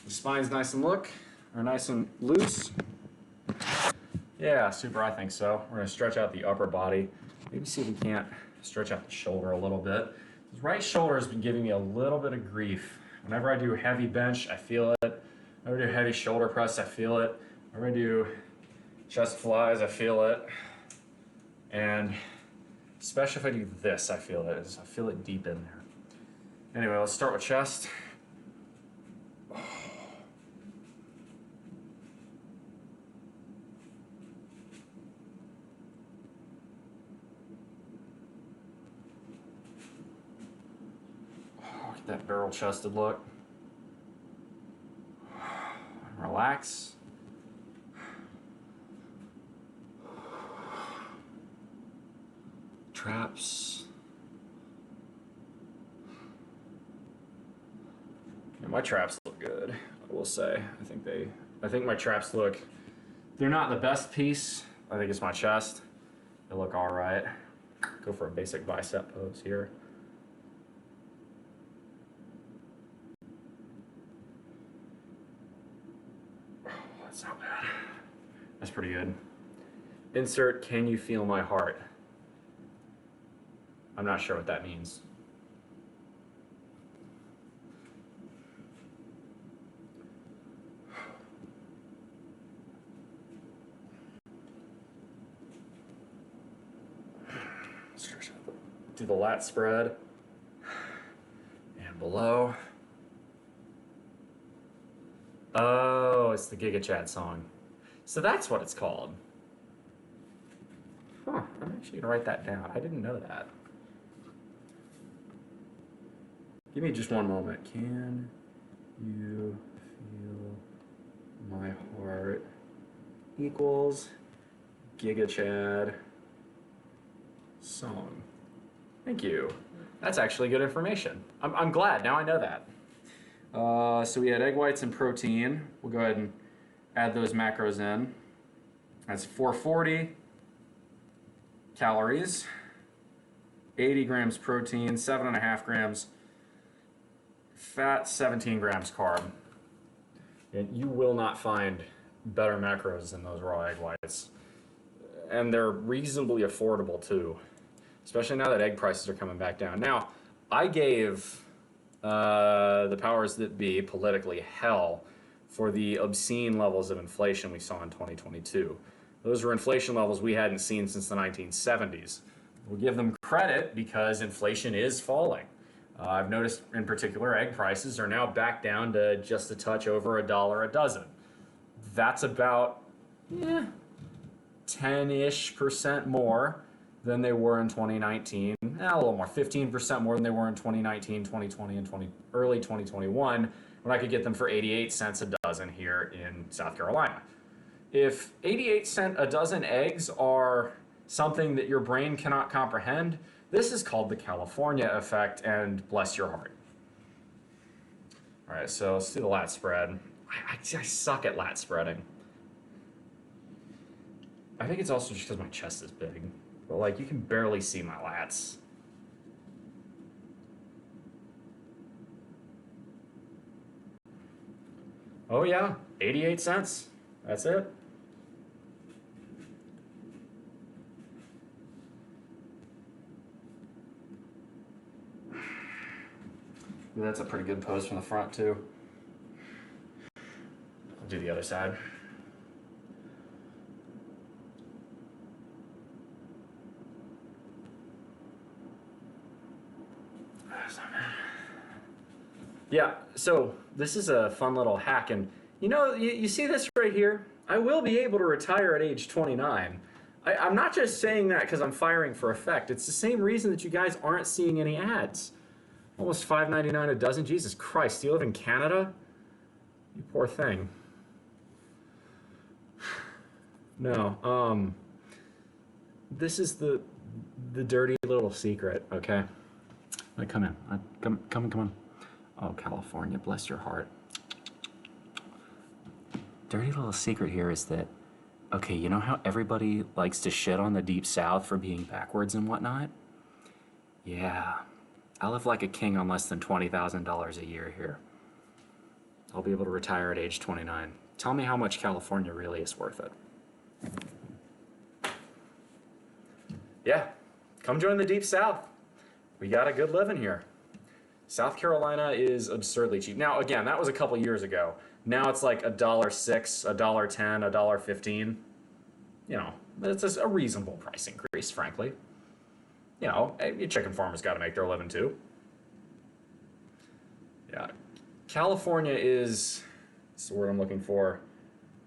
The spine's nice and nice and loose. Yeah, super, I think so. We're gonna stretch out the upper body. Maybe see if we can't stretch out the shoulder a little bit. This right shoulder has been giving me a little bit of grief. Whenever I do heavy bench, I feel it. Whenever I do heavy shoulder press, I feel it. Whenever I do chest flies, I feel it. And especially if I do this, I feel it. I feel it deep in there. Anyway, let's start with chest. Get that barrel chested look. Relax. Traps. Yeah, my traps look good, I will say. I think my traps look, they're not the best piece. I think it's my chest. They look all right. Go for a basic bicep pose here. Oh, that's not bad. That's pretty good. Insert, can you feel my heart? I'm not sure what that means. Stretch out. Do the lat spread. And below. Oh, it's the Giga Chad song. So that's what it's called. Huh, I'm actually gonna write that down. I didn't know that. Give me just one moment. Can you feel my heart equals Giga Chad song? Thank you. That's actually good information. I'm glad. Now I know that. So we had egg whites and protein. We'll go ahead and add those macros in. That's 440 calories, 80 grams protein, 7.5 grams fat, 17 grams carb. And you will not find better macros than those raw egg whites. And they're reasonably affordable too, especially now that egg prices are coming back down. Now, I gave the powers that be politically hell for the obscene levels of inflation we saw in 2022. Those were inflation levels we hadn't seen since the 1970s. We'll give them credit because inflation is falling. I've noticed in particular egg prices are now back down to just a touch over $1 a dozen. That's about 10-ish% more than they were in 2019. A little more, 15% more than they were in 2019, 2020, and early 2021, when I could get them for 88 cents a dozen here in South Carolina. If 88 cents a dozen eggs are something that your brain cannot comprehend, this is called the California effect, and bless your heart. All right, so let's do the lat spread. I suck at lat spreading. I think it's also just because my chest is big. But like, you can barely see my lats. Oh yeah, 88 cents. That's it. That's a pretty good pose from the front too. I'll do the other side. Yeah, so this is a fun little hack, and you see this right here? I will be able to retire at age 29. I'm not just saying that because I'm firing for effect. It's the same reason that you guys aren't seeing any ads. Almost $5.99 a dozen. Jesus Christ, do you live in Canada? You poor thing. No, this is the dirty little secret, okay? Like, come in. Come on. Oh, California, bless your heart. Dirty little secret here is that, okay, you know how everybody likes to shit on the Deep South for being backwards and whatnot? Yeah, I live like a king on less than $20,000 a year here. I'll be able to retire at age 29. Tell me how much California really is worth it. Yeah, come join the Deep South. We got a good living here. South Carolina is absurdly cheap. Now, again, that was a couple years ago. Now it's like $1.06, $1.10, $1.15. You know, it's a reasonable price increase, frankly. You know, your chicken farmers got to make their living too. Yeah, California is, that's the word I'm looking for,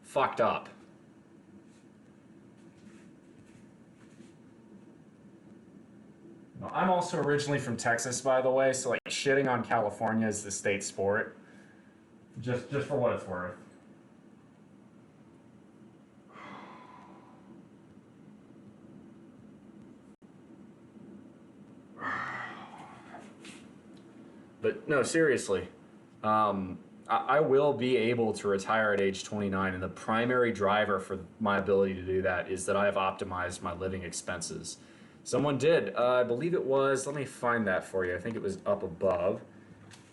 fucked up. I'm also originally from Texas, by the way, so like shitting on California is the state sport. Just for what it's worth. But no, seriously, I will be able to retire at age 29, and the primary driver for my ability to do that is that I have optimized my living expenses. Someone did. I believe it was, let me find that for you. I think it was up above.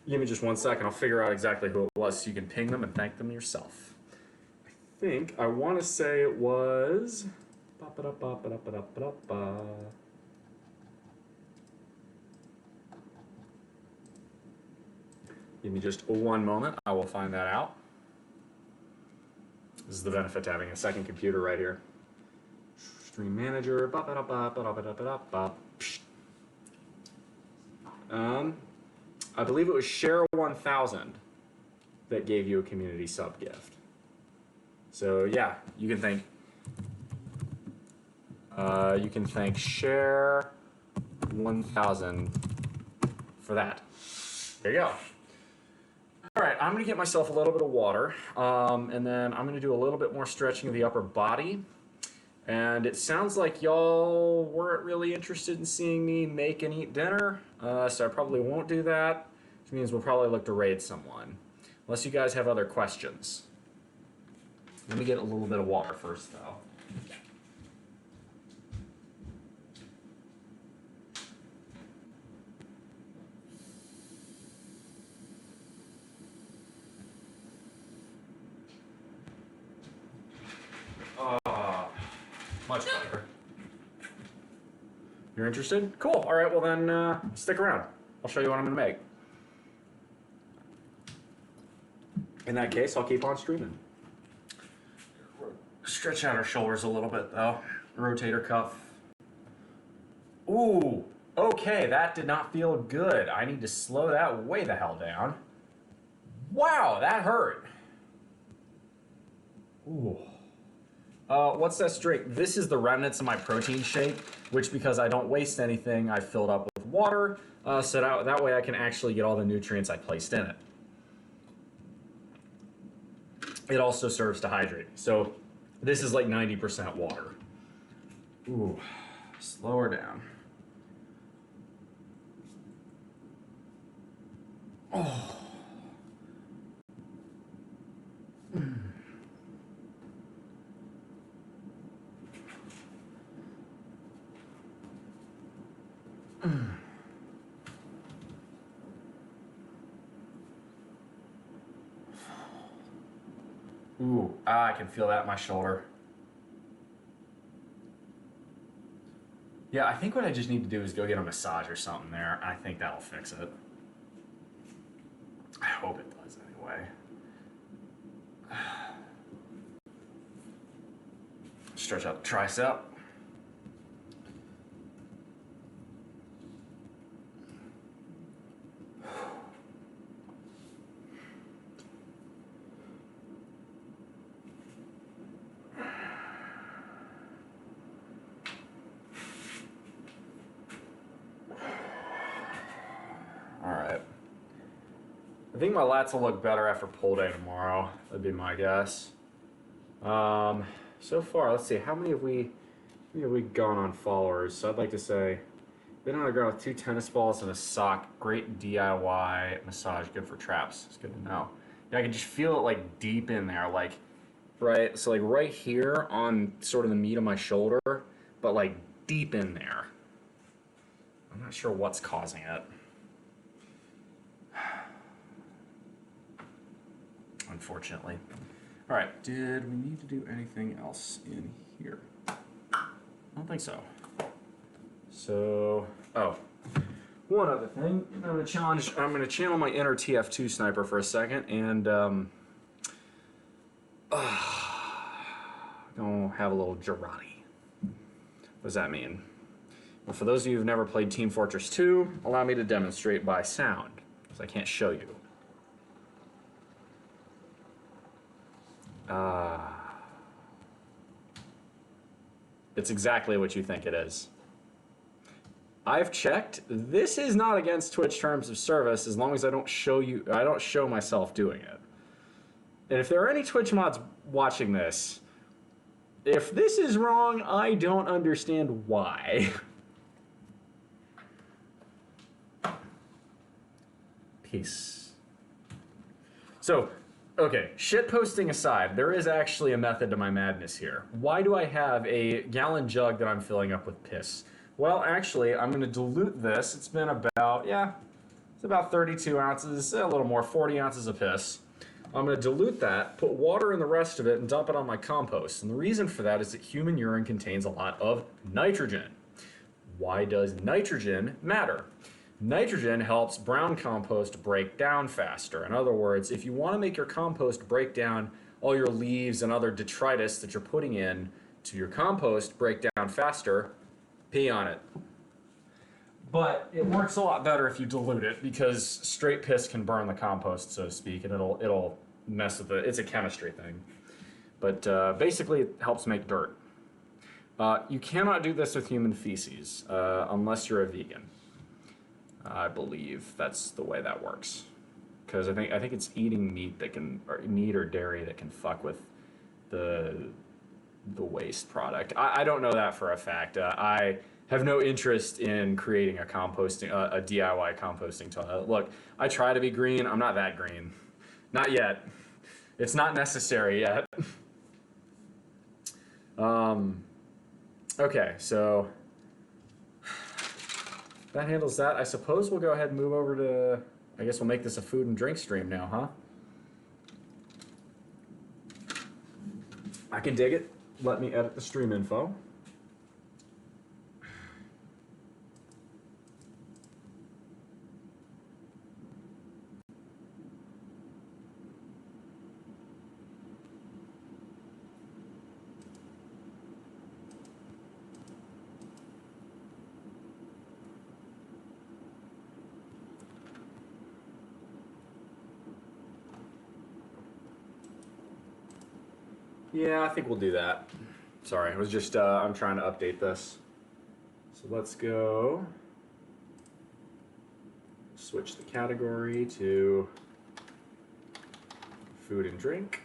Give me just 1 second. I'll figure out exactly who it was so you can ping them and thank them yourself. I want to say it was... Give me just 1 moment. I will find that out. This is the benefit to having a second computer right here. Stream manager. I believe it was Share 1000 that gave you a community sub gift. So yeah, you can thank Share 1000 for that. There you go. All right, I'm gonna get myself a little bit of water, and then I'm gonna do a little bit more stretching of the upper body. And it sounds like y'all weren't really interested in seeing me make and eat dinner, so I probably won't do that, which means we'll probably look to raid someone, unless you guys have other questions. Let me get a little bit of water first, though. Much better. You're interested? Cool. All right, well then stick around. I'll show you what I'm gonna make. In that case, I'll keep on streaming. Stretch out our shoulders a little bit though. Rotator cuff. Ooh, okay, that did not feel good. I need to slow that way the hell down. Wow, that hurt. Ooh. What's this drink? This is the remnants of my protein shake, which because I don't waste anything, I filled up with water, so that way I can actually get all the nutrients I placed in it. It also serves to hydrate. So this is like 90% water. Ooh, slow her down. Oh. Ooh, I can feel that in my shoulder. Yeah, I think what I just need to do is go get a massage or something there. I think that'll fix it. I hope it does anyway. Stretch out the tricep. I think my lats will look better after pull day tomorrow. That'd be my guess. So far, let's see, how many have we gone on followers? So I'd like to say, been on the ground with 2 tennis balls and a sock. Great DIY massage, good for traps. It's good to know. Yeah, I can just feel it like deep in there, like right. So like right here on sort of the meat of my shoulder, but like deep in there. I'm not sure what's causing it. Unfortunately. All right, did we need to do anything else in here? I don't think so. So, oh, one other thing. I'm gonna channel my inner TF2 sniper for a second and gonna have a little Girardi. What does that mean? Well, for those of you who've never played Team Fortress 2, allow me to demonstrate by sound, because I can't show you. It's exactly what you think it is. I've checked. This is not against Twitch terms of service as long as I don't show myself doing it. And if there are any Twitch mods watching this, if this is wrong, I don't understand why. Peace. So, okay, shit posting aside, there is actually a method to my madness here. Why do I have a gallon jug that I'm filling up with piss? Well, actually, I'm going to dilute this. It's been about, it's about 32 ounces, a little more, 40 ounces of piss. I'm going to dilute that, put water in the rest of it, and dump it on my compost. And the reason for that is that human urine contains a lot of nitrogen. Why does nitrogen matter? Nitrogen helps brown compost break down faster. In other words, if you want to make your compost break down all your leaves and other detritus that you're putting in to your compost break down faster, pee on it. But it works a lot better if you dilute it because straight piss can burn the compost, so to speak, and it'll mess with it. It's a chemistry thing. But basically it helps make dirt. You cannot do this with human feces unless you're a vegan. I believe that's the way that works, because I think it's eating meat that can, or meat or dairy that can fuck with the waste product. I don't know that for a fact. I have no interest in creating a DIY composting toilet. Look, I try to be green. I'm not that green, not yet. It's not necessary yet. Okay, so. That handles that. I suppose we'll go ahead and move over to, I guess we'll make this a food and drink stream now, huh? I can dig it. Let me edit the stream info. Yeah, I think we'll do that. Sorry, it was just, I'm trying to update this. So let's go switch the category to food and drink.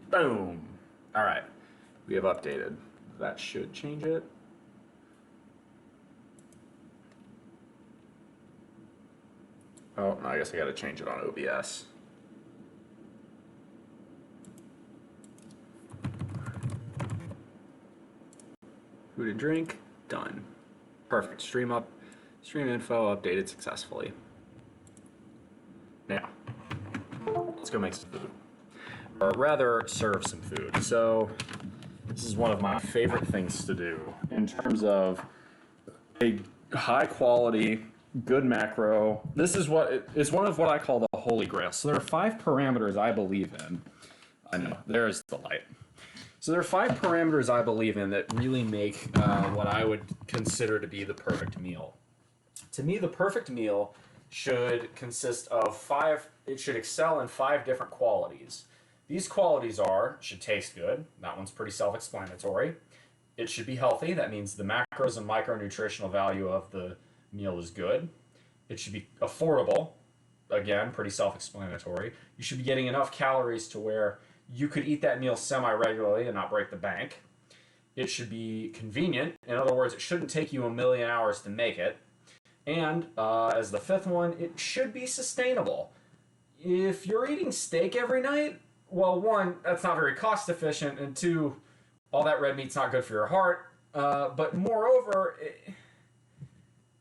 Boom. All right, we have updated. That should change it. Oh, I guess I gotta change it on OBS. Food and drink, done. Perfect, stream info updated successfully. Now, let's go make some food. Or rather, serve some food. So, this is one of my favorite things to do in terms of a high quality, good macro. This is it's one of what I call the holy grail. So there are 5 parameters I believe in. I know, there's the light. So there are 5 parameters I believe in that really make what I would consider to be the perfect meal. To me, the perfect meal should consist of 5, it should excel in 5 different qualities. These qualities are, should taste good, that one's pretty self-explanatory. It should be healthy, that means the macros and micronutritional value of the meal is good. It should be affordable, again, pretty self-explanatory. You should be getting enough calories to where you could eat that meal semi-regularly and not break the bank. It should be convenient, in other words, it shouldn't take you a million hours to make it. And as the 5th one, it should be sustainable. If you're eating steak every night, well, 1, that's not very cost efficient, and 2, all that red meat's not good for your heart. But moreover,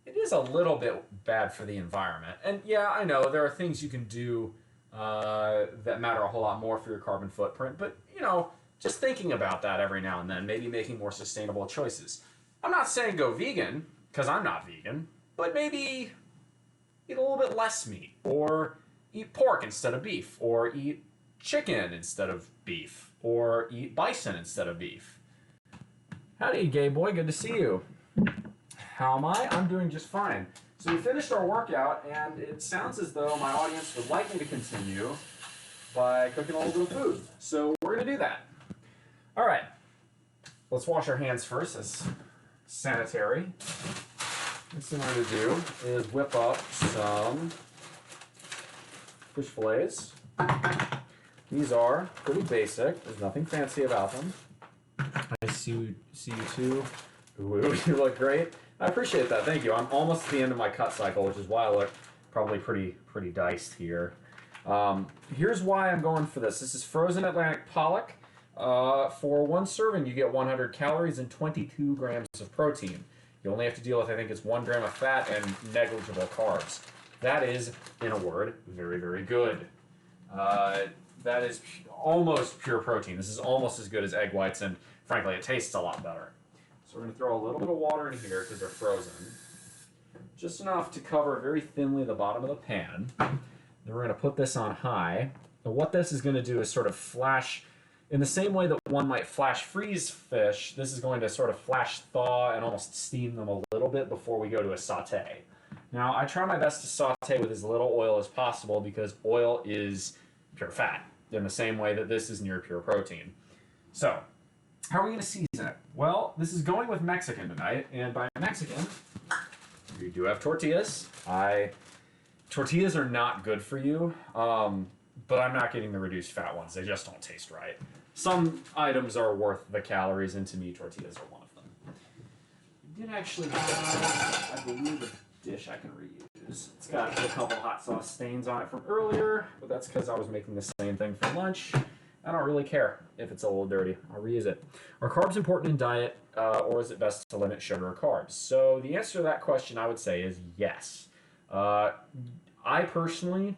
it is a little bit bad for the environment. And yeah, I know there are things you can do that matter a whole lot more for your carbon footprint, but you know, just thinking about that every now and then, maybe making more sustainable choices. I'm not saying go vegan, because I'm not vegan, but maybe eat a little bit less meat, or eat pork instead of beef, or eat chicken instead of beef, or eat bison instead of beef. Howdy, gay boy, good to see you. How am I? I'm doing just fine. So we finished our workout, and it sounds as though my audience would like me to continue by cooking a little bit of food. So we're gonna do that. All right, let's wash our hands first, as sanitary. Next thing we're gonna do is whip up some fish fillets. These are pretty basic. There's nothing fancy about them. I see you too. Ooh, you look great. I appreciate that. Thank you. I'm almost at the end of my cut cycle, which is why I look probably pretty diced here. Here's why I'm going for this. This is frozen Atlantic pollock. For 1 serving, you get 100 calories and 22 grams of protein. You only have to deal with, I think it's 1 gram of fat and negligible carbs. That is, in a word, very, very good. That is almost pure protein. This is almost as good as egg whites, and frankly, it tastes a lot better. So we're going to throw a little bit of water in here because they're frozen. Just enough to cover very thinly the bottom of the pan. Then we're going to put this on high. And what this is going to do is sort of flash, in the same way that one might flash freeze fish, this is going to sort of flash thaw and almost steam them a little bit before we go to a saute. Now, I try my best to saute with as little oil as possible because oil is pure fat, in the same way that this is near pure protein. So, how are we going to season it? Well, this is going with Mexican tonight, and by Mexican, we do have tortillas. Tortillas are not good for you, but I'm not getting the reduced fat ones. They just don't taste right. Some items are worth the calories, and to me, tortillas are one of them. We did actually have, I believe, a dish I can reuse. It's got a couple hot sauce stains on it from earlier, but that's because I was making the same thing for lunch. I don't really care if it's a little dirty. I'll reuse it. Are carbs important in diet, or is it best to limit sugar or carbs? So the answer to that question, I would say, is yes. I personally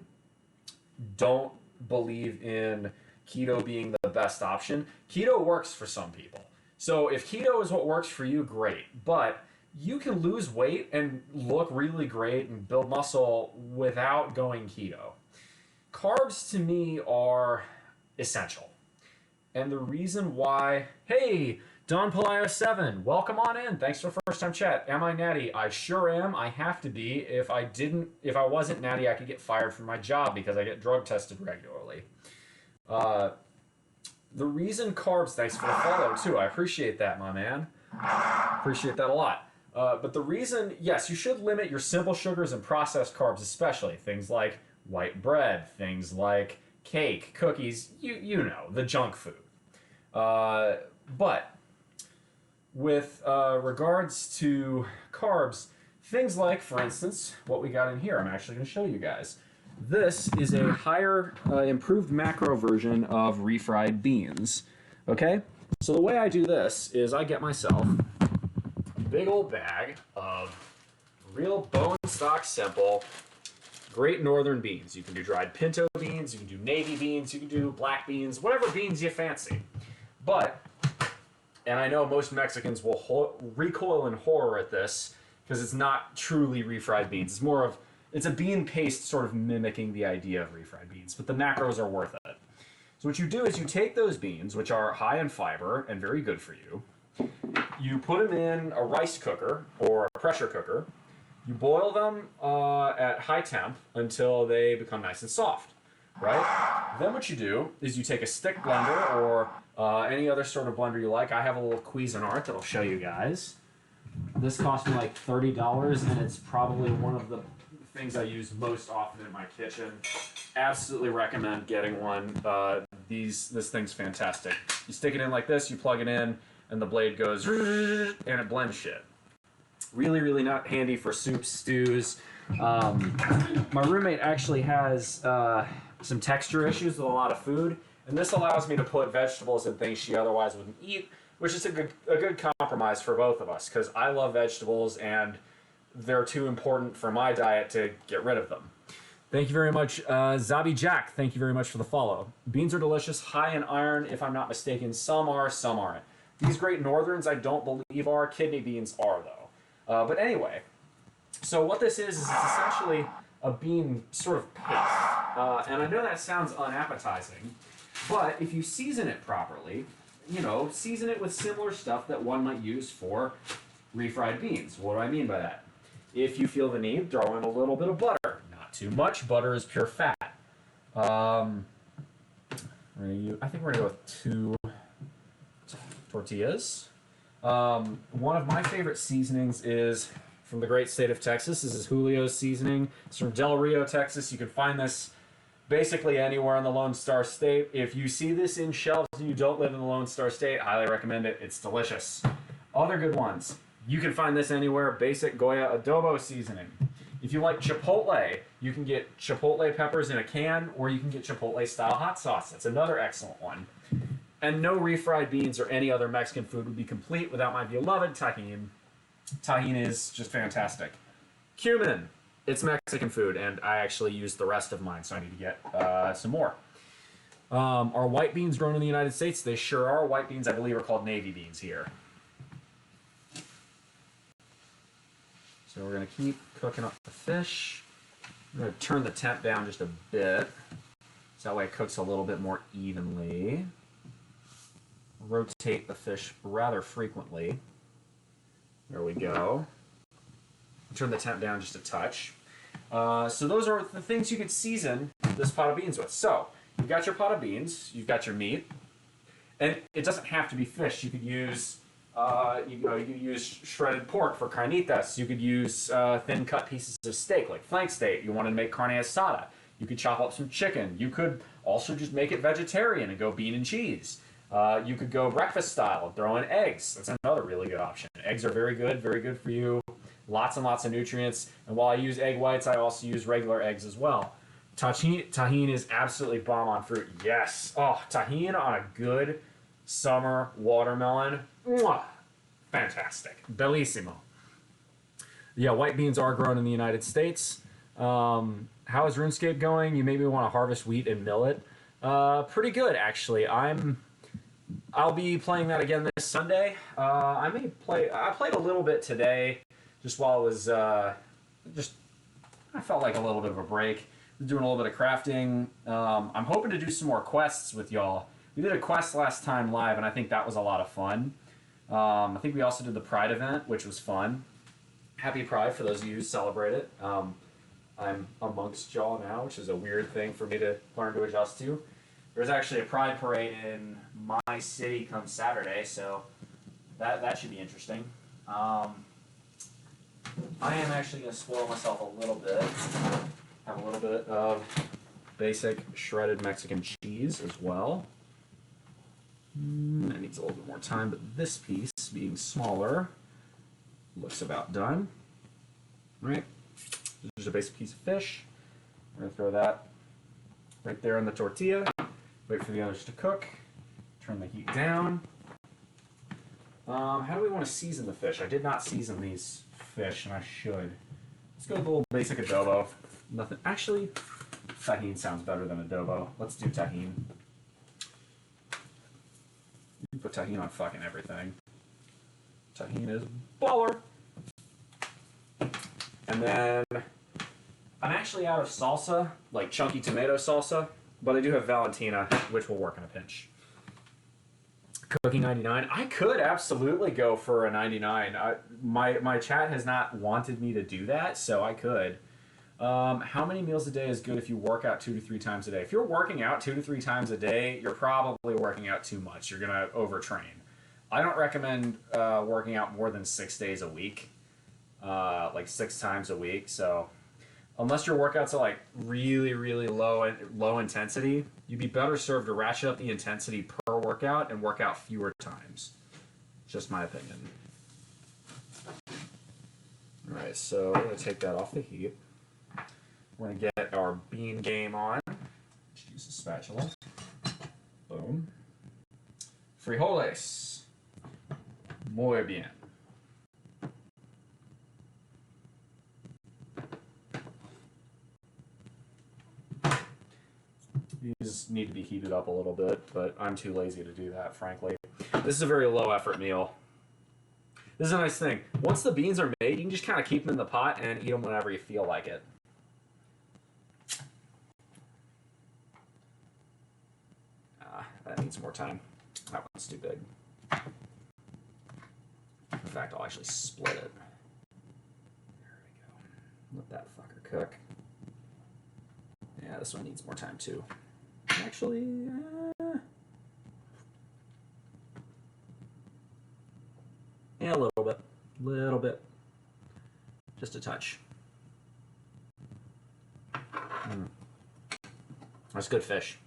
don't believe in keto being the best option. Keto works for some people. So if keto is what works for you, great. But you can lose weight and look really great and build muscle without going keto. Carbs to me are essential. And the reason why, hey, Don Palayo 7, welcome on in. Thanks for first time chat. Am I natty? I sure am. I have to be. If I wasn't natty, I could get fired from my job because I get drug tested regularly. The reason carbs, thanks for the follow too. I appreciate that, my man. Appreciate that a lot. But the reason, yes, you should limit your simple sugars and processed carbs, especially things like white bread, things like cake, cookies, you know, the junk food. But with regards to carbs, things like, for instance, what we got in here, I'm actually going to show you guys. This is a higher, improved macro version of refried beans. Okay? So the way I do this is I get myself a big old bag of real bone stock simple, great northern beans. You can do dried pinto beans, you can do navy beans, you can do black beans, whatever beans you fancy. But, and I know most Mexicans will recoil in horror at this because it's not truly refried beans. It's more of, it's a bean paste sort of mimicking the idea of refried beans, but the macros are worth it. So what you do is you take those beans, which are high in fiber and very good for you, you put them in a rice cooker or a pressure cooker, you boil them at high temp until they become nice and soft, right? Then what you do is you take a stick blender or any other sort of blender you like. I have a little Cuisinart that I'll show you guys. This cost me like $30 and it's probably one of the things I use most often in my kitchen. Absolutely recommend getting one. This thing's fantastic. You stick it in like this, you plug it in, and the blade goes and it blends shit. Really, really not handy for soups, stews. My roommate actually has some texture issues with a lot of food, and this allows me to put vegetables and things she otherwise wouldn't eat, which is a good compromise for both of us, because I love vegetables and they're too important for my diet to get rid of them. Thank you very much, Zabi Jack. Thank you very much for the follow. Beans are delicious, high in iron, if I'm not mistaken. Some are, some aren't. These great northerns I don't believe are. Kidney beans are, though. But anyway, so what this is it's essentially a bean sort of paste. And I know that sounds unappetizing, but if you season it properly, you know, season it with similar stuff that one might use for refried beans. What do I mean by that? If you feel the need, throw in a little bit of butter. Not too much. Butter is pure fat. I think we're going to go with 2 tortillas. One of my favorite seasonings is from the great state of Texas. This is Julio's seasoning. It's from Del Rio, Texas. You can find this basically anywhere in the Lone Star State. If you see this in shelves and you don't live in the Lone Star State, highly recommend it. It's delicious. Other good ones. You can find this anywhere. Basic Goya adobo seasoning. If you like chipotle, you can get chipotle peppers in a can, or you can get chipotle style hot sauce. That's another excellent one. And no refried beans or any other Mexican food would be complete without my beloved tahini. Tahini is just fantastic. Cumin. It's Mexican food, and I actually used the rest of mine, so I need to get some more. Are white beans grown in the United States? They sure are. White beans, I believe, are called navy beans here. So we're going to keep cooking up the fish. I'm going to turn the temp down just a bit, so that way it cooks a little bit more evenly. Rotate the fish rather frequently. There we go. Turn the temp down just a touch. So those are the things you could season this pot of beans with. So you've got your pot of beans, you've got your meat, and it doesn't have to be fish. You could use you could use shredded pork for carnitas. You could use thin cut pieces of steak, like flank steak. You want to make carne asada. You could chop up some chicken. You could also just make it vegetarian and go bean and cheese. You could go breakfast style and throw in eggs. That's another really good option. Eggs are very good for you. Lots and lots of nutrients. And while I use egg whites, I also use regular eggs as well. Tahini is absolutely bomb on fruit. Yes. Oh, tahini on a good summer watermelon. Mwah! Fantastic. Bellissimo. Yeah, white beans are grown in the United States. How is RuneScape going? You maybe want to harvest wheat and mill it. Pretty good, actually. I'll be playing that again this Sunday. I played a little bit today, just while it was I felt like a little bit of a break. Doing a little bit of crafting. I'm hoping to do some more quests with y'all. We did a quest last time live, and I think that was a lot of fun. I think we also did the Pride event, which was fun. Happy Pride for those of you who celebrate it. I'm amongst y'all now, which is a weird thing for me to learn to adjust to. There's actually a pride parade in my city come Saturday, so that should be interesting. I am actually going to spoil myself a little bit. Have a little bit of basic shredded Mexican cheese as well. That needs a little bit more time, but this piece, being smaller, looks about done. Right? There's a basic piece of fish. We're going to throw that right there on the tortilla. Wait for the others to cook. Turn the heat down. How do we want to season the fish? I did not season these fish, and I should. Let's go with a little basic adobo. Nothing. Actually, tahini sounds better than adobo. Let's do tahini. You put tahini on fucking everything. Tahini is baller. And then I'm actually out of salsa, like chunky tomato salsa, but I do have Valentina, which will work in a pinch. Cookie 99. I could absolutely go for a 99. My chat has not wanted me to do that, so I could. How many meals a day is good if you work out 2 to 3 times a day? If you're working out 2 to 3 times a day, you're probably working out too much. You're gonna overtrain. I don't recommend working out more than 6 days a week, like 6 times a week. So unless your workouts are like really low intensity, you'd be better served to ratchet up the intensity per workout and work out fewer times. Just my opinion. All right, so I'm gonna take that off the heat. We're gonna get our bean game on. Just use a spatula. Boom. Frijoles. Muy bien. These need to be heated up a little bit, but I'm too lazy to do that, frankly. This is a very low effort meal. This is a nice thing. Once the beans are made, you can just kind of keep them in the pot and eat them whenever you feel like it. That needs more time. That one's too big. In fact, I'll actually split it. There we go. Let that fucker cook. Yeah, this one needs more time too. Actually, yeah, a little bit, just a touch. That's good fish.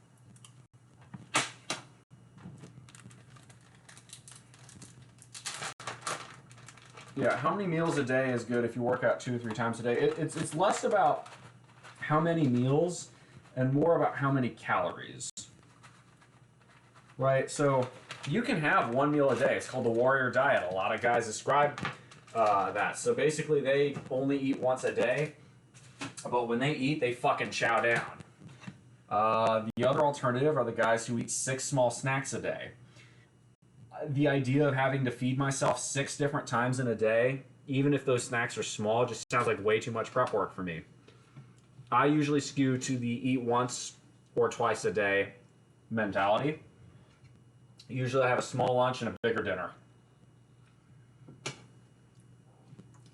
Yeah, how many meals a day is good if you work out 2 or 3 times a day? It's less about how many meals and more about how many calories. Right? So you can have 1 meal a day. It's called the warrior diet. A lot of guys ascribe that. So basically they only eat once a day, but when they eat, they fucking chow down. The other alternative are the guys who eat 6 small snacks a day. The idea of having to feed myself 6 different times in a day, even if those snacks are small, just sounds like way too much prep work for me. I usually skew to the eat once or twice a day mentality. Usually I have a small lunch and a bigger dinner.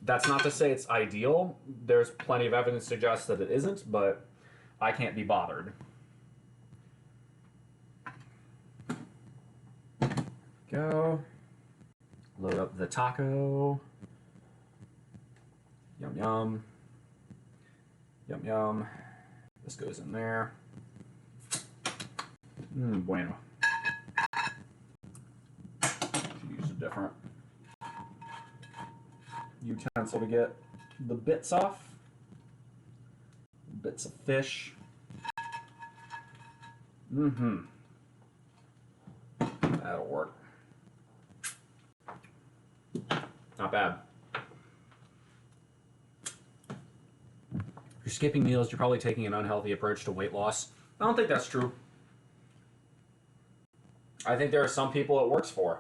That's not to say it's ideal. There's plenty of evidence to suggest that it isn't, but I can't be bothered. Go. Load up the taco. Yum yum. Yum yum. This goes in there. Bueno. Should use a different utensil to get the bits off. Bits of fish. That'll work. Not bad. If you're skipping meals, you're probably taking an unhealthy approach to weight loss. I don't think that's true. I think there are some people it works for.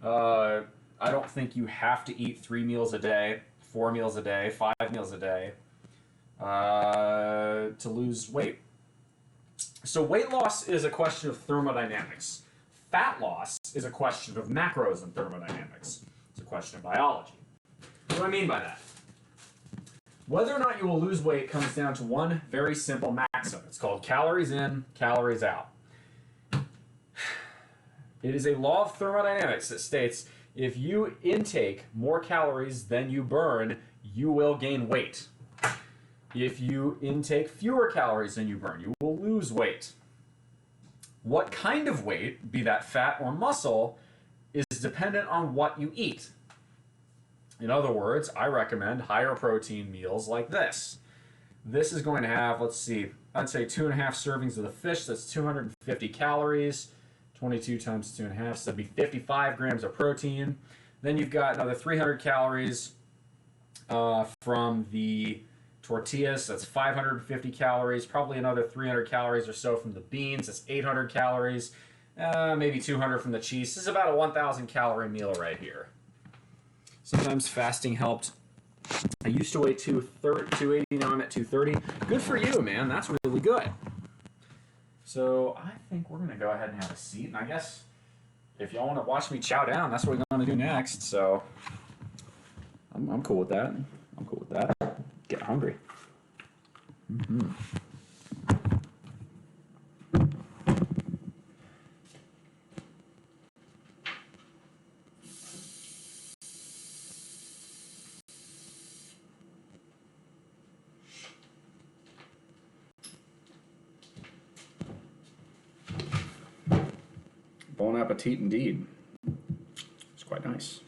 I don't think you have to eat 3 meals a day, 4 meals a day, 5 meals a day to lose weight. So weight loss is a question of thermodynamics. Fat loss is a question of macros and thermodynamics. It's a question of biology. What do I mean by that? Whether or not you will lose weight comes down to one very simple maxim. It's called calories in, calories out. It is a law of thermodynamics that states if you intake more calories than you burn, you will gain weight. If you intake fewer calories than you burn, you will lose weight. What kind of weight, be that fat or muscle, is dependent on what you eat. In other words, I recommend higher protein meals like this. This is going to have, let's see, I'd say 2.5 servings of the fish. That's 250 calories. 22 times 2.5, so that'd be 55 grams of protein. Then you've got another 300 calories from the tortillas. That's 550 calories. Probably another 300 calories or so from the beans. That's 800 calories. Maybe 200 from the cheese. This is about a 1,000 calorie meal right here. Sometimes fasting helped. I used to weigh 280, now I'm at 230. Good for you, man. That's really good. So I think we're going to go ahead and have a seat. And I guess if y'all want to watch me chow down, that's what we're going to do next. So I'm cool with that. I'm cool with that. Get hungry. Bon appetit indeed. It's quite nice.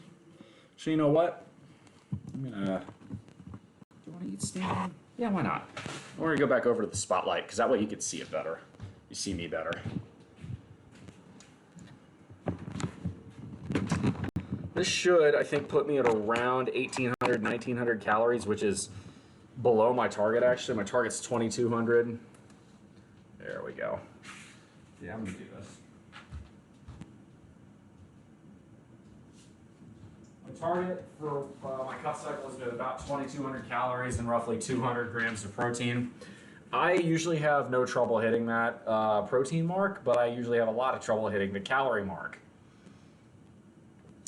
So you know what? I'm gonna. Do you want to eat standing? Yeah, why not? We're gonna go back over to the spotlight because that way you can see it better. You see me better. This should, I think, put me at around 1,800, 1,900 calories, which is below my target. Actually, my target's 2,200. There we go. Yeah, I'm gonna do this. My target for my cut cycle has been about 2,200 calories and roughly 200 grams of protein. I usually have no trouble hitting that protein mark, but I usually have a lot of trouble hitting the calorie mark.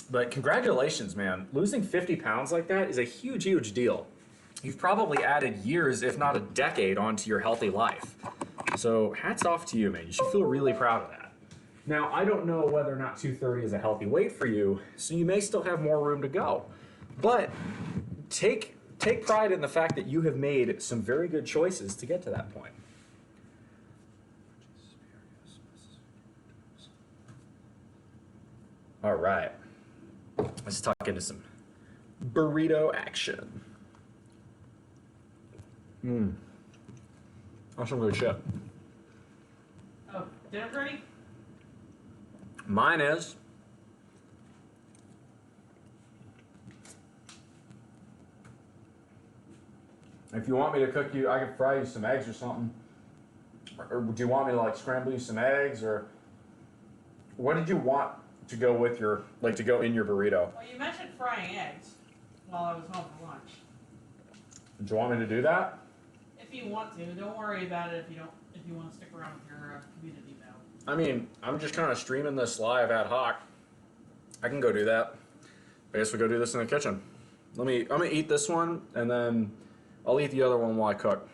But congratulations, man. Losing 50 pounds like that is a huge, huge deal. You've probably added years, if not a decade, onto your healthy life. So hats off to you, man. You should feel really proud of that. Now, I don't know whether or not 230 is a healthy weight for you, so you may still have more room to go. But take pride in the fact that you have made some very good choices to get to that point. All right. Let's talk into some burrito action. That's some good shit. Oh, dinner ready? Mine is. If you want me to cook you, I can fry you some eggs or something. Or would you want me to like scramble you some eggs, or what did you want to go with your, like to go in your burrito? Well, you mentioned frying eggs while I was home for lunch. Did you want me to do that? If you want to, don't worry about it if you want to stick around with your community battle. I mean, I'm just kind of streaming this live ad hoc. I can go do that. I guess we'll go do this in the kitchen. I'm gonna eat this one, and then I'll eat the other one while I cook.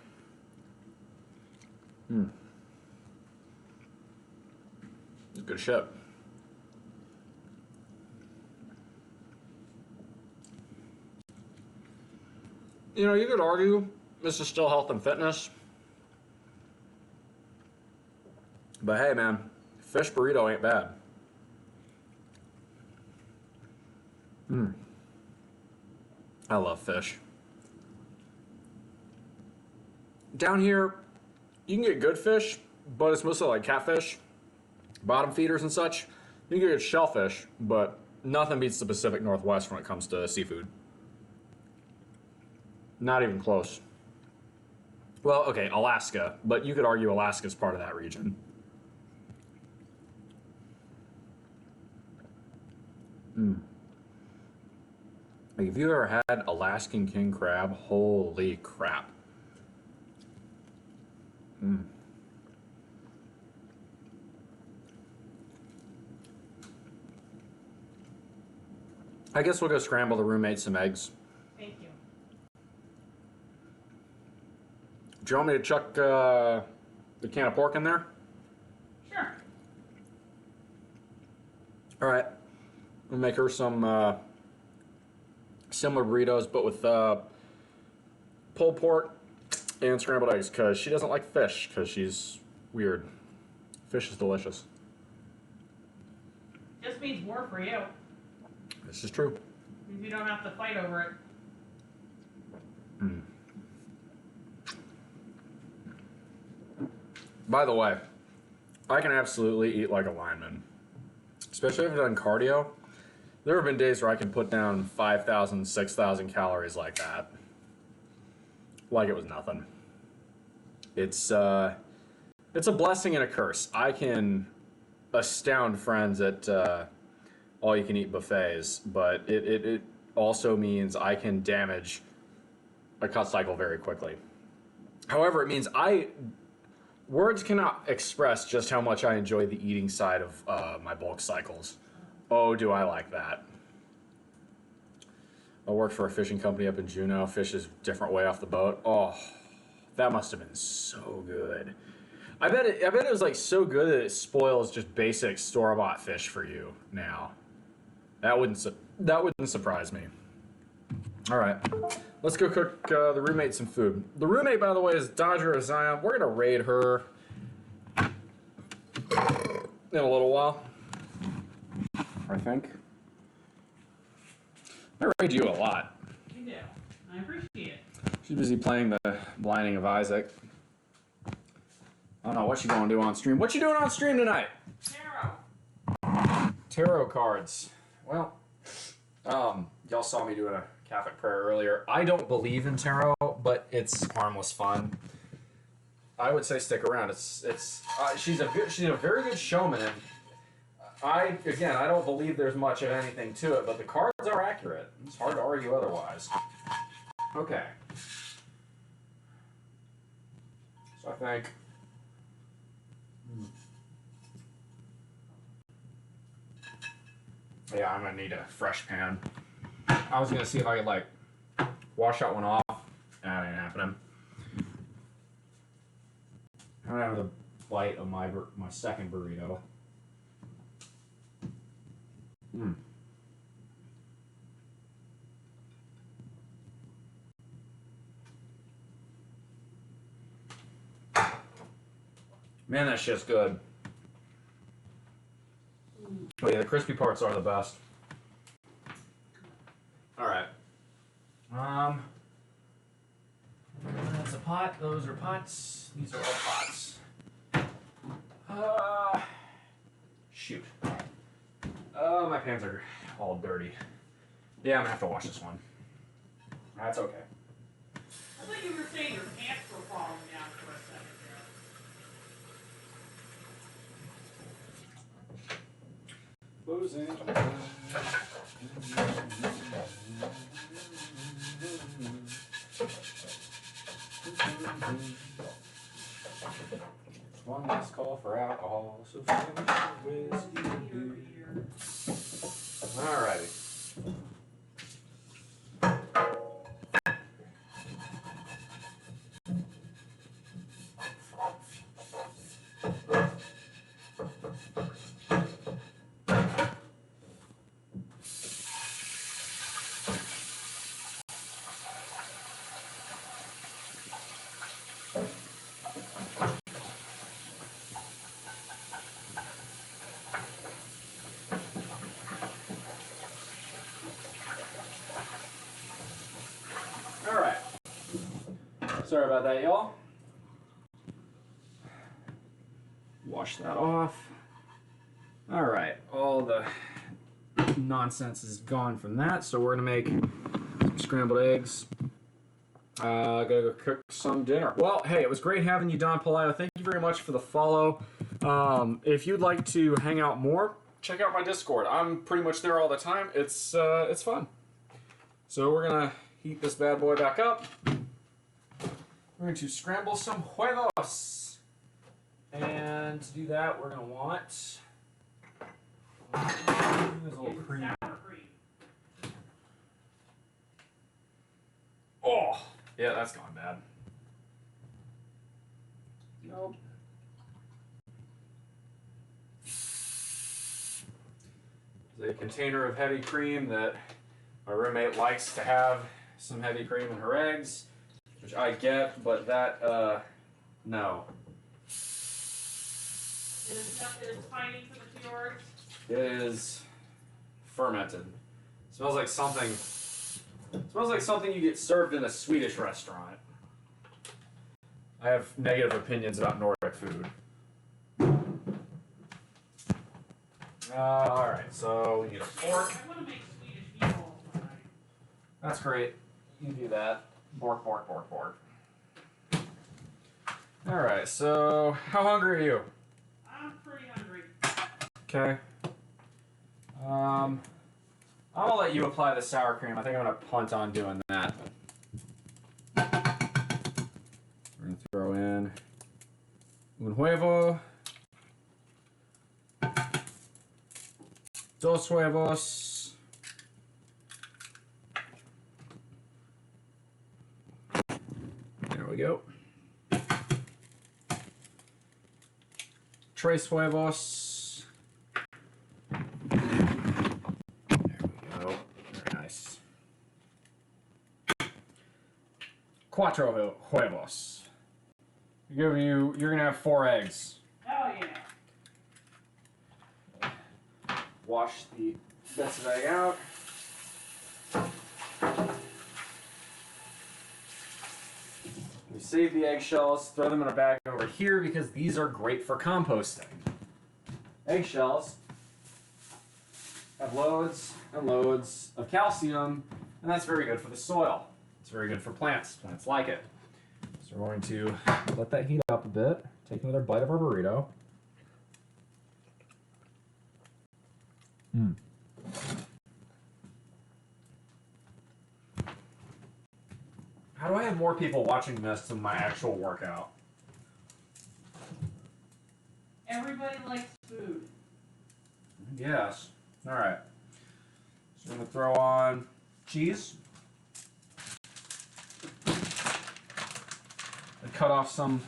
It's good shit. You know, you could argue this is still health and fitness. But hey, man, fish burrito ain't bad. I love fish. Down here, you can get good fish, but it's mostly like catfish, bottom feeders and such. You can get shellfish, but nothing beats the Pacific Northwest when it comes to seafood. Not even close. Well, okay, Alaska, but you could argue Alaska's part of that region. Like, if you ever had Alaskan king crab, holy crap. I guess we'll go scramble the roommate some eggs. Thank you. Do you want me to chuck the can of pork in there? Sure. All right. We'll make her some similar burritos, but with pulled pork and scrambled eggs, because she doesn't like fish, because she's weird. Fish is delicious. Just means more for you. This is true. Means you don't have to fight over it. By the way, I can absolutely eat like a lineman. Especially if I've done cardio. There have been days where I can put down 5,000, 6,000 calories like that. Like it was nothing. It's a blessing and a curse. I can astound friends at all-you-can-eat buffets, but it also means I can damage a cut cycle very quickly. However, it means words cannot express just how much I enjoy the eating side of my bulk cycles. Oh, do I like that. I worked for a fishing company up in Juneau. Fish is a different way off the boat. Oh, that must have been so good. I bet it was like so good that it spoils just basic store-bought fish for you now. That wouldn't surprise me. All right, let's go cook the roommate some food. The roommate, by the way, is Dodger Zion. We're gonna raid her in a little while, I think. I raid you a lot. You do. I appreciate it. She's busy playing the Blinding of Isaac. I don't know what you gonna do on stream. What you doing on stream tonight? Tarot cards. Well, y'all saw me doing a Catholic prayer earlier. I don't believe in tarot, but it's harmless fun. I would say stick around. She's a very good showman. And I don't believe there's much of anything to it, but the cards are accurate. It's hard to argue otherwise. Okay. So I think. Yeah, I'm gonna need a fresh pan. I was gonna see if I could like wash that one off. That ain't happening. I'm gonna have a bite of my second burrito. Man, that shit's good. Oh yeah, the crispy parts are the best. All right. That's a pot. Those are pots. These are all pots. Shoot. My pans are all dirty. Yeah, I'm gonna have to wash this one. That's okay. I thought you were saying your pants were falling down for a second there. Closing. One last call for alcohol, so finish the whiskey. Alrighty. Sorry about that, y'all. Wash that off. All right, all the nonsense is gone from that, so we're gonna make some scrambled eggs. Gotta go cook some dinner. Well, hey, it was great having you, Don Palaio. Thank you very much for the follow. If you'd like to hang out more, check out my Discord. I'm pretty much there all the time. It's fun. So we're gonna heat this bad boy back up. We're going to scramble some huevos. And to do that, we're going to want a little cream. Oh, yeah, that's gone bad. Nope. is a container of heavy cream that my roommate likes to have some heavy cream in her eggs, which I get, but that, no. It is fighting for the keywords. It is fermented. It smells like something. It smells like something you get served in a Swedish restaurant. I have negative opinions about Nordic food. Alright, so we need a fork. I want to make Swedish meatballs tonight. That's great. You can do that. Bork, bork, bork, bork. Alright, so how hungry are you? I'm pretty hungry. Okay. I'm gonna let you apply the sour cream. I think I'm gonna punt on doing that. We're gonna throw in un huevo, dos huevos, there we go. Tres huevos. There we go. Very nice. Cuatro huevos. You're gonna have 4 eggs. Hell yeah. Wash the bits of egg out. We save the eggshells, throw them in a bag over here because these are great for composting. Eggshells have loads and loads of calcium, and that's very good for the soil. It's very good for plants. Plants like it. So we're going to let that heat up a bit. Take another bite of our burrito. How do I have more people watching this than my actual workout? Everybody likes food. Yes. All right. So we're going to throw on cheese. I cut off some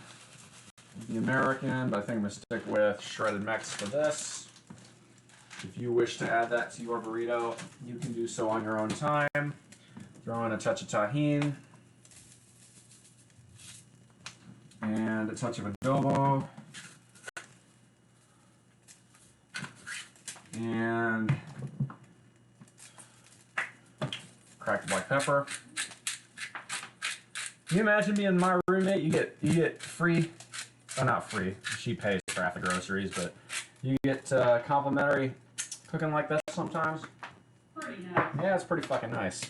of the American, but I think I'm going to stick with shredded Mex for this. If you wish to add that to your burrito, you can do so on your own time. Throw in a touch of tahini and a touch of adobo and cracked black pepper. Can you imagine being my roommate? You get free, oh not free, she pays for half the groceries, but you get complimentary cooking like this sometimes. Pretty nice. Yeah, it's pretty fucking nice.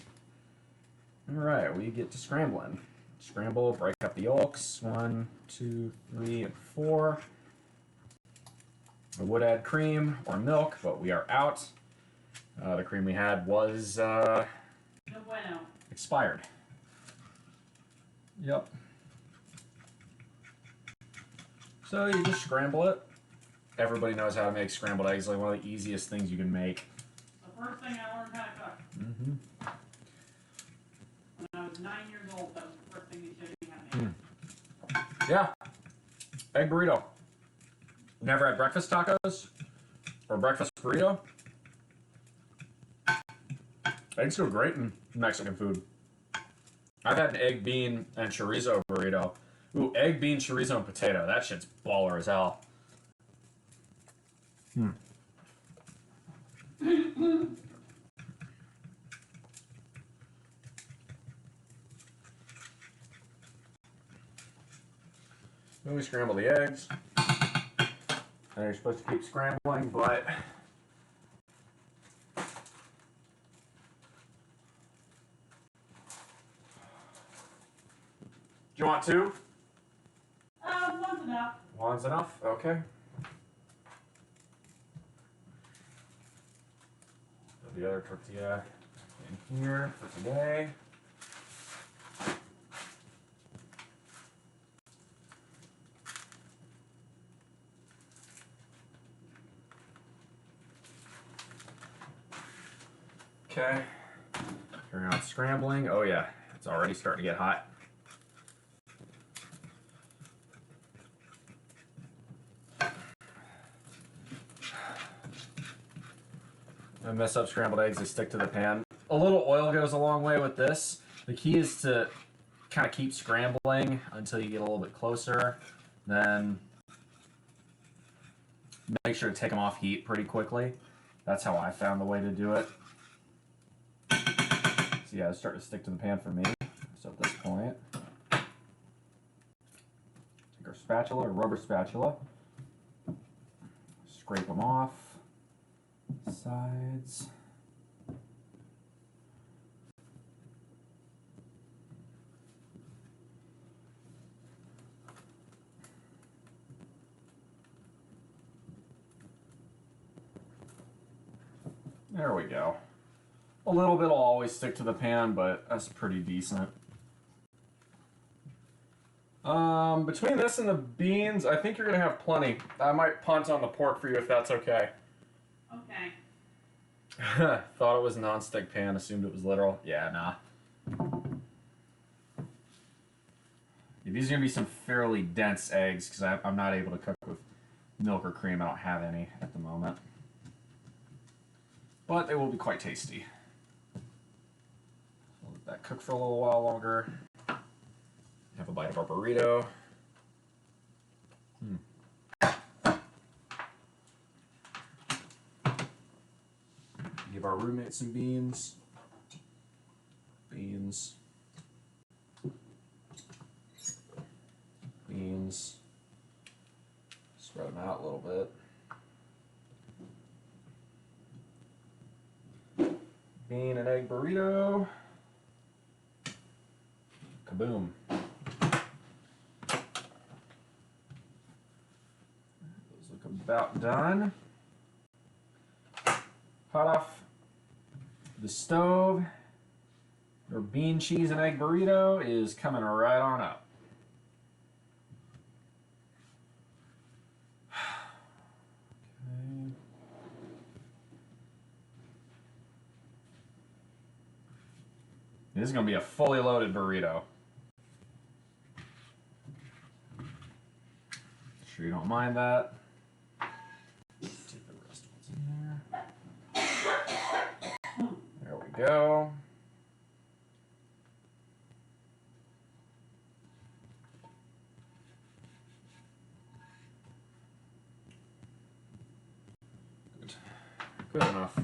Alright, we get to scrambling. Scramble, break up the yolks. 1, 2, 3, and 4. I would add cream or milk, but we are out. The cream we had was No bueno. expired. Yep. So you just scramble it. Everybody knows how to make scrambled eggs. Like one of the easiest things you can make. The first thing I learned how to cook. Mm-hmm. When I was 9 years old, that was the first thing they showed me how to make. Yeah. Egg burrito. Never had breakfast tacos or breakfast burrito. Eggs go great in Mexican food. I've had an egg, bean, and chorizo burrito. Ooh, egg, bean, chorizo, and potato. That shit's baller as hell. Then we scramble the eggs. And you're supposed to keep scrambling, but do you want 2? One's enough. One's enough? Okay. Put the other tortilla in here for today. Okay. Carry on scrambling. Oh yeah, it's already starting to get hot. I mess up scrambled eggs, they stick to the pan. A little oil goes a long way with this. The key is to kind of keep scrambling until you get a little bit closer. Then make sure to take them off heat pretty quickly. That's how I found the way to do it. So yeah, it's starting to stick to the pan for me. So at this point, take our spatula or rubber spatula, scrape them off, sides. There we go. A little bit will always stick to the pan, but that's pretty decent. Between this and the beans, I think you're gonna have plenty. I might punt on the pork for you if that's okay. Okay. Thought it was a non-stick pan, assumed it was literal. Yeah, nah. Yeah, these are gonna be some fairly dense eggs because I'm not able to cook with milk or cream. I don't have any at the moment. But they will be quite tasty. We'll let that cook for a little while longer. Have a bite of our burrito. Give our roommate some beans. Beans. Beans. Spread them out a little bit. Bean and egg burrito. Kaboom. Those look about done. Hot off the stove. Your bean, cheese, and egg burrito is coming right on up. Okay. This is going to be a fully loaded burrito. Sure you don't mind that. Take the rest of what's in there. There we go. Good. Good enough.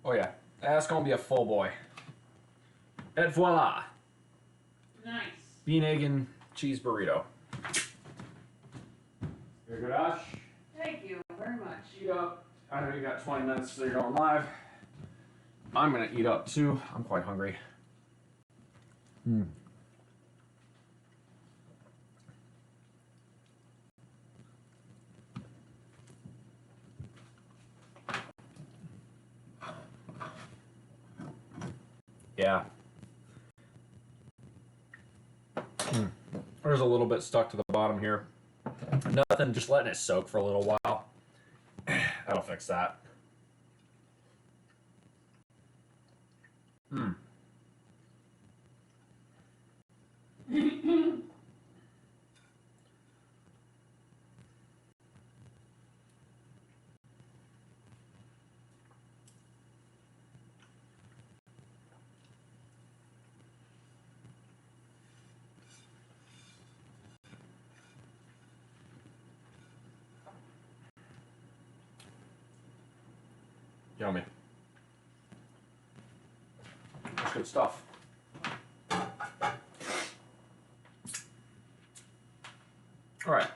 Oh yeah, that's gonna be a full boy. Et voila! Nice. Bean, egg, and cheese burrito. Here, good, Ash. Thank you very much. Eat up. I know you got 20 minutes, so you're going live. I'm gonna eat up too. I'm quite hungry. Yeah. There's a little bit stuck to the bottom here. Nothing, just letting it soak for a little while. That'll fix that. Yummy. That's good stuff. All right.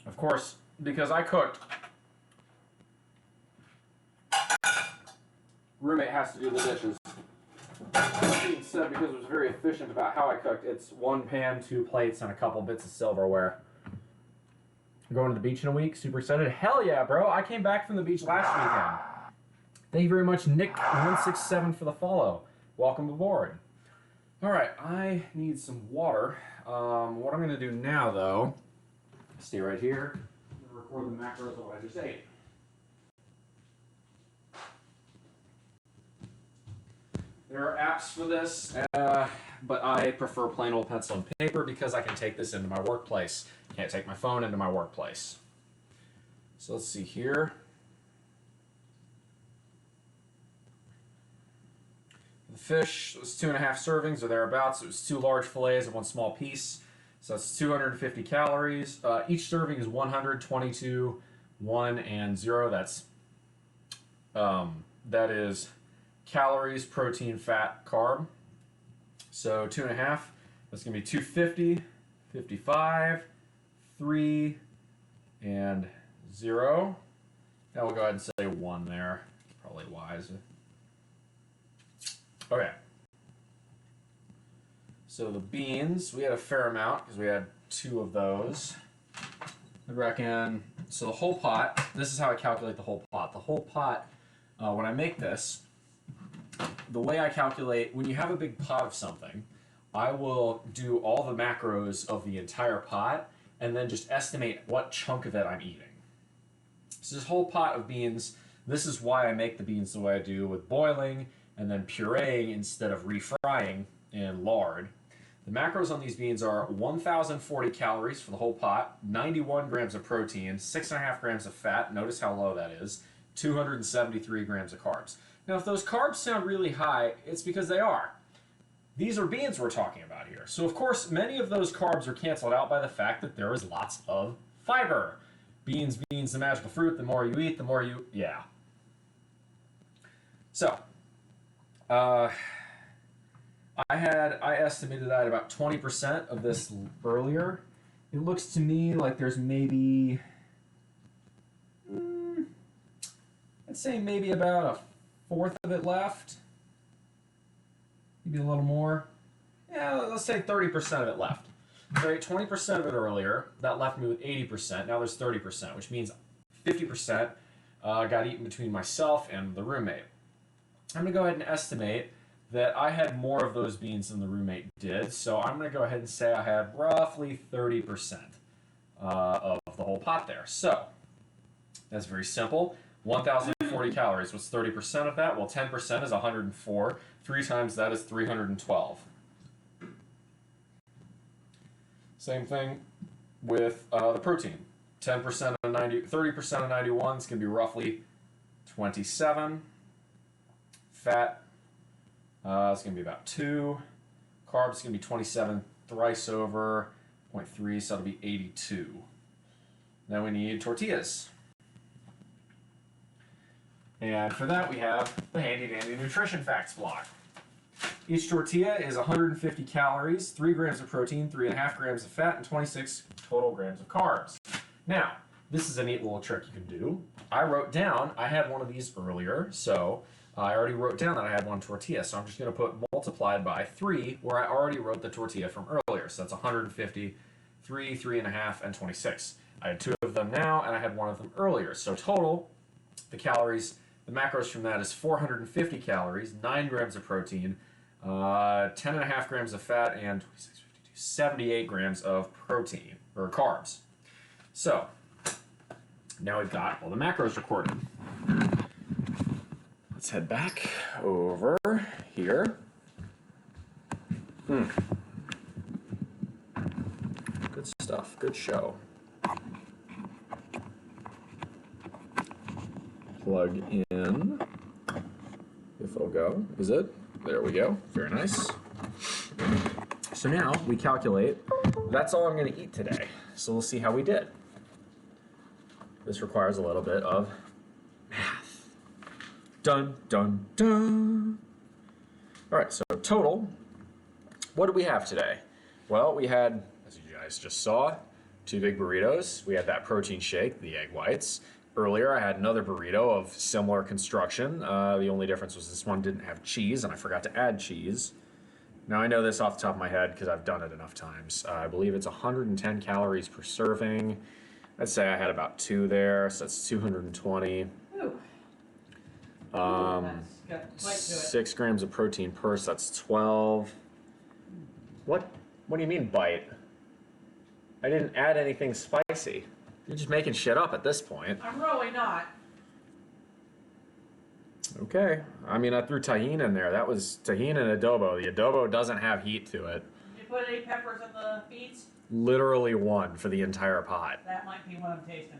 Of course, because I cooked, roommate has to do the dishes. That being said, because it was very efficient about how I cooked, it's one pan, 2 plates, and a couple bits of silverware. Going to the beach in a week, super excited. Hell yeah, bro. I came back from the beach last weekend. Thank you very much, Nick167, for the follow. Welcome aboard. All right, I need some water. What I'm going to do now, though, stay right here. I'm going to record the macros of what I just ate. There are apps for this, but I prefer plain old pencil and paper because I can take this into my workplace. Can't take my phone into my workplace. So let's see here. The fish was 2.5 servings or thereabouts. It was 2 large fillets of 1 small piece. So that's 250 calories. Each serving is 122, 1 and 0. That is calories, protein, fat, carb. So 2.5. That's going to be 250, 55, 3, and 0. Now we'll go ahead and say 1 there. Probably wise. Okay. So the beans, we had a fair amount because we had 2 of those. I reckon, so the whole pot, this is how I calculate the whole pot. The whole pot, when I make this, the way I calculate, when you have a big pot of something, I will do all the macros of the entire pot and then just estimate what chunk of it I'm eating. So this whole pot of beans, this is why I make the beans the way I do with boiling and then pureeing instead of refrying in lard. The macros on these beans are 1,040 calories for the whole pot, 91 grams of protein, 6.5 grams of fat, notice how low that is, 273 grams of carbs. Now if those carbs sound really high, it's because they are. These are beans we're talking about here. So of course many of those carbs are canceled out by the fact that there is lots of fiber. Beans, the magical fruit, the more you eat, the more you, yeah. So, I estimated I had about 20% of this earlier. It looks to me like there's maybe, I'd say maybe about 1/4 of it left. Maybe a little more. Yeah, let's say 30% of it left. So I ate 20% of it earlier. That left me with 80%. Now there's 30%, which means 50% got eaten between myself and the roommate. I'm going to go ahead and estimate that I had more of those beans than the roommate did, so I'm going to go ahead and say I had roughly 30% of the whole pot there. So that's very simple. 1,040 calories. What's 30% of that? Well, 10% is 104. 3 times that is 312. Same thing with the protein. 10% of 90, 30% of 91 is going to be roughly 27. Fat, it's going to be about 2. Carbs is going to be 27 thrice over 0.3, so that'll be 82. Then we need tortillas. And for that we have the handy dandy nutrition facts block. Each tortilla is 150 calories, 3 grams of protein, 3.5 grams of fat, and 26 total grams of carbs. Now, this is a neat little trick you can do. I wrote down, I had one of these earlier, so I already wrote down that I had 1 tortilla, so I'm just going to put multiplied by 3, where I already wrote the tortilla from earlier. So that's 150, 3, 3.5, and 26. I had 2 of them now, and I had 1 of them earlier. So total, the calories, the macros from that is 450 calories, 9 grams of protein, 10.5 grams of fat, and 78 grams of protein, or carbs. So, now we've got all the macros recorded. Let's head back over here. Good stuff, good show. Plug in. If it'll go, is it? There we go, very nice. So now we calculate, that's all I'm going to eat today. So we'll see how we did. This requires a little bit of math. Dun, dun, dun. All right, so total, what did we have today? Well, we had, as you guys just saw, 2 big burritos. We had that protein shake, the egg whites. Earlier, I had another burrito of similar construction. The only difference was this one didn't have cheese, and I forgot to add cheese. Now, I know this off the top of my head because I've done it enough times. I believe it's 110 calories per serving. I'd say I had about 2 there, so that's 220. Ooh. That's got bite to it. 6 grams of protein per, so that's 12. What do you mean bite? I didn't add anything spicy. You're just making shit up at this point. I'm really not. Okay. I mean, I threw tahini in there. That was tahini and adobo. The adobo doesn't have heat to it. Did you put any peppers in the beets? Literally one for the entire pot. That might be what I'm tasting then.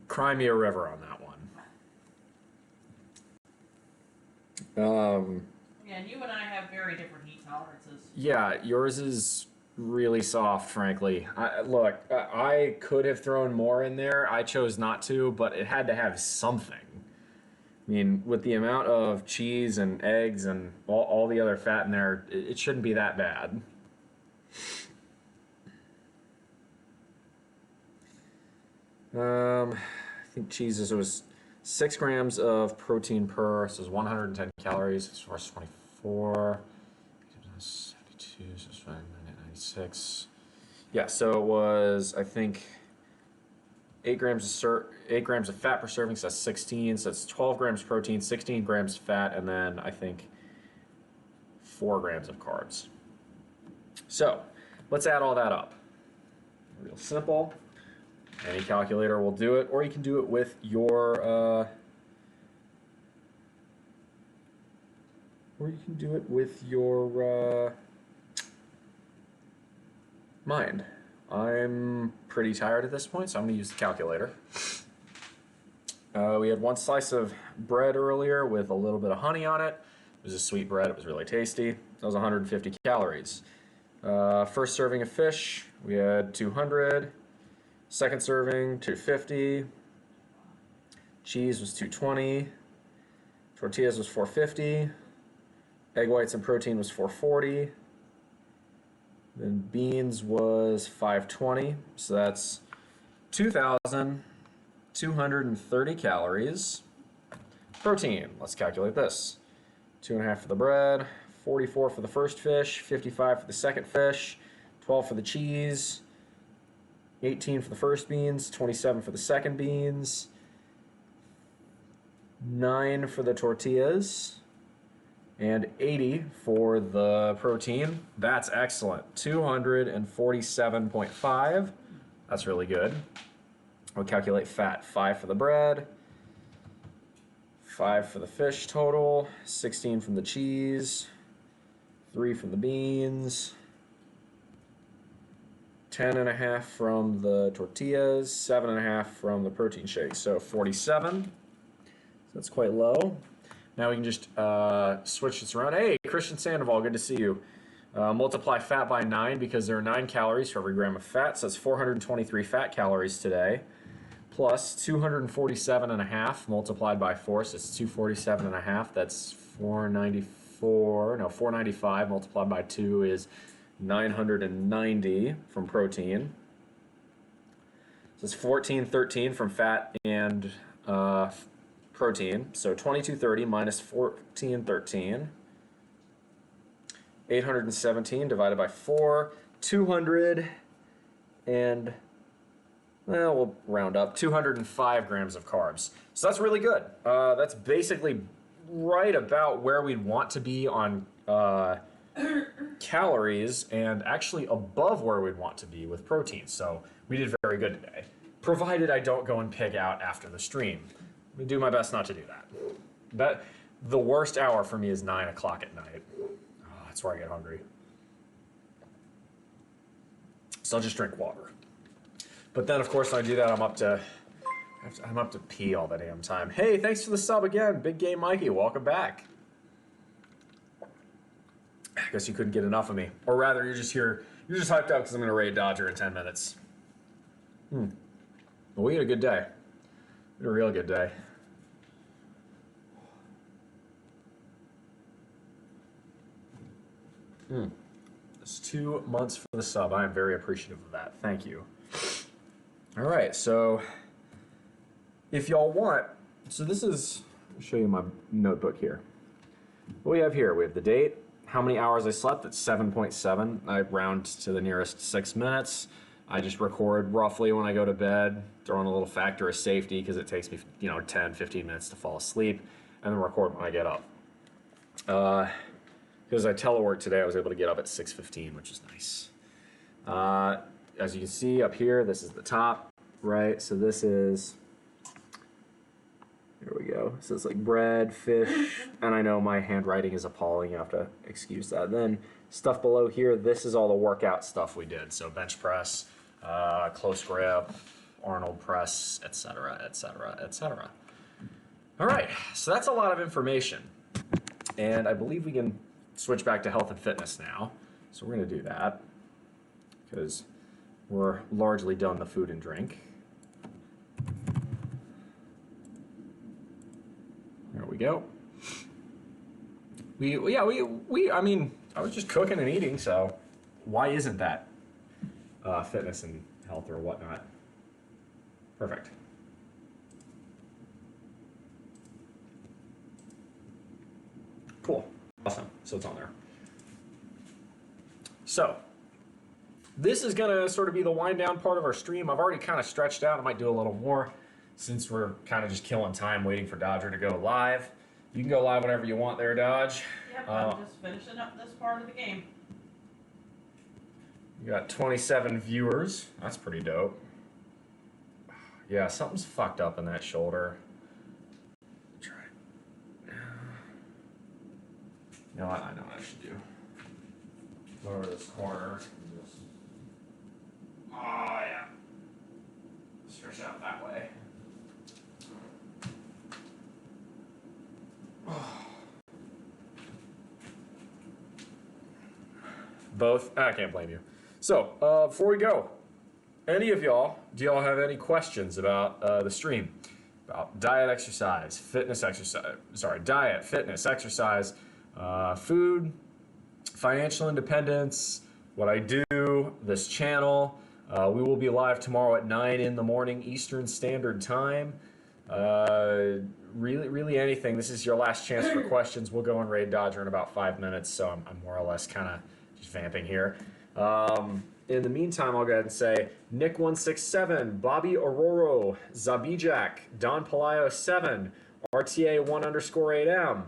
Cry me a river on that one. Yeah, and you and I have very different heat tolerances. Yeah, yours is really soft, frankly. Look, I could have thrown more in there. I chose not to, but it had to have something. I mean, with the amount of cheese and eggs and all the other fat in there, it shouldn't be that bad. I think cheese was 6 grams of protein per, so it's 110 calories, as far as 24, 72, so it's 96. Yeah, so it was, I think, 8 grams of fat per serving, so that's 16, so that's 12 grams protein, 16 grams fat, and then I think 4 grams of carbs. So, let's add all that up. Real simple. Any calculator will do it, or you can do it with your mind. I'm pretty tired at this point, so I'm going to use the calculator. We had 1 slice of bread earlier with a little bit of honey on it. It was a sweet bread. It was really tasty. That was 150 calories. First serving of fish, we had 200. Second serving, 250. Cheese was 220. Tortillas was 450. Egg whites and protein was 440. Then beans was 520. So that's 2,230 calories. Protein, let's calculate this. 2.5 for the bread, 44 for the first fish, 55 for the second fish, 12 for the cheese, 18 for the first beans, 27 for the second beans, 9 for the tortillas, and 80 for the protein. That's excellent. 247.5. That's really good. We'll calculate fat. 5 for the bread, 5 for the fish total, 16 from the cheese, 3 from the beans, 10.5 from the tortillas, 7.5 from the protein shake. So 47. So that's quite low. Now we can just switch this around. Hey, Christian Sandoval, good to see you. Multiply fat by 9 because there are 9 calories for every gram of fat. So that's 423 fat calories today. Plus 247.5 multiplied by 4, so it's 247.5. That's 494. No, 495 multiplied by 2 is 990 from protein. So it's 1413 from fat and protein. So 2230 minus 1413. 817 divided by 4. 200 and, well, we'll round up, 205 grams of carbs. So that's really good. That's basically right about where we'd want to be on calories, and actually above where we'd want to be with protein. So we did very good today, provided I don't go and pig out after the stream. I'm gonna do my best not to do that. The worst hour for me is 9 o'clock at night. Oh, that's where I get hungry. So I'll just drink water. But then, of course, when I do that, I'm up to pee all the damn time. Hey, thanks for the sub again, Big Game Mikey. Welcome back. I guess you couldn't get enough of me. Or rather, you're just hyped up because I'm going to raid Dodger in 10 minutes. Well, we had a good day. We had a real good day. It's 2 months for the sub. I am very appreciative of that. Thank you. All right, so if y'all want, so this is, I'll show you my notebook here. What we have here, we have the date, how many hours I slept, that's 7.7. I round to the nearest 6 minutes. I just record roughly when I go to bed, throw in a little factor of safety because it takes me, 10, 15 minutes to fall asleep, and then record when I get up. Because I telework today, I was able to get up at 6:15, which is nice. As you can see up here, this is the top. right? So this is, here we go. So it's like bread, fish, and I know my handwriting is appalling. You have to excuse that. Then stuff below here, this is all the workout stuff we did. So bench press, close grip, Arnold press, etc., etc., etc. All right, so that's a lot of information. And I believe we can switch back to health and fitness now. So we're going to do that because we're largely done the food and drink. There we go. I mean, I was just cooking and eating, so why isn't that fitness and health or whatnot? Perfect. Cool. Awesome. So it's on there. So this is going to sort of be the wind down part of our stream. I've already kind of stretched out. I might do a little more since we're kind of just killing time waiting for Dodger to go live. You can go live whenever you want there, Dodge. Yep, I'm just finishing up this part of the game. You got 27 viewers. That's pretty dope. Yeah, something's fucked up in that shoulder. Try it. You know what? I know what I should do. Go over this corner. Oh, yeah. Stretch out that way. Both? I can't blame you. So, before we go, any of y'all, do y'all have any questions about the stream? About diet, exercise, fitness, exercise, diet, fitness, exercise, food, financial independence, what I do, this channel. We will be live tomorrow at 9 in the morning Eastern Standard Time. Really anything. This is your last chance for questions. We'll go and raid Dodger in about 5 minutes, so I'm more or less kind of just vamping here. In the meantime, I'll go ahead and say Nick167, Bobby Ororo, Zabijak, Don Palayo 7, RTA 1_8M.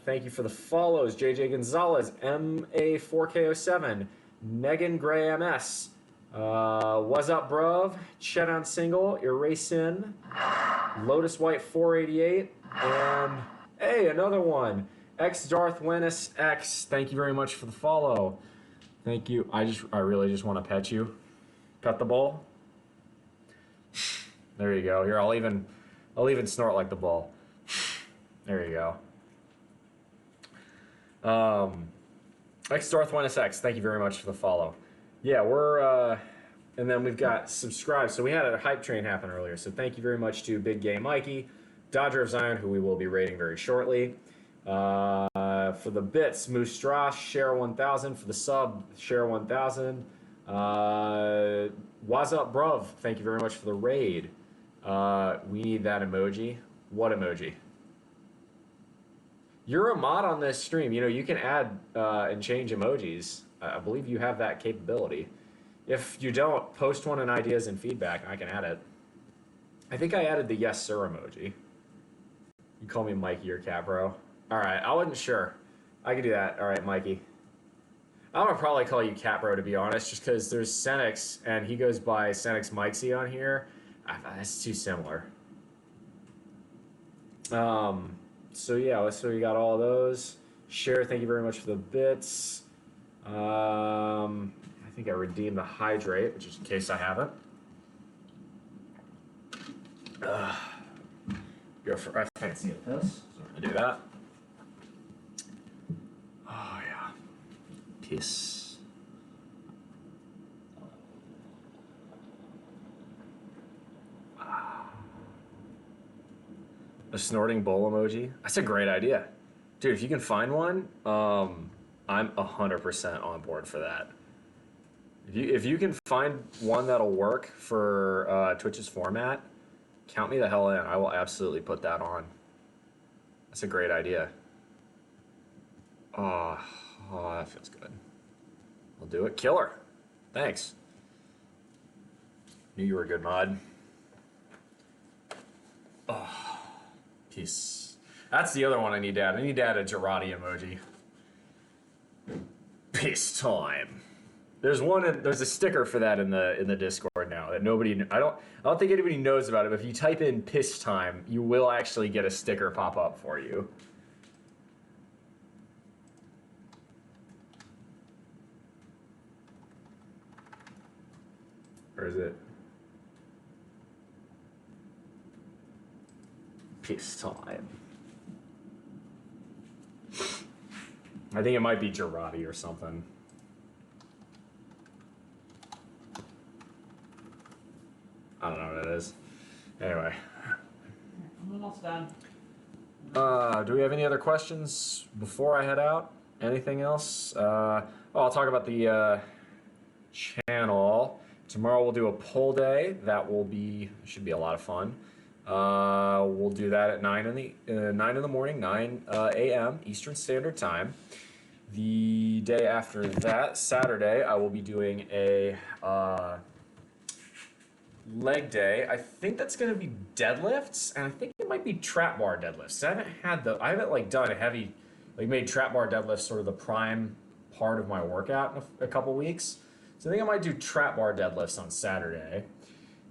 Thank you for the follows. JJ Gonzalez, MA4K07, Megan Gray MS, What's Up Bruv, Chet on Single, Erasin, Lotus White 488, and hey, another one, X Darth Wennis X. Thank you very much for the follow. Thank you. I really just want to pet you. Pet the bull. There you go. Here, I'll even snort like the bull. There you go. X Darth Wennis X. Thank you very much for the follow. Yeah, we're and then we've got subscribe. So we had a hype train happen earlier. So thank you very much to Big Gay Mikey, Dodger of Zion, who we will be rating very shortly. For the bits, Moose Strash, share 1000. For the sub, share 1000. What's up, bruv? Thank you very much for the raid. We need that emoji. What emoji? You're a mod on this stream. You know, you can add and change emojis. I believe you have that capability. If you don't, post one in ideas and feedback, and I can add it. I think I added the yes sir emoji. You call me Mikey or Capro. All right, I wasn't sure. I could do that. All right, Mikey. I'm gonna probably call you Capro, to be honest, just because there's Senix, and he goes by Senix Mikesy on here. That's too similar. So yeah, so we got all those. Share, thank you very much for the bits. I think I redeemed the hydrate, which is in case I haven't. Go for I fancy at this, so I'm gonna do that. Oh yeah. Peace. A snorting bowl emoji. That's a great idea. Dude, if you can find one, I'm 100% on board for that. If you can find one that'll work for Twitch's format, count me the hell in. I will absolutely put that on. That's a great idea. Oh, that feels good. I'll do it. Killer. Thanks. Knew you were a good mod. Oh, peace. That's the other one I need to add. I need to add a Girardi emoji. Peace time. There's a sticker for that in the Discord now that nobody. I don't think anybody knows about it. But if you type in piss time, you will actually get a sticker pop up for you. Or is it? Piss time. I think it might be Girardi or something. I don't know what it is. Anyway. I'm almost done. Do we have any other questions before I head out? Anything else? I'll talk about the channel. Tomorrow we'll do a poll day. That should be a lot of fun. We'll do that at 9 in the morning, 9 a.m. Eastern Standard Time. The day after that, Saturday, I will be doing a leg day. I think that's going to be deadlifts, and I think it might be trap bar deadlifts. I haven't like done a heavy, like made trap bar deadlifts sort of the prime part of my workout in a couple weeks. So I think I might do trap bar deadlifts on Saturday.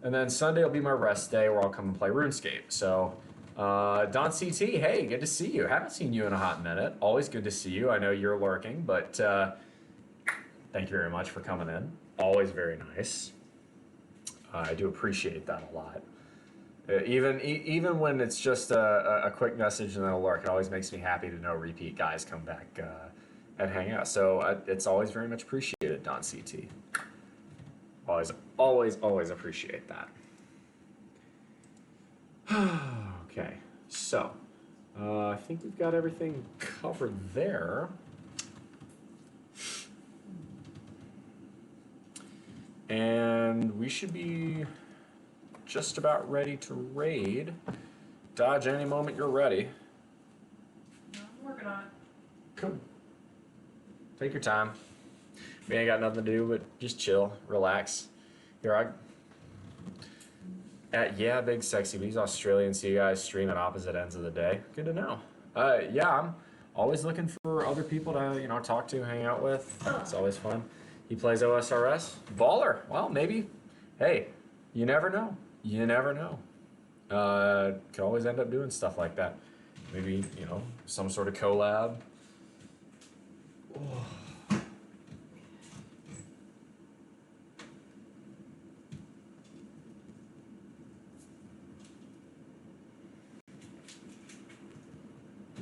And then Sunday will be my rest day where I'll come and play RuneScape. So, Don CT, hey, good to see you. Haven't seen you in a hot minute. Always good to see you. I know you're lurking, but thank you very much for coming in. Always very nice. I do appreciate that a lot. Even when it's just a quick message and then a lurk, it always makes me happy to know repeat guys come back and hang out. So it's always very much appreciated, Don CT. Always appreciate that. Okay, so I think we've got everything covered there. And we should be just about ready to raid. Dodge, any moment you're ready. I'm working on it. Cool. Take your time. We ain't got nothing to do but just chill, relax. Here, yeah, Big Sexy, but he's Australian, so you guys stream at opposite ends of the day. Good to know. Yeah, I'm always looking for other people to, talk to, hang out with. It's always fun. He plays OSRS. Baller. Well, maybe. Hey, you never know. You never know. Could always end up doing stuff like that. Maybe, some sort of collab. Oh.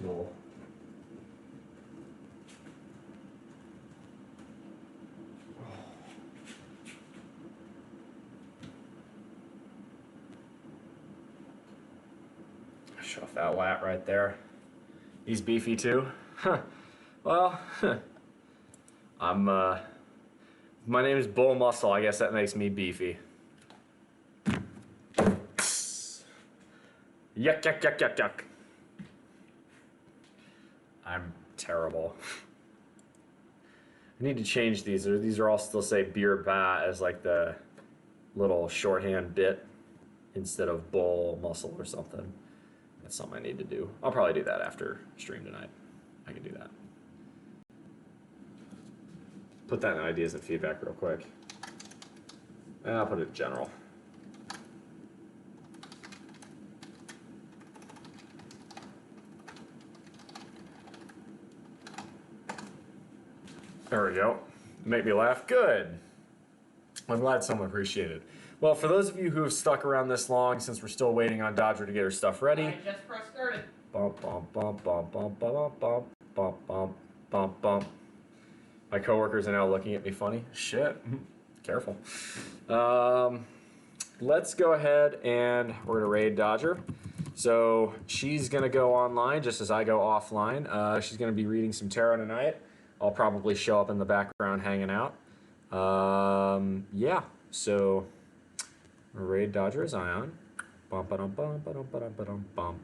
Cool. Show off that lat right there. He's beefy too. Huh. Well, my name is BullMuscle. I guess that makes me beefy. Yuck, yuck, yuck, yuck, yuck. I'm terrible. I need to change these. These are all still say beer bat as like the little shorthand bit instead of bull muscle or something. That's something I need to do. I'll probably do that after stream tonight. I can do that. Put that in ideas and feedback real quick. And I'll put it in general. There we go. Make me laugh. Good. I'm glad someone appreciated it. Well, for those of you who have stuck around this long, since we're still waiting on Dodger to get her stuff ready. I just pressed started. Bump, bump, bump, bump, bump, bump, bump, bump, bump, bump, bump. My coworkers are now looking at me funny. Shit. Careful. Let's go ahead and we're gonna raid Dodger. So she's gonna go online just as I go offline. She's gonna be reading some tarot tonight. I'll probably show up in the background hanging out. Yeah, so raid Dodger is on. Bum, ba-dum, bum, ba-dum, ba-dum, ba-dum, bum.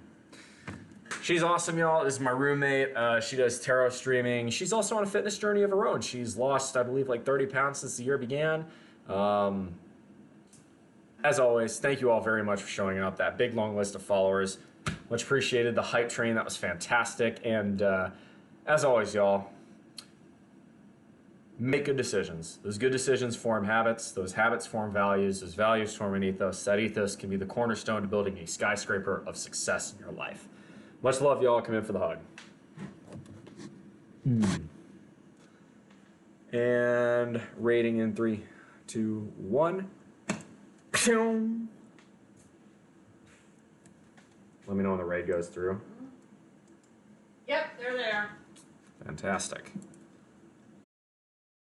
She's awesome, y'all. This is my roommate. She does tarot streaming. She's also on a fitness journey of her own. She's lost, I believe, like 30 pounds since the year began. As always, thank you all very much for showing up. That big, long list of followers. Much appreciated. The hype train, that was fantastic. And as always, y'all, make good decisions. Those good decisions form habits. Those habits form values. Those values form an ethos. That ethos can be the cornerstone to building a skyscraper of success in your life. Much love, y'all. Come in for the hug. And rating in 3, 2, 1. Let me know when the raid goes through. Yep, they're there. Fantastic.